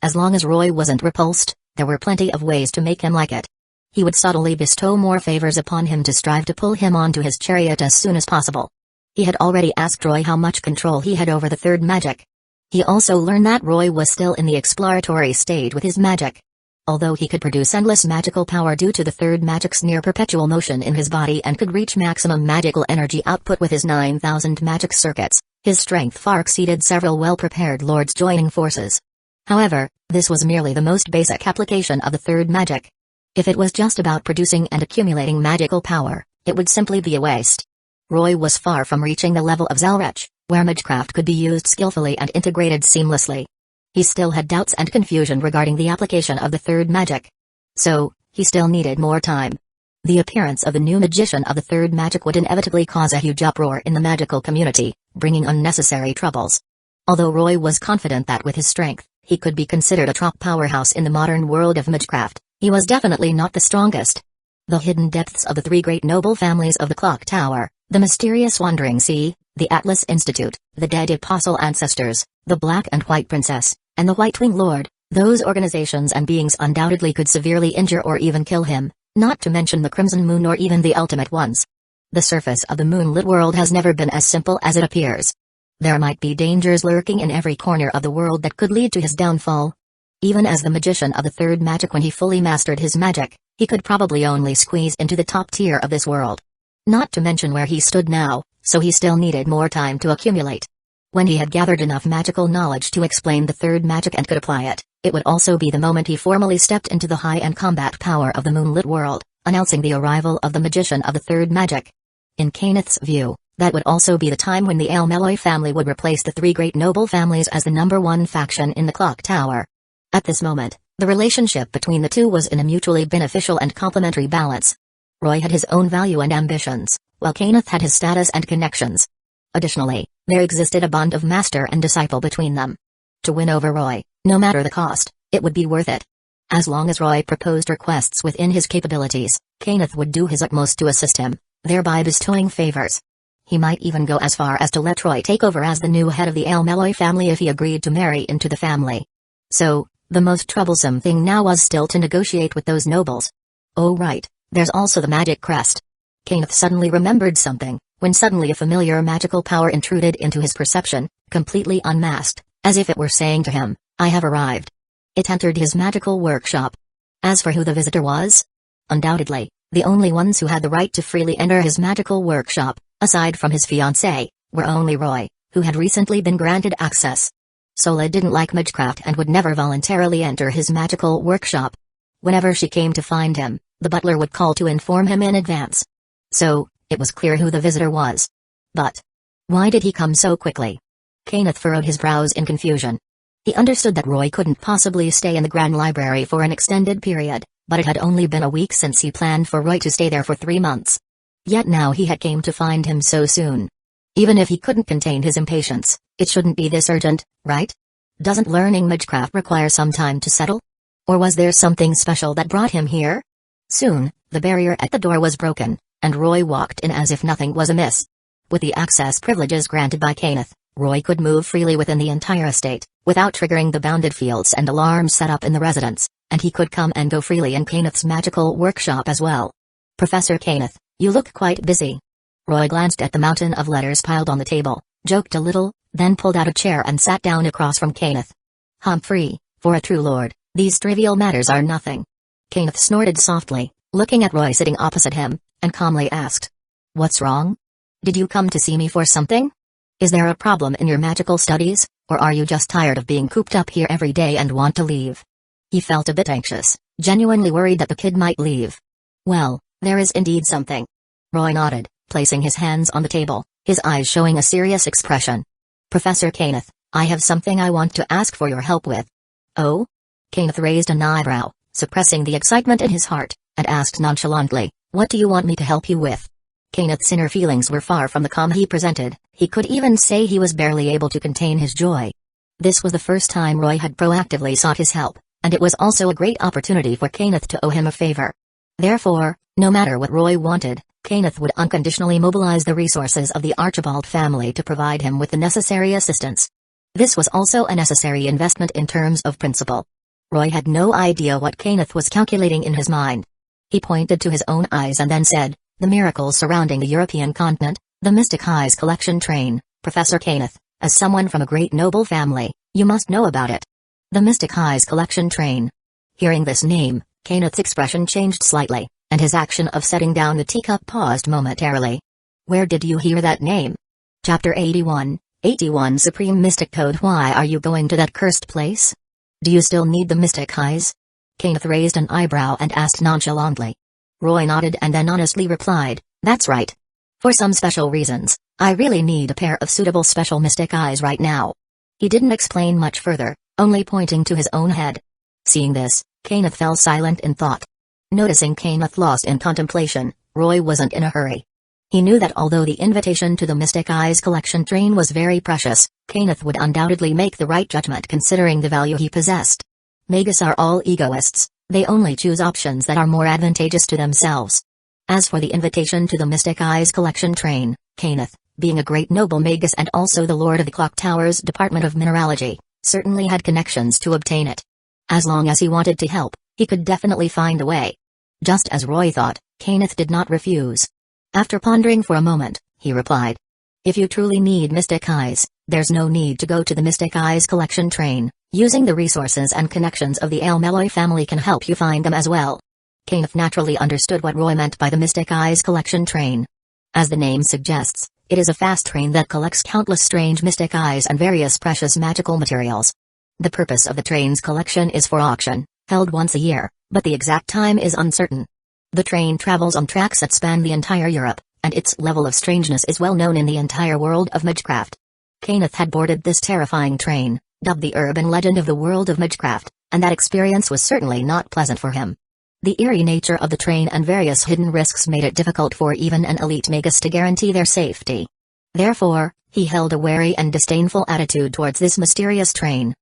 As long as Roy wasn't repulsed, there were plenty of ways to make him like it. He would subtly bestow more favors upon him to strive to pull him onto his chariot as soon as possible. He had already asked Roy how much control he had over the third magic. He also learned that Roy was still in the exploratory stage with his magic. Although he could produce endless magical power due to the third magic's near-perpetual motion in his body and could reach maximum magical energy output with his 9,000 magic circuits, his strength far exceeded several well-prepared lords joining forces. However, this was merely the most basic application of the third magic. If it was just about producing and accumulating magical power, it would simply be a waste. Roy was far from reaching the level of Zelrech, where magecraft could be used skillfully and integrated seamlessly. He still had doubts and confusion regarding the application of the third magic. So, he still needed more time. The appearance of the new magician of the third magic would inevitably cause a huge uproar in the magical community, bringing unnecessary troubles. Although Roy was confident that with his strength, he could be considered a top powerhouse in the modern world of magecraft, he was definitely not the strongest. The hidden depths of the three great noble families of the Clock Tower, the mysterious Wandering Sea, the Atlas Institute, the Dead Apostle Ancestors, the Black and White Princess, and the White Wing Lord, those organizations and beings undoubtedly could severely injure or even kill him, not to mention the Crimson Moon or even the Ultimate Ones. The surface of the moonlit world has never been as simple as it appears. There might be dangers lurking in every corner of the world that could lead to his downfall. Even as the magician of the third magic, when he fully mastered his magic, he could probably only squeeze into the top tier of this world. Not to mention where he stood now, so he still needed more time to accumulate. When he had gathered enough magical knowledge to explain the third magic and could apply it, it would also be the moment he formally stepped into the high-end combat power of the moonlit world, announcing the arrival of the magician of the third magic. In Kenneth's view, that would also be the time when the Almeloy family would replace the three great noble families as the #1 faction in the Clock Tower. At this moment, the relationship between the two was in a mutually beneficial and complementary balance. Roy had his own value and ambitions, while Kenneth had his status and connections. Additionally, there existed a bond of master and disciple between them. To win over Roy, no matter the cost, it would be worth it. As long as Roy proposed requests within his capabilities, Kenneth would do his utmost to assist him, thereby bestowing favors. He might even go as far as to let Roy take over as the new head of the Almeloy family if he agreed to marry into the family. So, the most troublesome thing now was still to negotiate with those nobles. Oh right, there's also the magic crest. Kenneth suddenly remembered something. when suddenly a familiar magical power intruded into his perception, completely unmasked, as if it were saying to him, "I have arrived." It entered his magical workshop. As for who the visitor was? Undoubtedly, the only ones who had the right to freely enter his magical workshop, aside from his fiancée, were only Roy, who had recently been granted access. Sola didn't like magecraft and would never voluntarily enter his magical workshop. Whenever she came to find him, the butler would call to inform him in advance. So, it was clear who the visitor was. But why did he come so quickly? Kenneth furrowed his brows in confusion. He understood that Roy couldn't possibly stay in the Grand Library for an extended period, but it had only been a week since he planned for Roy to stay there for 3 months. Yet now he had came to find him so soon. Even if he couldn't contain his impatience, it shouldn't be this urgent, right? Doesn't learning magecraft require some time to settle? Or was there something special that brought him here? Soon, the barrier at the door was broken, and Roy walked in as if nothing was amiss. With the access privileges granted by Kenneth, Roy could move freely within the entire estate, without triggering the bounded fields and alarms set up in the residence, and he could come and go freely in Kenneth's magical workshop as well. "Professor Kenneth, you look quite busy." Roy glanced at the mountain of letters piled on the table, joked a little, then pulled out a chair and sat down across from Kenneth. "Humphrey, for a true lord, these trivial matters are nothing." Kenneth snorted softly, looking at Roy sitting opposite him, and calmly asked, "What's wrong? Did you come to see me for something? Is there a problem in your magical studies, or are you just tired of being cooped up here every day and want to leave?" He felt a bit anxious, genuinely worried that the kid might leave. "Well, there is indeed something." Roy nodded, placing his hands on the table, his eyes showing a serious expression. "Professor Kenneth, I have something I want to ask for your help with." "Oh?" Kenneth raised an eyebrow, suppressing the excitement in his heart, and asked nonchalantly, "What do you want me to help you with?" Kenneth's inner feelings were far from the calm he presented. He could even say he was barely able to contain his joy. This was the first time Roy had proactively sought his help, and it was also a great opportunity for Kenneth to owe him a favor. Therefore, no matter what Roy wanted, Kenneth would unconditionally mobilize the resources of the Archibald family to provide him with the necessary assistance. This was also a necessary investment in terms of principle. Roy had no idea what Kenneth was calculating in his mind. He pointed to his own eyes and then said, "The miracles surrounding the European continent, the Mystic Eyes collection train, Professor Kenneth, as someone from a great noble family, you must know about it." The Mystic Eyes collection train. Hearing this name, Kenneth's expression changed slightly, and his action of setting down the teacup paused momentarily. "Where did you hear that name?" Chapter 81 Supreme Mystic Code. "Why are you going to that cursed place? Do you still need the Mystic Eyes?" Kenneth raised an eyebrow and asked nonchalantly. Roy nodded and then honestly replied, "That's right. For some special reasons, I really need a pair of suitable special Mystic Eyes right now." He didn't explain much further, only pointing to his own head. Seeing this, Kenneth fell silent in thought. Noticing Kenneth lost in contemplation, Roy wasn't in a hurry. He knew that although the invitation to the Mystic Eyes collection train was very precious, Kenneth would undoubtedly make the right judgment considering the value he possessed. Magus are all egoists, they only choose options that are more advantageous to themselves. As for the invitation to the Mystic Eyes collection train, Kenneth, being a great noble Magus and also the Lord of the Clock Tower's Department of Mineralogy, certainly had connections to obtain it. As long as he wanted to help, he could definitely find a way. Just as Roy thought, Kenneth did not refuse. After pondering for a moment, he replied, "If you truly need Mystic Eyes, there's no need to go to the Mystic Eyes collection train. Using the resources and connections of the Almeloy family can help you find them as well." Kenneth naturally understood what Roy meant by the Mystic Eyes collection train. As the name suggests, it is a fast train that collects countless strange mystic eyes and various precious magical materials. The purpose of the train's collection is for auction, held once a year, but the exact time is uncertain. The train travels on tracks that span the entire Europe, and its level of strangeness is well known in the entire world of magecraft. Kenneth had boarded this terrifying train, dubbed the urban legend of the world of magecraft, and that experience was certainly not pleasant for him. The eerie nature of the train and various hidden risks made it difficult for even an elite magus to guarantee their safety. Therefore, he held a wary and disdainful attitude towards this mysterious train.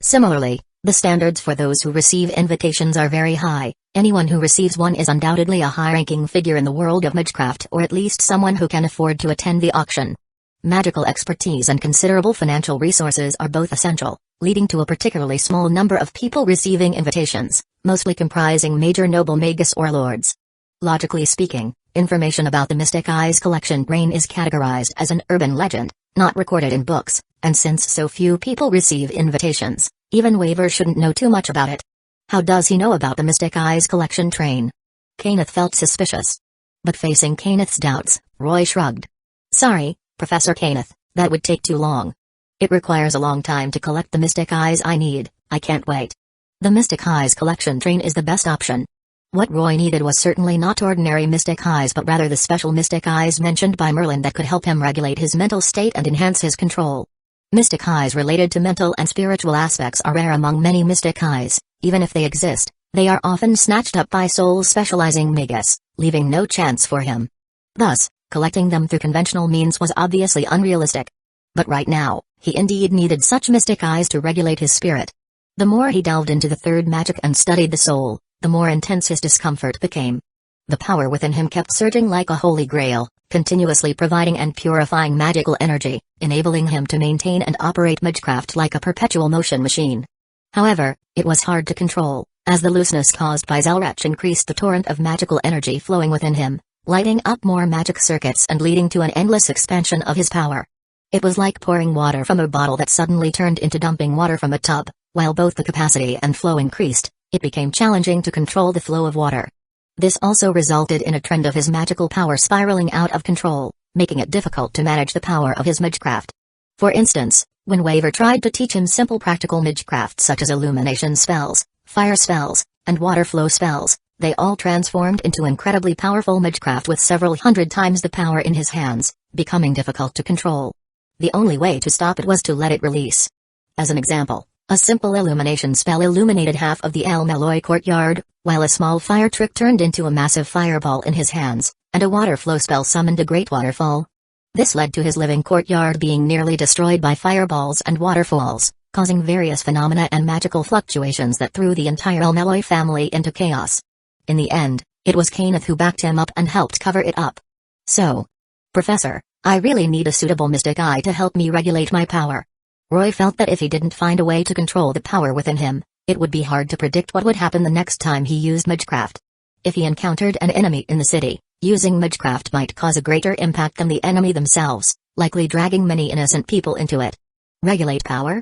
Similarly, the standards for those who receive invitations are very high. Anyone who receives one is undoubtedly a high-ranking figure in the world of magecraft, or at least someone who can afford to attend the auction. Magical expertise and considerable financial resources are both essential, leading to a particularly small number of people receiving invitations, mostly comprising major noble magus or lords. Logically speaking, Information about the Mystic Eyes collection train is categorized as an urban legend, not recorded in books, and since so few people receive invitations, even Waver shouldn't know too much about it. How does he know about the Mystic Eyes collection train? Kenneth felt suspicious. But facing Kenneth's doubts, Roy shrugged. Sorry, Professor Kenneth, that would take too long. It requires a long time to collect the Mystic Eyes I need. I can't wait. The Mystic Eyes collection train is the best option. What Roy needed was certainly not ordinary Mystic Eyes but rather the special Mystic Eyes mentioned by Merlin that could help him regulate his mental state and enhance his control. Mystic Eyes related to mental and spiritual aspects are rare among many Mystic Eyes. Even if they exist, they are often snatched up by souls specializing Magus, leaving no chance for him. Thus, collecting them through conventional means was obviously unrealistic. But right now, he indeed needed such Mystic Eyes to regulate his spirit. The more he delved into the third magic and studied the soul, the more intense his discomfort became. The power within him kept surging like a holy grail, continuously providing and purifying magical energy, enabling him to maintain and operate magecraft like a perpetual motion machine. However, it was hard to control, as the looseness caused by Zelrach increased the torrent of magical energy flowing within him, lighting up more magic circuits and leading to an endless expansion of his power. It was like pouring water from a bottle that suddenly turned into dumping water from a tub. While both the capacity and flow increased, it became challenging to control the flow of water. This also resulted in a trend of his magical power spiraling out of control, making it difficult to manage the power of his magecraft. For instance, when Waver tried to teach him simple practical magecraft such as illumination spells, fire spells, and water flow spells, they all transformed into incredibly powerful magecraft with several hundred times the power in his hands, becoming difficult to control. The only way to stop it was to let it release. As an example, a simple illumination spell illuminated half of the El Malloy courtyard, while a small fire trick turned into a massive fireball in his hands, and a water flow spell summoned a great waterfall. This led to his living courtyard being nearly destroyed by fireballs and waterfalls, causing various phenomena and magical fluctuations that threw the entire El Malloy family into chaos. In the end, it was Kenneth who backed him up and helped cover it up. So, Professor, I really need a suitable Mystic Eye to help me regulate my power. Roy felt that if he didn't find a way to control the power within him, it would be hard to predict what would happen the next time he used magecraft. If he encountered an enemy in the city, using magecraft might cause a greater impact than the enemy themselves, likely dragging many innocent people into it. Regulate power?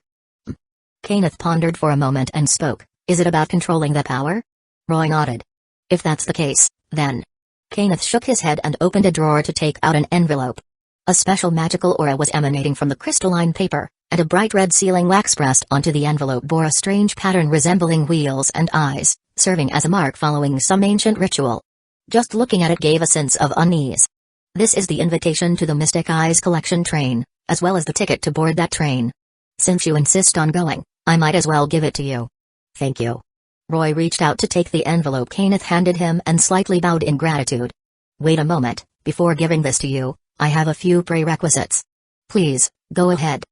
Kenneth pondered for a moment and spoke, is it about controlling the power? Roy nodded. If that's the case, then. Kenneth shook his head and opened a drawer to take out an envelope. A special magical aura was emanating from the crystalline paper, and a bright red sealing wax pressed onto the envelope bore a strange pattern resembling wheels and eyes, serving as a mark following some ancient ritual. Just looking at it gave a sense of unease. This is the invitation to the Mystic Eyes collection train, as well as the ticket to board that train. Since you insist on going, I might as well give it to you. Thank you. Roy reached out to take the envelope Kenneth handed him and slightly bowed in gratitude. Wait a moment, before giving this to you, I have a few prerequisites. Please, go ahead.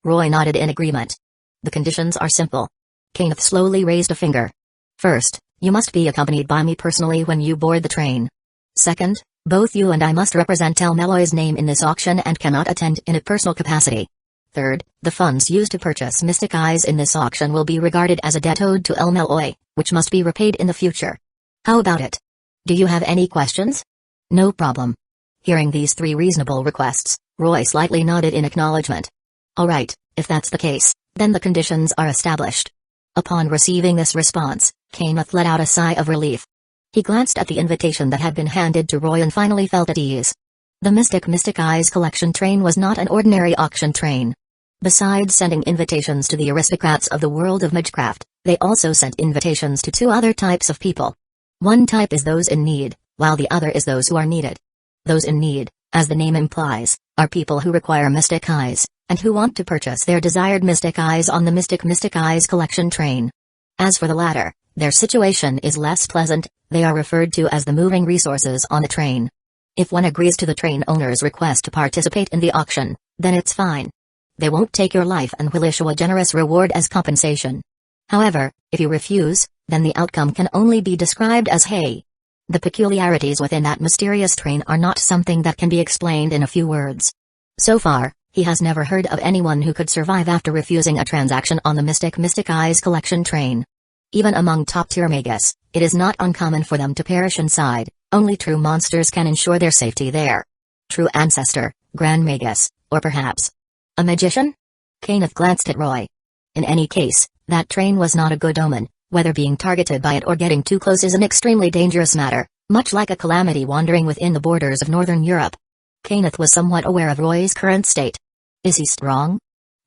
Roy nodded in agreement. The conditions are simple. Kenneth slowly raised a finger. First, you must be accompanied by me personally when you board the train. Second, both you and I must represent El Malloy's name in this auction and cannot attend in a personal capacity. Third, the funds used to purchase Mystic Eyes in this auction will be regarded as a debt owed to El Malloy, which must be repaid in the future. How about it? Do you have any questions? No problem. Hearing these three reasonable requests, Roy slightly nodded in acknowledgement. All right, if that's the case, then the conditions are established. Upon receiving this response, Kenneth let out a sigh of relief. He glanced at the invitation that had been handed to Roy and finally felt at ease. The Mystic Eyes collection train was not an ordinary auction train. Besides sending invitations to the aristocrats of the world of magecraft, they also sent invitations to two other types of people. One type is those in need, while the other is those who are needed. Those in need, as the name implies, are people who require Mystic Eyes, and who want to purchase their desired Mystic Eyes on the Mystic Eyes collection train. As for the latter, their situation is less pleasant, they are referred to as the moving resources on the train. If one agrees to the train owner's request to participate in the auction, then it's fine. They won't take your life and will issue a generous reward as compensation. However, if you refuse, then the outcome can only be described as hay. The peculiarities within that mysterious train are not something that can be explained in a few words. So far, he has never heard of anyone who could survive after refusing a transaction on the Mystic Eyes collection train. Even among top-tier magus, it is not uncommon for them to perish inside, Only true monsters can ensure their safety there. True ancestor, Grand Magus, or perhaps a magician? Kenneth glanced at Roy. In any case, that train was not a good omen. Whether being targeted by it or getting too close is an extremely dangerous matter, much like a calamity wandering within the borders of Northern Europe. Kenneth was somewhat aware of Roy's current state. Is he strong?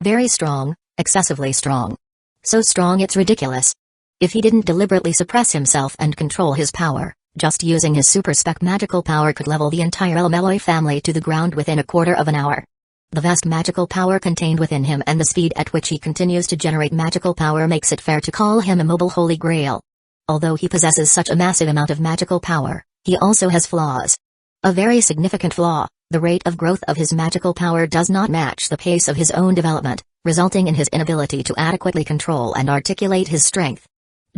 Very strong, excessively strong. So strong it's ridiculous. If he didn't deliberately suppress himself and control his power, just using his super-spec magical power could level the entire Elmeloy family to the ground within a quarter of an hour. The vast magical power contained within him and the speed at which he continues to generate magical power makes it fair to call him a mobile holy grail. Although he possesses such a massive amount of magical power, he also has flaws. A very significant flaw: the rate of growth of his magical power does not match the pace of his own development, resulting in his inability to adequately control and articulate his strength.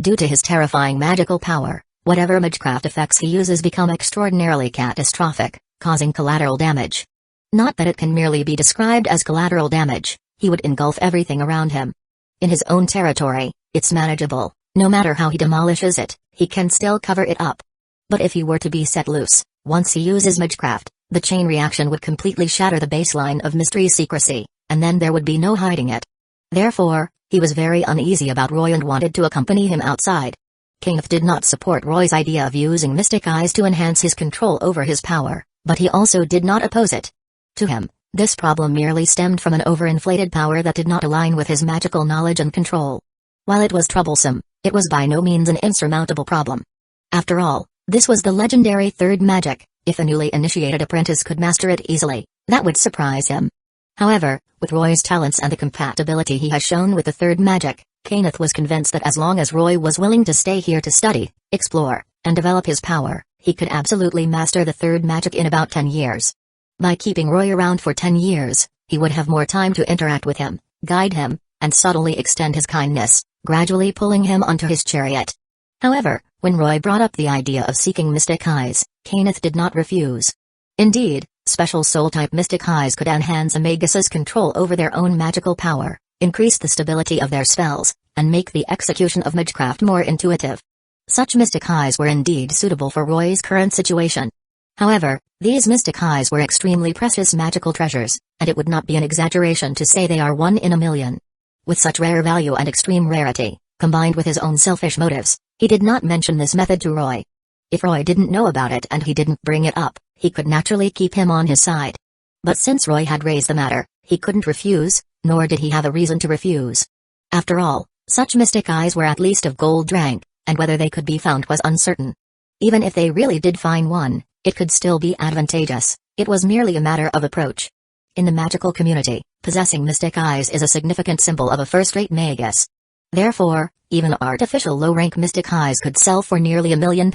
Due to his terrifying magical power, whatever magecraft effects he uses become extraordinarily catastrophic, causing collateral damage. Not that it can merely be described as collateral damage, he would engulf everything around him. In his own territory, it's manageable, no matter how he demolishes it, he can still cover it up. But if he were to be set loose, once he uses magecraft, the chain reaction would completely shatter the baseline of mystery secrecy, and then there would be no hiding it. Therefore, he was very uneasy about Roy and wanted to accompany him outside. Kenneth did not support Roy's idea of using mystic eyes to enhance his control over his power, but he also did not oppose it. To him, this problem merely stemmed from an overinflated power that did not align with his magical knowledge and control. While it was troublesome, it was by no means an insurmountable problem. After all, this was the legendary third magic. If a newly initiated apprentice could master it easily, that would surprise him. However, with Roy's talents and the compatibility he has shown with the third magic, Kenneth was convinced that as long as Roy was willing to stay here to study, explore, and develop his power, he could absolutely master the third magic in about 10 years. By keeping Roy around for 10 years, he would have more time to interact with him, guide him, and subtly extend his kindness, gradually pulling him onto his chariot. However, when Roy brought up the idea of seeking mystic eyes, Kenneth did not refuse. Indeed, special soul-type mystic eyes could enhance a Magus's control over their own magical power, increase the stability of their spells, and make the execution of magecraft more intuitive. Such mystic eyes were indeed suitable for Roy's current situation. However, these mystic eyes were extremely precious magical treasures, and it would not be an exaggeration to say they are 1 in a million. With such rare value and extreme rarity, combined with his own selfish motives, he did not mention this method to Roy. If Roy didn't know about it and he didn't bring it up, he could naturally keep him on his side. But since Roy had raised the matter, he couldn't refuse, nor did he have a reason to refuse. After all, such mystic eyes were at least of gold rank, and whether they could be found was uncertain. Even if they really did find one, it could still be advantageous. It was merely a matter of approach. In the magical community, possessing mystic eyes is a significant symbol of a first-rate magus. Therefore, even artificial low-rank mystic eyes could sell for nearly £1 million.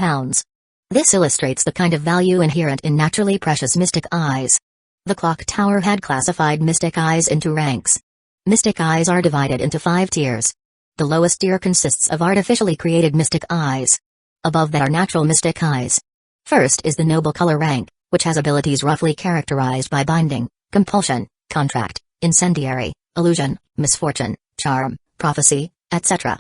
This illustrates the kind of value inherent in naturally precious mystic eyes. The clock tower had classified mystic eyes into ranks. Mystic eyes are divided into 5 tiers. The lowest tier consists of artificially created mystic eyes. Above that are natural mystic eyes. First is the noble color rank, which has abilities roughly characterized by binding, compulsion, contract, incendiary, illusion, misfortune, charm, prophecy, etc.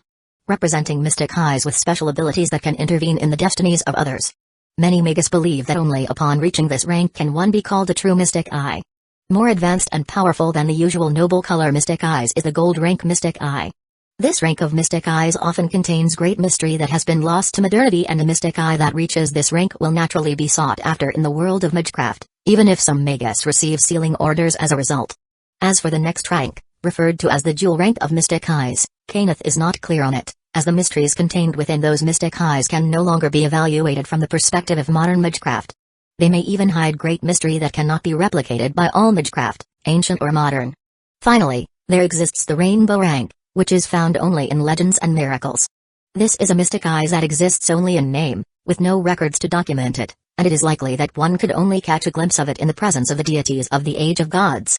Representing mystic eyes with special abilities that can intervene in the destinies of others. Many magus believe that only upon reaching this rank can one be called a true mystic eye. More advanced and powerful than the usual noble color mystic eyes is the gold rank mystic eye. This rank of mystic eyes often contains great mystery that has been lost to modernity, and a mystic eye that reaches this rank will naturally be sought after in the world of magecraft, even if some magus receive sealing orders as a result. As for the next rank, referred to as the jewel rank of mystic eyes, Kenneth is not clear on it, as the mysteries contained within those mystic eyes can no longer be evaluated from the perspective of modern magecraft. They may even hide great mystery that cannot be replicated by all magecraft, ancient or modern. Finally, there exists the rainbow rank, which is found only in legends and miracles. This is a mystic eyes that exists only in name, with no records to document it, and it is likely that one could only catch a glimpse of it in the presence of the deities of the Age of Gods.